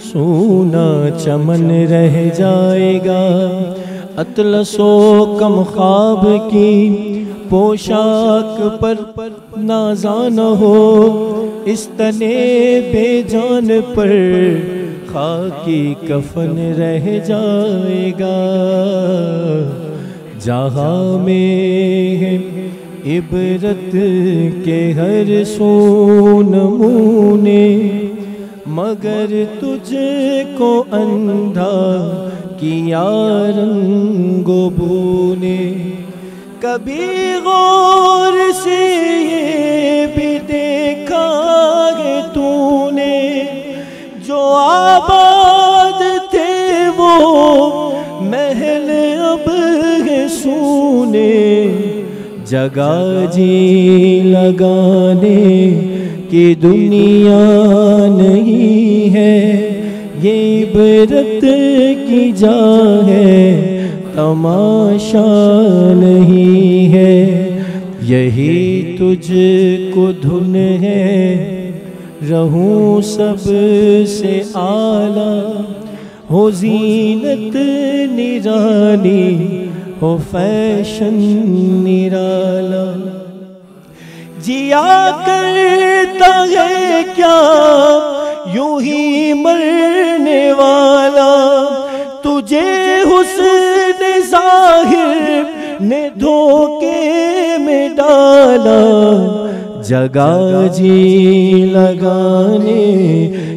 सूना चमन रह जाएगा। अतलसो कम ख्वाब की पोशाक पर नाज़ान हो, इस तने बेजान पर खाकी कफन रह जाएगा। जहाँ में है इबरत के हर सो नमूने, मगर तुझको अंधा किया रंगो बूने। कभी गौर से ये भी देखा है तूने, जो आबाद थे वो महल अब है सूने। जगह जी लगाने की दुनिया नहीं है, ये इबरत की जा है, तमाशा नहीं है। यही तुझको धुन है, रहूं सब से आला, हो जीनत निराली, हो फैशन निराला। जिया करता है क्या यूं ही मरने वाला, तुझे हुस्न ज़ाहिर ने धोखे में डाला। जगह जी लगाने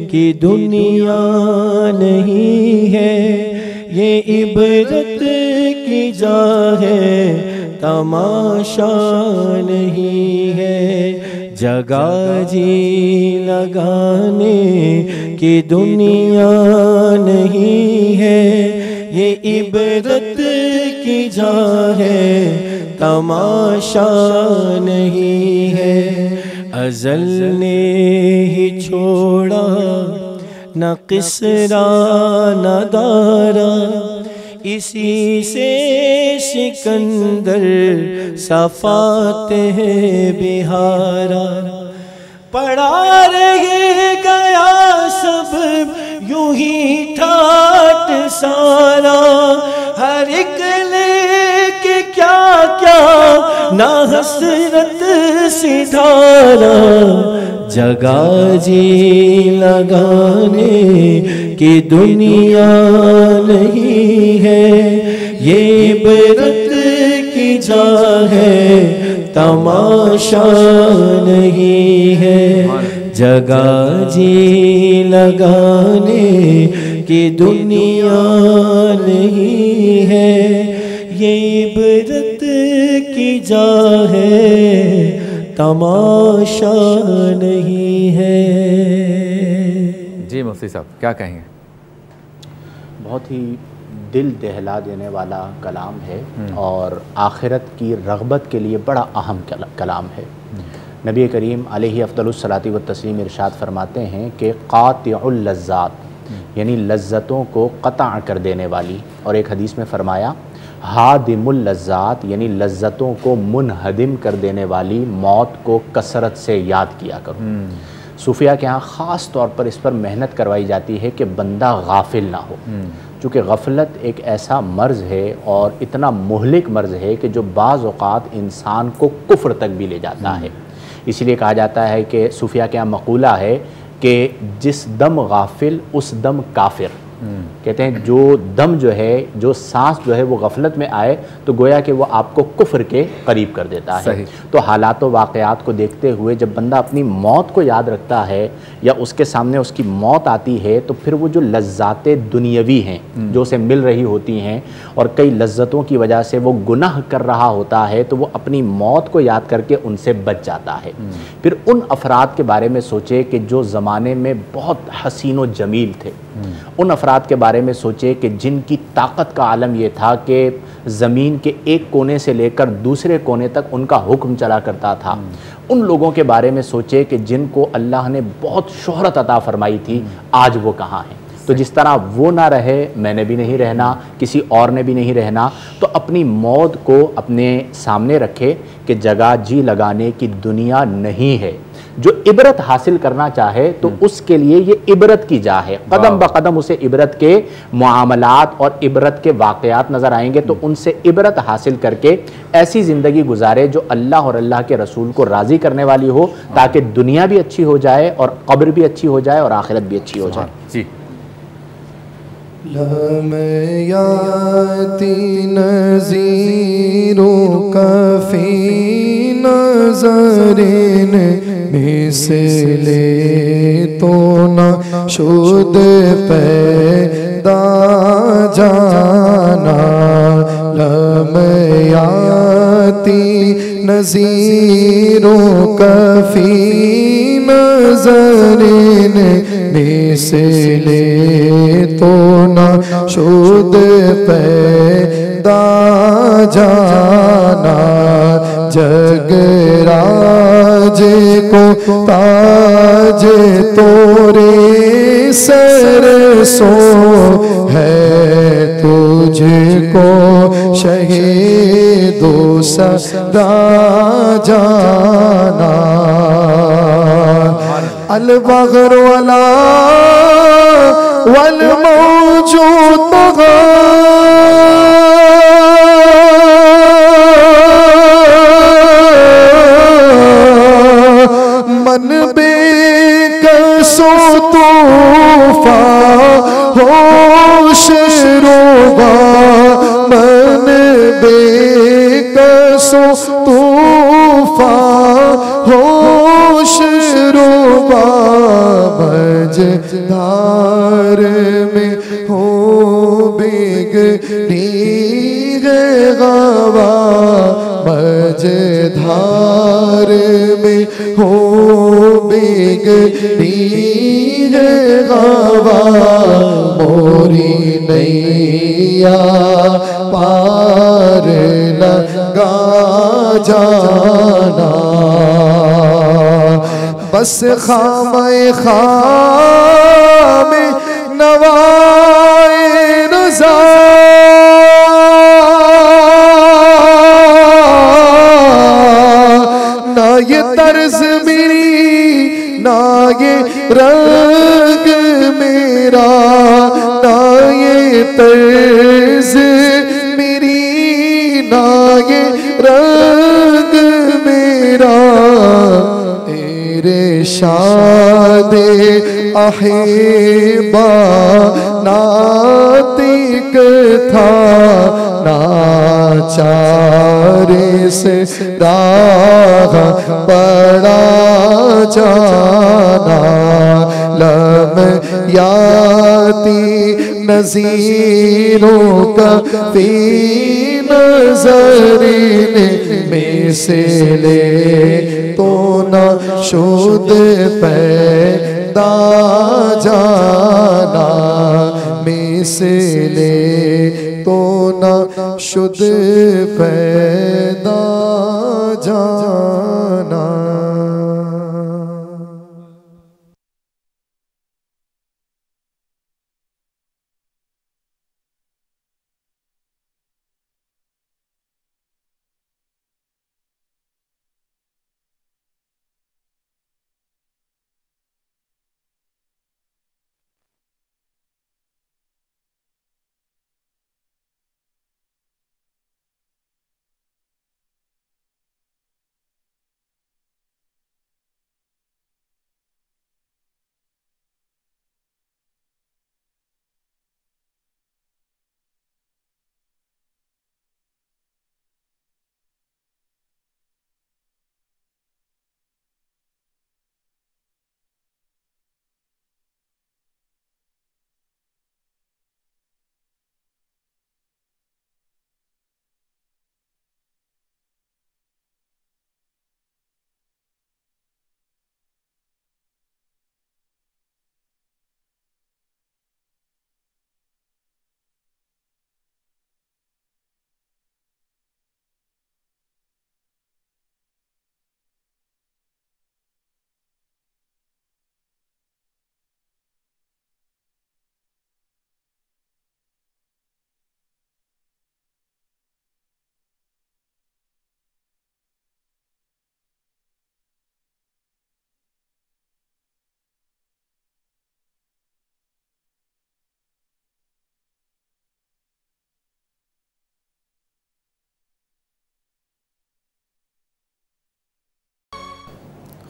की दुनिया नहीं है, ये इबरत की जा है, तमाशा नहीं है। जगह जी लगाने की दुनिया नहीं है, ये इबरत की जा है, तमाशा नहीं है। अज़ल ने ही छोड़ा न किसरा न दारा, इसी से सिकंदर सफाते बिहारा। पढ़ा रहे गया सब यूं ही ठाट सारा, हर एक लेके क्या क्या ना हसरत सिधारा। जगह जी लगाने की दुनिया नहीं है, ये इबरत की जा है, तमाशा नहीं है। जगह जी लगाने की दुनिया नहीं है, ये इबरत की जा है, तमाशा नहीं है। जी मुफ्ती साहब क्या कहेंगे? बहुत ही दिल दहला देने वाला कलाम है और आखिरत की रग़बत के लिए बड़ा अहम कलाम है। नबी करीम अलैहि अफ़्ज़लुस सलाती व तस्लीम इरशाद फरमाते हैं कि क़ातिउल लज़्ज़ात, यानी लज्जतों को क़ता कर देने वाली, और एक हदीस में फ़रमाया हादिमुल लज़्ज़ात, यानी लज्जतों को मुनहदिम कर देने वाली मौत को कसरत से याद किया करो। सूफिया के यहाँ ख़ास तौर पर इस पर मेहनत करवाई जाती है कि बंदा गाफिल ना हो, चूँकि गफलत एक ऐसा मर्ज़ है और इतना मुहलिक मर्ज़ है कि जो बाज़ औक़ात इंसान को कुफ्र तक भी ले जाता है। इसीलिए कहा जाता है कि सूफिया के यहाँ मक़ूला है कि जिस दम गाफिल उस दम काफिर। कहते हैं जो दम जो है, जो सांस जो है वो गफलत में आए तो गोया कि वो आपको कुफ्र के करीब कर देता है। तो हालात व वाक़यात को देखते हुए जब बंदा अपनी मौत को याद रखता है या उसके सामने उसकी मौत आती है, तो फिर वो जो लज्जाते दुनियावी हैं जो उसे मिल रही होती हैं और कई लज्जतों की वजह से वो गुनाह कर रहा होता है, तो वो अपनी मौत को याद करके उनसे बच जाता है। फिर उन अफराद के बारे में सोचे कि जो ज़माने में बहुत हसीन व जमील थे, उन अफराद के बारे में सोचे कि जिनकी ताकत का आलम यह था कि ज़मीन के एक कोने से लेकर दूसरे कोने तक उनका हुक्म चला करता था। उन लोगों के बारे में सोचे कि जिनको अल्लाह ने बहुत शोहरत अता फरमाई थी, आज वो कहाँ हैं। तो जिस तरह वो ना रहे, मैंने भी नहीं रहना, किसी और ने भी नहीं रहना, तो अपनी मौत को अपने सामने रखे कि जगह जी लगाने की दुनिया नहीं है। जो इबरत हासिल करना चाहे तो उसके लिए ये इबरत की जा है। कदम ब कदम उसे इबरत के मामलात और इबरत के वाक़यात नज़र आएंगे, तो उनसे इबरत हासिल करके ऐसी ज़िंदगी गुजारे जो अल्लाह और अल्लाह के रसूल को राज़ी करने वाली हो, ताकि दुनिया भी अच्छी हो जाए और कब्र भी अच्छी हो जाए और आखिरत भी अच्छी हो जाए। जी लमयाती नज़ीरों कफ़ी नज़रिन मिसले तो न शुद पैदा जाना। लमयाती नज़ीरों कफ़ी नज़रिन मिसले तो न शुद पैदा जाना। जगराज को ताज तोरे सर सो है, तुझको शहीदो सदा जाना। अल बग़र वला वल मौजूद मन बेकसो तूफा होश रोगा। मन बेकसो तूफा होश रोबा मझधार में हो बिगड़ी है गवा मझधार में हो बिगड़ी है गवा मोरी नैया पार लगा जाना बस खामे खामे नवाए रज़ा ना ये तर्ज मेरी ना ये रंग मेरा ना ये तर्ज मेरी ना ये रंग मेरा शादे अहिबा नातिक था नाचारे से राह पड़ा जाना लम याती नज़ीरों का फी नज़रीने में से ले तो न शुद्ध पैदा जाना मिसले तो न शुद्ध पैदा जाना।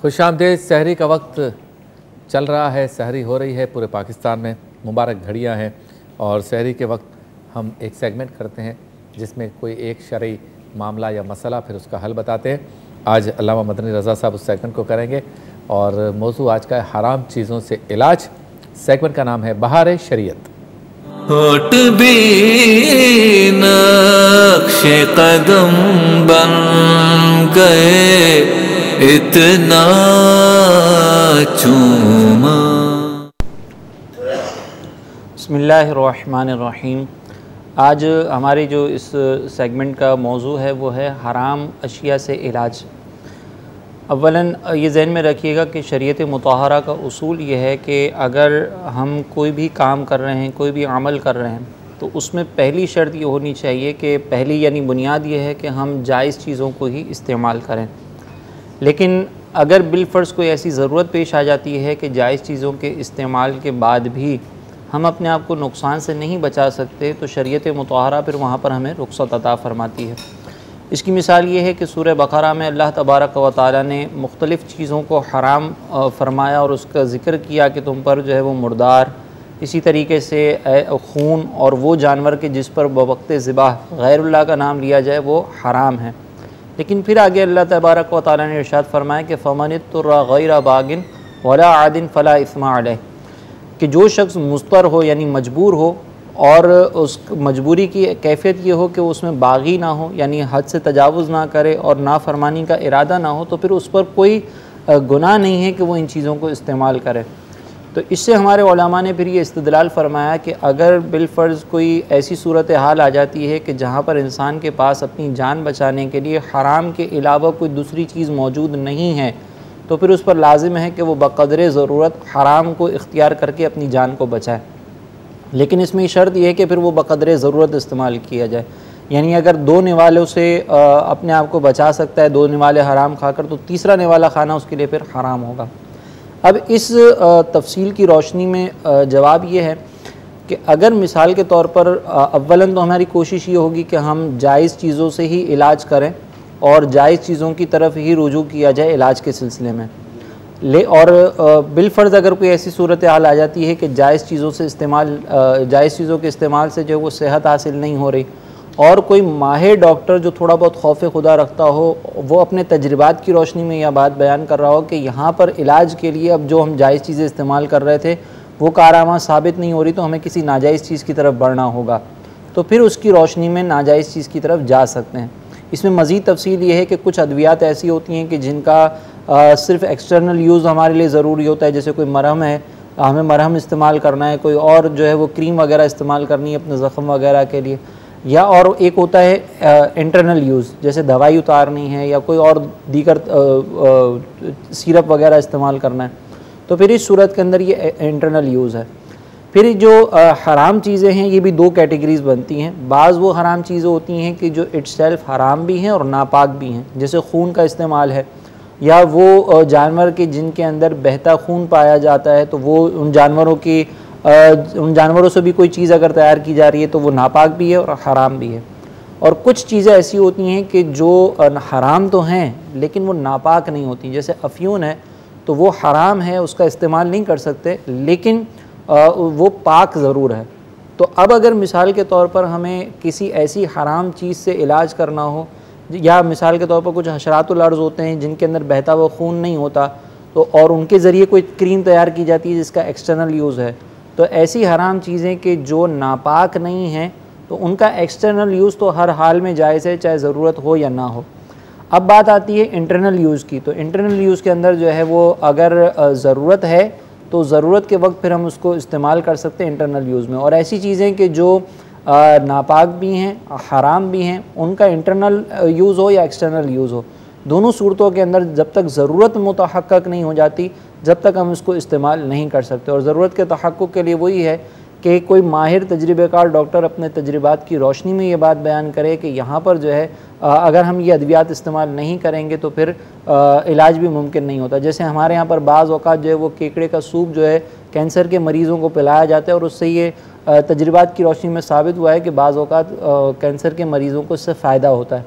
खुशामदीद। सहरी का वक्त चल रहा है, सहरी हो रही है पूरे पाकिस्तान में, मुबारक घड़ियाँ हैं और सहरी के वक्त हम एक सेगमेंट करते हैं जिसमें कोई एक शरई मामला या मसला फिर उसका हल बताते हैं। आज अल्लामा मदनी रज़ा साहब उस सेगमेंट को करेंगे और मौजू आज का है हराम चीज़ों से इलाज। सेगमेंट का नाम है बहार शरीयत। होठ भी नक्शे कदम बन गए इतना चूमा। बिस्मिल्लाहिर्रहमानिर्रहीम। आज हमारे जो इस सेगमेंट का मौजू है वो है हराम अशिया से इलाज। अव्वलन ये ज़हन में रखिएगा कि शरीयत मुताहरा का उसूल ये है कि अगर हम कोई भी काम कर रहे हैं, कोई भी अमल कर रहे हैं, तो उसमें पहली शर्त ये होनी चाहिए कि पहली यानी बुनियाद ये है कि हम जायज़ चीज़ों को ही इस्तेमाल करें। लेकिन अगर बिलफ़र्ज़ कोई ऐसी ज़रूरत पेश आ जाती है कि जायज़ चीज़ों के इस्तेमाल के बाद भी हम अपने आप को नुकसान से नहीं बचा सकते, तो शरीयत मुताहरा फिर वहाँ पर हमें रुख़्सत अता फ़रमाती है। इसकी मिसाल ये है कि सूरह बक़रा में अल्लाह तबारक व तआला ने मुख्तलिफ़ चीज़ों को हराम फ़रमाया और उसका ज़िक्र किया कि तुम पर जो है वो मुर्दार, इसी तरीके से खून और वो जानवर के जिस पर बवक़्त ज़िबाह गैरुल्लाह का नाम लिया जाए वो हराम है। लेकिन फिर आगे अल्लाह तबारक व तआला ने इरशाद फरमाया कि फ़मनित्तुर्रा गैरा बागिन वला आदिन फ़ला इस्मा अलैह, कि जो शख्स मुस्तर हो यानी मजबूर हो और उस मजबूरी की कैफियत ये हो कि वो उसमें बागी ना हो यानी हद से तजावुज़ ना करे और नाफरमानी का इरादा ना हो, तो फिर उस पर कोई गुनाह नहीं है कि वो इन चीज़ों को इस्तेमाल करे। तो इससे हमारे उलमा ने फिर ये इस्तदलाल फरमाया कि अगर बिलफ़र्ज़ कोई ऐसी सूरत हाल आ जाती है कि जहाँ पर इंसान के पास अपनी जान बचाने के लिए हराम के अलावा कोई दूसरी चीज़ मौजूद नहीं है, तो फिर उस पर लाजिम है कि वो बक़दरे ज़रूरत हराम को इख्तियार करके अपनी जान को बचाए। लेकिन इसमें शर्त यह है कि फिर वो बक़दरे ज़रूरत इस्तेमाल किया जाए। यानी अगर 2 निवालों से अपने आप को बचा सकता है, 2 निवाले हराम खाकर, तो तीसरा निवाला खाना उसके लिए फिर हराम होगा। अब इस तफसील की रोशनी में जवाब ये है कि अगर मिसाल के तौर पर अव्वलन तो हमारी कोशिश ये होगी कि हम जायज़ चीज़ों से ही इलाज करें और जायज़ चीज़ों की तरफ ही रुजू किया जाए इलाज के सिलसिले में। और बिलफ़र्ज़ अगर कोई ऐसी सूरत हाल आ जाती है कि जायज़ चीज़ों के इस्तेमाल से जो वो सेहत हासिल नहीं हो रही और कोई माहिर डॉक्टर जो थोड़ा बहुत खौफ खुदा रखता हो, वो अपने तजर्बात की रोशनी में यह बात बयान कर रहा हो कि यहाँ पर इलाज के लिए अब जो हम जायज़ चीज़ें इस्तेमाल कर रहे थे वो कारआमद साबित नहीं हो रही, तो हमें किसी नाजायज़ चीज़ की तरफ बढ़ना होगा, तो फिर उसकी रोशनी में नाजायज़ चीज़ की तरफ जा सकते हैं। इसमें मज़ीद तफसील ये है कि कुछ अद्वियात ऐसी होती हैं कि जिनका सिर्फ़ एक्सटर्नल यूज़ हमारे लिए ज़रूरी होता है, जैसे कोई मरहम है, हमें मरहम इस्तेमाल करना है, कोई और जो है वो क्रीम वगैरह इस्तेमाल करनी है अपने ज़ख़म वगैरह के लिए, या और एक होता है इंटरनल यूज़, जैसे दवाई उतारनी है या कोई और दीगर सिरप वगैरह इस्तेमाल करना है, तो फिर इस सूरत के अंदर ये इंटरनल यूज़ है। फिर जो हराम चीज़ें हैं ये भी 2 कैटेगरीज़ बनती हैं। बाज़ वो हराम चीज़ें होती हैं कि जो इट्सेल्फ हराम भी हैं और नापाक भी हैं, जैसे खून का इस्तेमाल है, या वो जानवर के जिनके अंदर बहता खून पाया जाता है, तो वो उन जानवरों से भी कोई चीज़ अगर तैयार की जा रही है तो वो नापाक भी है और हराम भी है। और कुछ चीज़ें ऐसी होती हैं कि जो हराम तो हैं लेकिन वो नापाक नहीं होती, जैसे अफ्यून है तो वो हराम है, उसका इस्तेमाल नहीं कर सकते, लेकिन वो पाक ज़रूर है। तो अब अगर मिसाल के तौर पर हमें किसी ऐसी हराम चीज़ से इलाज करना हो, या मिसाल के तौर पर कुछ हशरातुल अर्ज़ होते हैं जिनके अंदर बहता हुआ खून नहीं होता, तो और उनके ज़रिए कोई क्रीम तैयार की जाती है जिसका एक्सटर्नल यूज़ है, तो ऐसी हराम चीज़ें कि जो नापाक नहीं हैं तो उनका एक्सटर्नल यूज़ तो हर हाल में जायज़ है, चाहे ज़रूरत हो या ना हो। अब बात आती है इंटरनल यूज़ की, तो इंटरनल यूज़ के अंदर जो है वो अगर ज़रूरत है तो ज़रूरत के वक्त फिर हम उसको इस्तेमाल कर सकते हैं इंटरनल यूज़ में। और ऐसी चीज़ें कि जो नापाक भी हैं, हराम भी हैं, उनका इंटरनल यूज़ हो या एक्सटर्नल यूज़ हो, दोनों सूरतों के अंदर जब तक ज़रूरत मुतहक्कक नहीं हो जाती, जब तक हम इसको इस्तेमाल नहीं कर सकते। और ज़रूरत के तहक्कुक के लिए वही है कि कोई माहिर तजर्बेकार डॉक्टर अपने तजर्बात की रोशनी में ये बात बयान करे कि यहाँ पर जो है अगर हम ये अद्वियात इस्तेमाल नहीं करेंगे तो फिर इलाज भी मुमकिन नहीं होता। जैसे हमारे यहाँ पर बाज़ औक़ात जो है वो केकड़े का सूप जो है कैंसर के मरीज़ों को पिलाया जाता है, और उससे ये तजर्बात की रोशनी में साबित हुआ है कि बाज़ औक़ात कैंसर के मरीज़ों को इससे फ़ायदा होता है।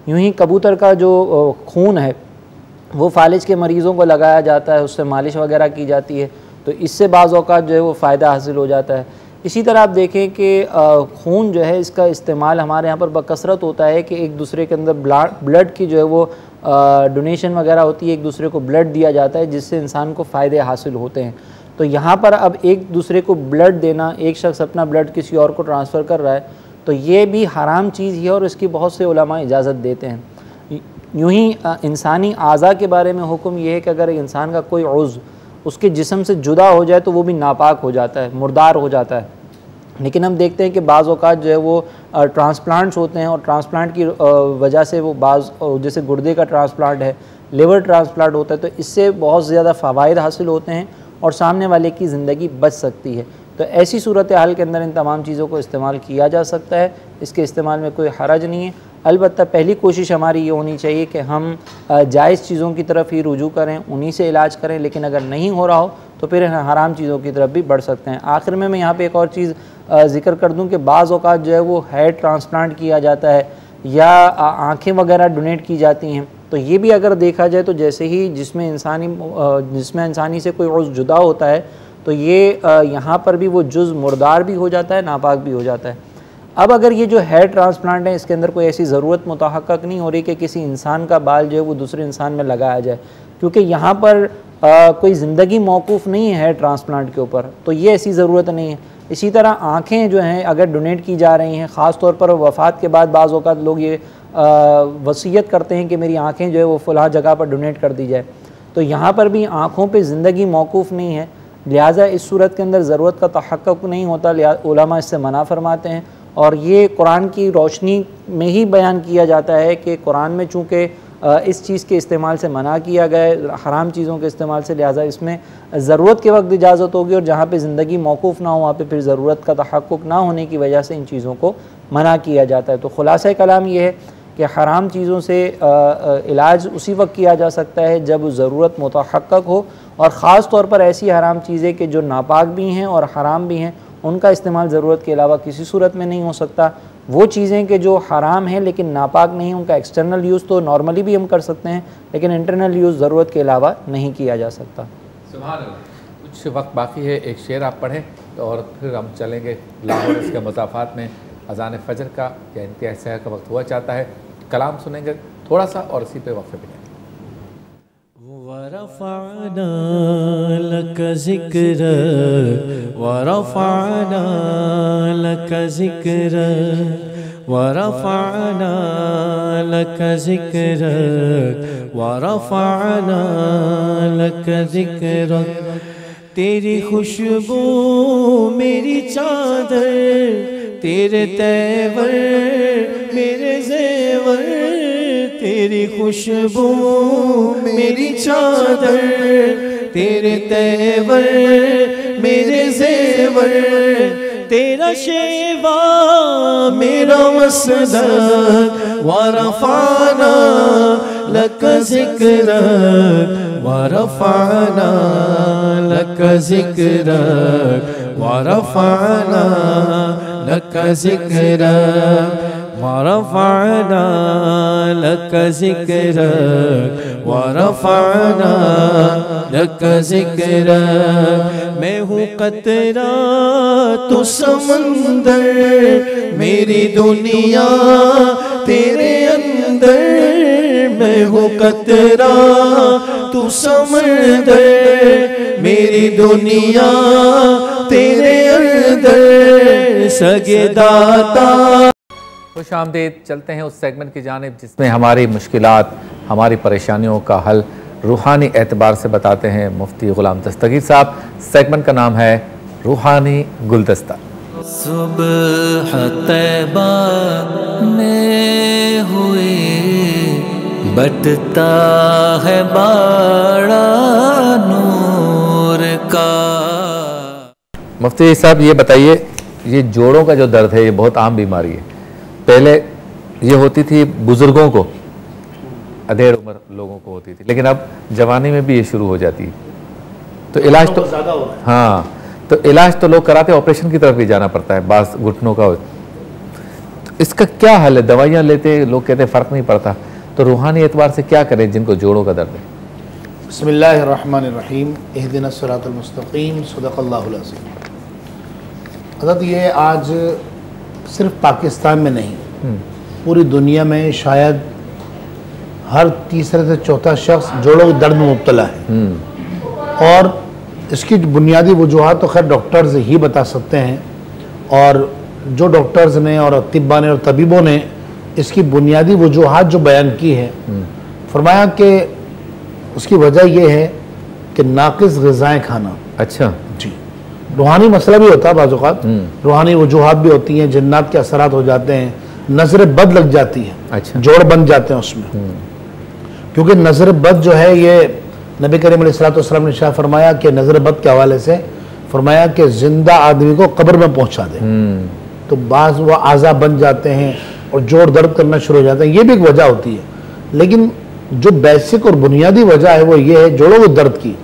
यूँ ही कबूतर का जो खून है वो फालिज के मरीज़ों को लगाया जाता है, उससे मालिश वगैरह की जाती है, तो इससे बाज़ औक़ात जो है वो फ़ायदा हासिल हो जाता है। इसी तरह आप देखें कि खून जो है इसका इस्तेमाल हमारे यहाँ पर बकसरत होता है कि एक दूसरे के अंदर ब्लड की जो है वो डोनेशन वगैरह होती है, एक दूसरे को ब्लड दिया जाता है जिससे इंसान को फ़ायदे हासिल होते हैं। तो यहाँ पर अब एक दूसरे को ब्लड देना, एक शख्स अपना ब्लड किसी और को ट्रांसफ़र कर रहा है, तो ये भी हराम चीज़ ही है और इसकी बहुत से उलमा इजाज़त देते हैं। यूँ ही इंसानी आज़ा के बारे में हुक्म ये है कि अगर इंसान का कोई उज़्व उसके जिस्म से जुदा हो जाए तो वो भी नापाक हो जाता है, मुर्दार हो जाता है। लेकिन हम देखते हैं कि बाज़ औक़ात जो है वो ट्रांसप्लांट्स होते हैं, और ट्रांसप्लांट की वजह से वो जैसे गुर्दे का ट्रांसप्लांट है, लिवर ट्रांसप्लांट होता है, तो इससे बहुत ज़्यादा फ़वाइद हासिल होते हैं और सामने वाले की ज़िंदगी बच सकती है। तो ऐसी सूरत हाल के अंदर इन तमाम चीज़ों को इस्तेमाल किया जा सकता है, इसके इस्तेमाल में कोई हरज नहीं है। अलबत्ता पहली कोशिश हमारी ये होनी चाहिए कि हम जायज़ चीज़ों की तरफ ही रुजू करें, उन्हीं से इलाज करें, लेकिन अगर नहीं हो रहा हो तो फिर हराम चीज़ों की तरफ भी बढ़ सकते हैं। आखिर में मैं यहाँ पे एक और चीज़ ज़िक्र कर दूँ कि बाज़ औक़ात जो है वो हेयर ट्रांसप्लांट किया जाता है या आँखें वगैरह डोनेट की जाती हैं, तो ये भी अगर देखा जाए तो जैसे ही जिसमें इंसानी से कोई उज़्व जुदा होता है तो ये यहाँ पर भी वो जुज़ मुर्दार भी हो जाता है, नापाक भी हो जाता है। अब अगर ये जो हेयर ट्रांसप्लांट है इसके अंदर कोई ऐसी ज़रूरत मुतहक्कक नहीं हो रही कि किसी इंसान का बाल जो है वो दूसरे इंसान में लगाया जाए, क्योंकि यहाँ पर कोई ज़िंदगी मौकूफ़ नहीं है हेयर ट्रांसप्लांट के ऊपर, तो ये ऐसी ज़रूरत नहीं है। इसी तरह आँखें जो हैं अगर डोनेट की जा रही हैं, ख़ास तौर पर वफ़ात के बाद बाज़ औक़ात लोग ये वसीयत करते हैं कि मेरी आँखें जो है वो फ़लाँ जगह पर डोनेट कर दी जाए, तो यहाँ पर भी आँखों पे ज़िंदगी मौकूफ़ नहीं है, लिहाजा इस सूरत के अंदर ज़रूरत का तहक्कुक नहीं होता, उलमा इससे मना फरमाते हैं। और ये कुरान की रोशनी में ही बयान किया जाता है कि कुरान में चूँकि इस चीज़ के इस्तेमाल से मना किया गया है, हराम चीज़ों के इस्तेमाल से, लिहाजा इसमें ज़रूरत के वक्त इजाज़त होगी, और जहाँ पे ज़िंदगी मौकूफ़ ना हो वहाँ पे फिर ज़रूरत का तहक्कुक ना होने की वजह से इन चीज़ों को मना किया जाता है। तो खुलासा कलाम ये है कि हराम चीज़ों से इलाज उसी वक्त किया जा सकता है जब ज़रूरत मुतहक्कक हो, और ख़ास तौर पर ऐसी हराम चीज़ें कि जो नापाक भी हैं और हराम भी हैं, उनका इस्तेमाल ज़रूरत के अलावा किसी सूरत में नहीं हो सकता। वो चीज़ें कि जो हराम हैं लेकिन नापाक नहीं, उनका एक्सटर्नल यूज़ तो नॉर्मली भी हम कर सकते हैं, लेकिन इंटरनल यूज़ ज़रूरत के अलावा नहीं किया जा सकता। सुभान अल्लाह। कुछ वक्त बाकी है, एक शेर आप पढ़ें और फिर हम चलेंगे लाहौर इसके मज़ाफ़ात में। अज़ान फ़जर का या इंतहा सहर का वक्त हुआ चाहता है, कलाम सुनेंगे थोड़ा सा और इसी पे वक्फ़े पे वरफ़अना लक ज़िक्रक वरफ़अना लक ज़िक्रक वरफ़अना लक ज़िक्रक वरफ़अना लक ज़िक्रक। तेरी खुशबू मेरी चादर, तेरे तेवर मेरे ज़ेवर, तेरी खुशबू मेरी चादर, तेरे तेवर मेरे ज़ेवर, तेरा शेवा मेरा मसदक वरफ़अना लक ज़िक्रक वरफ़अना लक ज़िक्रक वरफ़अना लक ज़िक्रक वरफ़अना लक ज़िक्रक वरफ़अना लक ज़िक्रक। मैं हूँ कतरा तू समंदर, मेरी दुनिया तेरे अंदर। मैं हूँ कतरा तू समंदर, मेरी दुनिया तेरे अंदर। सगे दाता खुश आमदीद। चलते हैं उस सेगमेंट की जानिब जिसमें हमारी मुश्किलात, हमारी परेशानियों का हल रूहानी एतबार से बताते हैं मुफ्ती ग़ुलाम दस्तगीर साहब। सेगमेंट का नाम है रूहानी गुलदस्ता। सुबह तैबा में हुए बटता है बाड़ा नूर का। मुफ्ती साहब ये बताइए, ये जोड़ों का जो दर्द है ये बहुत आम बीमारी है। पहले ये होती थी बुज़ुर्गों को, अधेड़ उम्र लोगों को होती थी, लेकिन अब जवानी में भी ये शुरू हो जाती है। तो इलाज तो ज़्यादा हो रहा है। हाँ, तो इलाज तो लोग कराते, ऑपरेशन की तरफ भी जाना पड़ता है बास घुटनों का। तो इसका क्या हल है? दवाइयाँ लेते लोग कहते फ़र्क नहीं पड़ता, तो रूहानी एतबार से क्या करें जिनको जोड़ों का दर्द है? बिस्मिल्लाहिर्रहमानिर्रहीम, इहदिनस सिरातल मुस्तकीम, सदक़ल्लाहुल अज़ीम। हज़रत ये आज सिर्फ पाकिस्तान में नहीं, पूरी दुनिया में शायद हर तीसरे से चौथा शख्स जोड़ों के दर्द में मुब्तला है। और इसकी बुनियादी वजूहात तो खैर डॉक्टर्स ही बता सकते हैं, और जो डॉक्टर्स ने और अतिब्बा ने और तबीबों ने इसकी बुनियादी वजूहात जो बयान की है, फरमाया कि उसकी वजह यह है कि नाक़िस ग़िज़ाएँ खाना। अच्छा जी, रूहानी मसला भी होता है, बाज़ औक़ात रूहानी वजूहात भी होती हैं, जन्नात के असरात हो जाते हैं, नज़र बद लग जाती है। अच्छा। जोड़ बन जाते हैं उसमें, क्योंकि नज़र बद जो है ये नबी करीम अलैहिस्सलातु वस्सलाम ने शाह फरमाया कि नज़र बद के हवाले से फरमाया कि जिंदा आदमी को कब्र में पहुंचा दे। तो बाज़ वो आज़ा बन जाते हैं और जोड़ दर्द करना शुरू हो जाते हैं, ये भी एक वजह होती है। लेकिन जो बेसिक और बुनियादी वजह है वो ये है जोड़ों के दर्द की,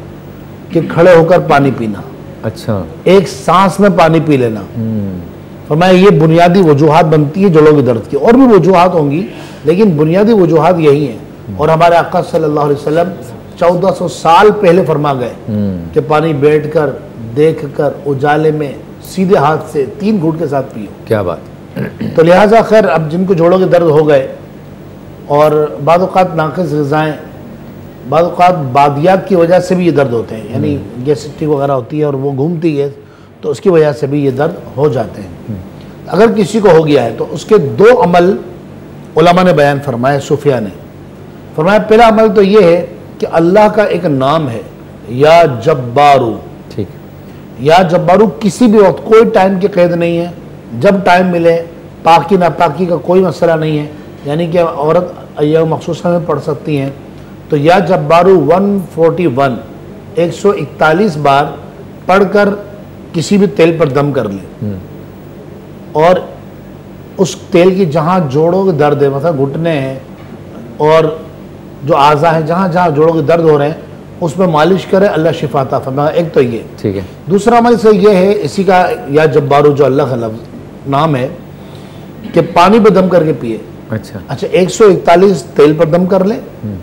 कि खड़े होकर पानी पीना। अच्छा, एक सांस में पानी पी लेना। फरमाया ये बुनियादी वजूहात बनती है जोड़ों के दर्द की। और भी वजूहात होंगी, लेकिन बुनियादी वजूहात यही हैं। और हमारे आका सल्लल्लाहु अलैहि वसल्लम 1400 साल पहले फरमा गए कि पानी बैठकर, देखकर, उजाले में सीधे हाथ से 3 घूंट के साथ पियो। क्या बात। तो लिहाजा खैर अब जिनको जोड़ों के दर्द हो गए और बाद औक़ात नाक़िस ग़िज़ाएँ, बाद औक़ात बादियात की वजह से भी ये दर्द होते हैं, यानी गैसिटी वगैरह होती है और वो घूमती है तो उसकी वजह से भी ये दर्द हो जाते हैं। अगर किसी को हो गया है तो उसके 2 अमल उलमा ने बयान फरमाया, सूफिया ने फरमाया। पहला अमल तो ये है कि अल्लाह का एक नाम है या जब्बारू। ठीक, या जब्बारू किसी भी वक्त, कोई टाइम की कैद नहीं है, जब टाइम मिले, पाकी नापाकी का कोई मसला नहीं है, यानी कि औरत अय्याम मखसूसा में पढ़ सकती हैं। तो या जब्बारू 141 141 बार पढ़कर किसी भी तेल पर दम कर ले और उस तेल की जहाँ जोड़ों के दर्द है, मतलब घुटने हैं और जो आज़ा है, जहाँ जहाँ जोड़ों के दर्द हो रहे हैं उसमें मालिश करे, अल्लाह शिफा अता फरमाए। एक तो ये ठीक है। दूसरा अमल से ये है, इसी का या जब्बारू जो अल्लाह का लफ्ज़ नाम है, कि पानी पर दम करके पिए। अच्छा, 141 तेल पर दम कर ले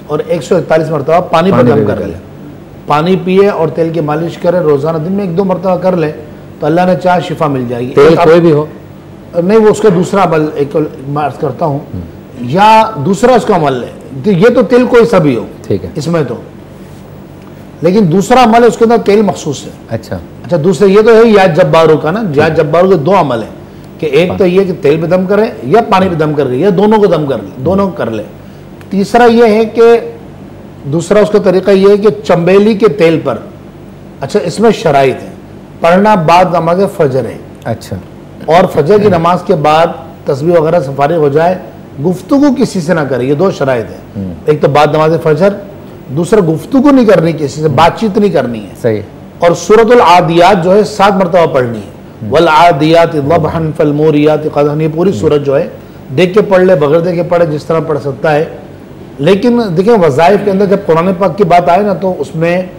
और 141 मरतबा पानी पर दम कर ले। पानी पिए और तेल की मालिश करे, रोज़ाना दिन में 1-2 मरतबा कर ले तो अल्लाह ने चाहे शिफा मिल जाएगी। तेल कोई भी हो नहीं, वो उसका दूसरा अमल एक मार्च करता हूँ, या दूसरा उसका अमल है, ये तो तेल कोई सा भी हो, ठीक है, इसमें तो, लेकिन दूसरा अमल है उसके अंदर तेल मखसूस है। अच्छा, दूसरे ये तो है या जब्बारू का ना, या जब्बारू के 2 अमल है कि एक तो ये कि तेल पे दम करे या पानी पे दम कर ले, या दोनों को दम कर ले, दोनों कर ले। तीसरा ये है कि दूसरा उसका तरीका ये है कि चंबेली के तेल पर, अच्छा इसमें शराइत है, पढ़ना बाद नमाज फजर है। अच्छा, और फजर की नमाज के बाद तस्बीह वगैरह से फारिग हो जाए, गुफ्तगू किसी से ना करे, ये 2 शराइत है। एक तो बाद नमाज फजर, दूसरा गुफ्तगू नहीं करनी, किसी से बातचीत नहीं करनी है। सही। और सूरतुल आदियात जो है 7 मरतबा पढ़नी है। वल आदियात ज़बहन फल मोरियात क़दहन, ये पूरी सूरत जो है देख के पढ़ ले, बगैर देख के पढ़े, जिस तरह पढ़ सकता है। लेकिन देखिए वज़ाइफ के अंदर जब कुरान पाक की बात आए ना तो उसमें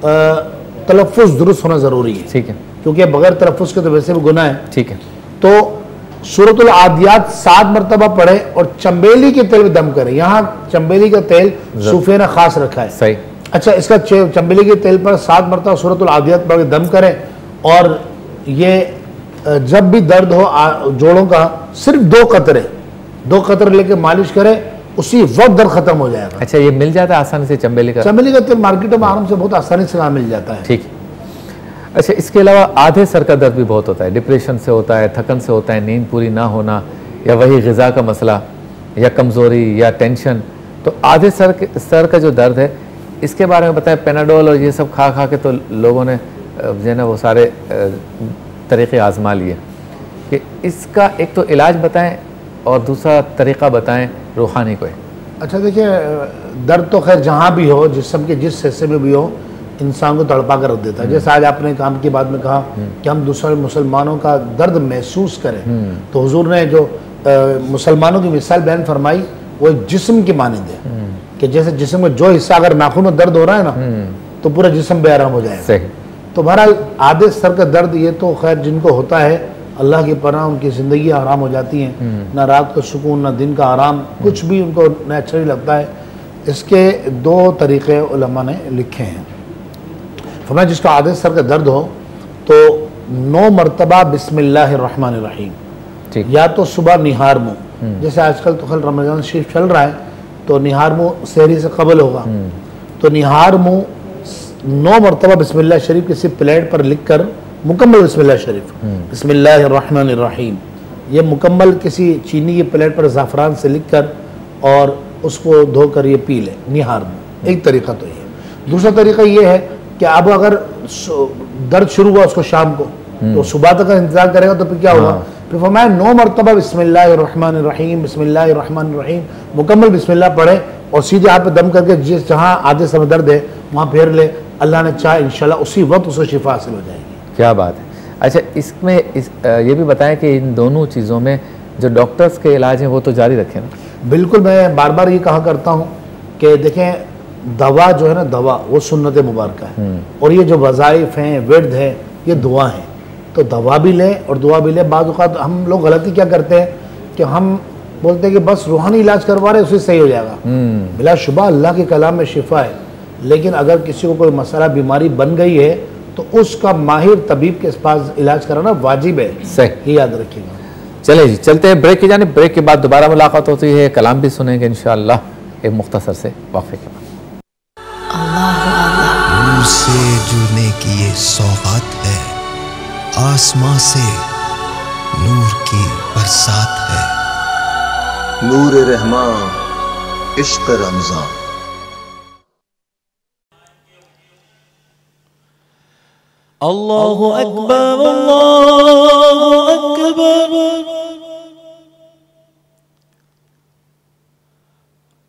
तलफ़्फ़ुज़ दुरुस्त होना ज़रूरी है। ठीक है, क्योंकि बगैर तलफ़्फ़ुज़ के तो वैसे भी गुनाह है। ठीक है। तो सूरतुल आदियात 7 मरतबा पढ़े और चंबेली के तेल में दम करे। यहाँ चंबेली का तेल सूफिया ने खास रखा है। सही। अच्छा, इसका चंबेली के तेल पर 7 मरतबा सूरतुल आदियात पढ़ के दम करें और ये जब भी दर्द हो जोड़ों का, सिर्फ 2 कतरे लेके मालिश करे, उसी वक्त दर्द खत्म हो जाएगा। अच्छा, ये मिल जाता है आसानी से चंबेली का तेल मार्केटों में आराम से बहुत आसानी से मिल जाता है। ठीक। अच्छा, इसके अलावा आधे सर का दर्द भी बहुत होता है, डिप्रेशन से होता है, थकन से होता है, नींद पूरी ना होना, या वही ग़िज़ा का मसला, या कमज़ोरी, या टेंशन। तो आधे सर का जो दर्द है इसके बारे में बताएं। पेनाडोल और ये सब खा के तो लोगों ने जो है ना वो सारे तरीक़े आज़मा लिए, कि इसका एक तो इलाज बताएं और दूसरा तरीक़ा बताएं रूहानी को। अच्छा देखिए, दर्द तो खैर जहाँ भी हो, जिस्म के जिस हिस्से में भी हो, इंसान को तड़पा कर रख देता है। जैसे आज आपने काम की बात में कहा कि हम दूसरे मुसलमानों का दर्द महसूस करें, तो हुजूर ने जो मुसलमानों की मिसाल बयान फरमाई वो एक जिस्म की मानंद है, कि जैसे जिस्म में जो हिस्सा अगर नाखून में दर्द हो रहा है ना तो पूरा जिस्म बेआराम हो जाएगा। सही। तो बहरहाल आधे सर का दर्द ये तो खैर जिनको होता है अल्लाह की पनाह, उनकी ज़िंदगी आराम हो जाती हैं, ना रात का सुकून ना दिन का आराम, कुछ भी उनको नेचुरली लगता है। इसके 2 तरीक़े उलमा ने लिखे हैं। फरमाया जिसका आधे सर का दर्द हो तो 9 मरतबा बिस्मिल्लाहिर्रहमानिर्रहीम, या तो सुबह निहार मुँह, जैसे आजकल तो खैर रमज़ान शरीफ चल रहा है तो निहार मुँह सहरी से कबल होगा, तो निहार मुँह 9 मरतबा बिस्मिल्लाह शरीफ किसी प्लेट पर लिख कर, मुकम्मल बिस्मिल्लाह शरीफ, बिस्मिल्लाहिर्रहमानिर्रहीम, ये मुकम्मल किसी चीनी की प्लेट पर ज़ाफ़रान से लिख कर और उसको धोकर ये पी ले, निहार मुँह। एक तरीक़ा तो ये। दूसरा तरीक़ा ये है कि अब अगर दर्द शुरू हुआ उसको शाम को, तो सुबह तक इंतज़ार करेगा तो फिर क्या होगा, फिर फरमाया 9 मरतबा बिस्मिल्लाहिर्रहमानिर्रहीम बिस्मिल्लाहिर्रहमानिर्रहीम मुकम्मल बिस्मिल्लाह पढ़े और सीधे हाथ पे दम करके जिस जहाँ आधे सर में दर्द है वहाँ फेर ले, अल्लाह ने चाहे इंशाल्लाह उसी वक्त उसे शिफा हासिल हो जाएगी। क्या बात है। अच्छा, इसमें ये भी बताएं कि इन दोनों चीज़ों में जो डॉक्टर्स के इलाज हैं वो तो जारी रखें ना। बिल्कुल, मैं बार बार ये कहा करता हूँ कि देखें दवा जो है ना, दवा वो सुन्नत मुबारक है, और ये जो वज़ाइफ हैं, विर्द है, ये दुआ है। तो दवा भी लें और दुआ भी लें। बाद औक़ात हम लोग गलती क्या करते हैं कि हम बोलते हैं कि बस रूहानी इलाज करवा रहे उससे सही हो जाएगा। बिलाशुबा अल्लाह के कलाम में शिफा है, लेकिन अगर किसी को कोई मसला बीमारी बन गई है तो उसका माहिर तबीब के पास इलाज कराना वाजिब है। सही, ये याद रखिएगा। चले जी, चलते हैं ब्रेक की जाने। ब्रेक के बाद दोबारा मुलाकात होती है, कलाम भी सुनेंगे इंशाअल्लाह एक मुख्तसर से वक्फे के बाद। नूर से जुड़ने की ये सौगात है, आसमां से नूर की बरसात है। नूर रहमान इश्क रमजान। अल्लाहु अकबर, अल्लाहु अकबर,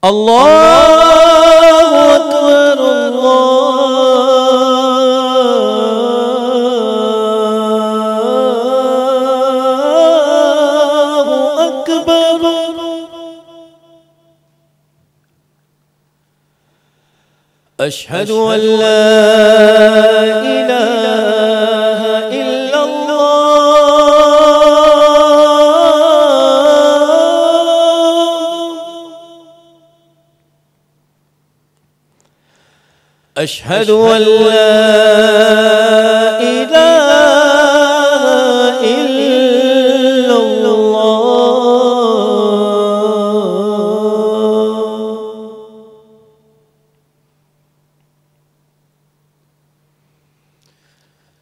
अल्लाहु अकबर, अल्लाहु अकबर। अशहदु अल्ला इलाहा इल्लल्लाह, अशहदु अल्ला इलाहा इल्लल्लाह,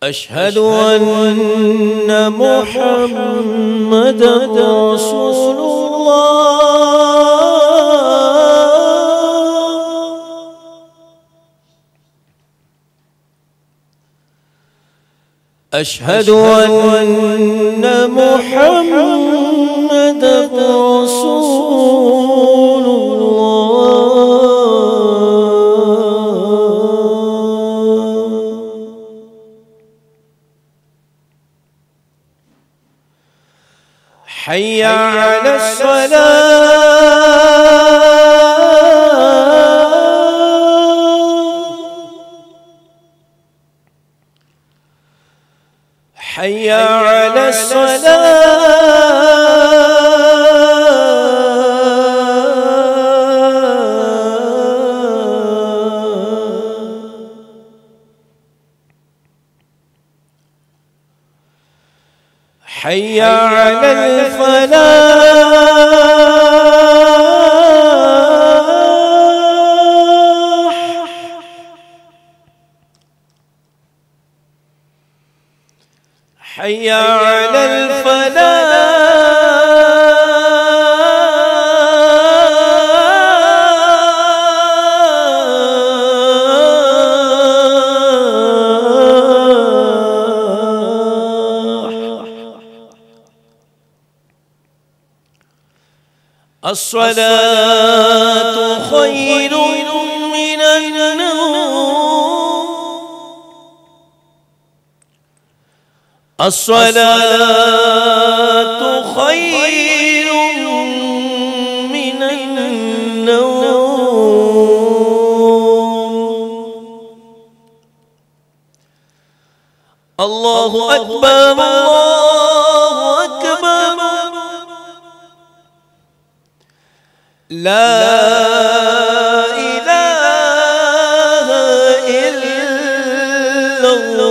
अशहदु अन्ना मुहम्मदन रसूलुल्लाह, अशहदु अन्ना मुहम्मदन रसूलुल्लाह। हय्या अला सलाह, हय्या अलल फलाह, हय्या अलल फलाह। अस्सलातु खैरुम मिनन नौम, अस्सलातु खैरुम मिनन नौम। अल्लाहु अकबर, अल्लाहु अकबर, ला इलाहा इल्लल्लाह।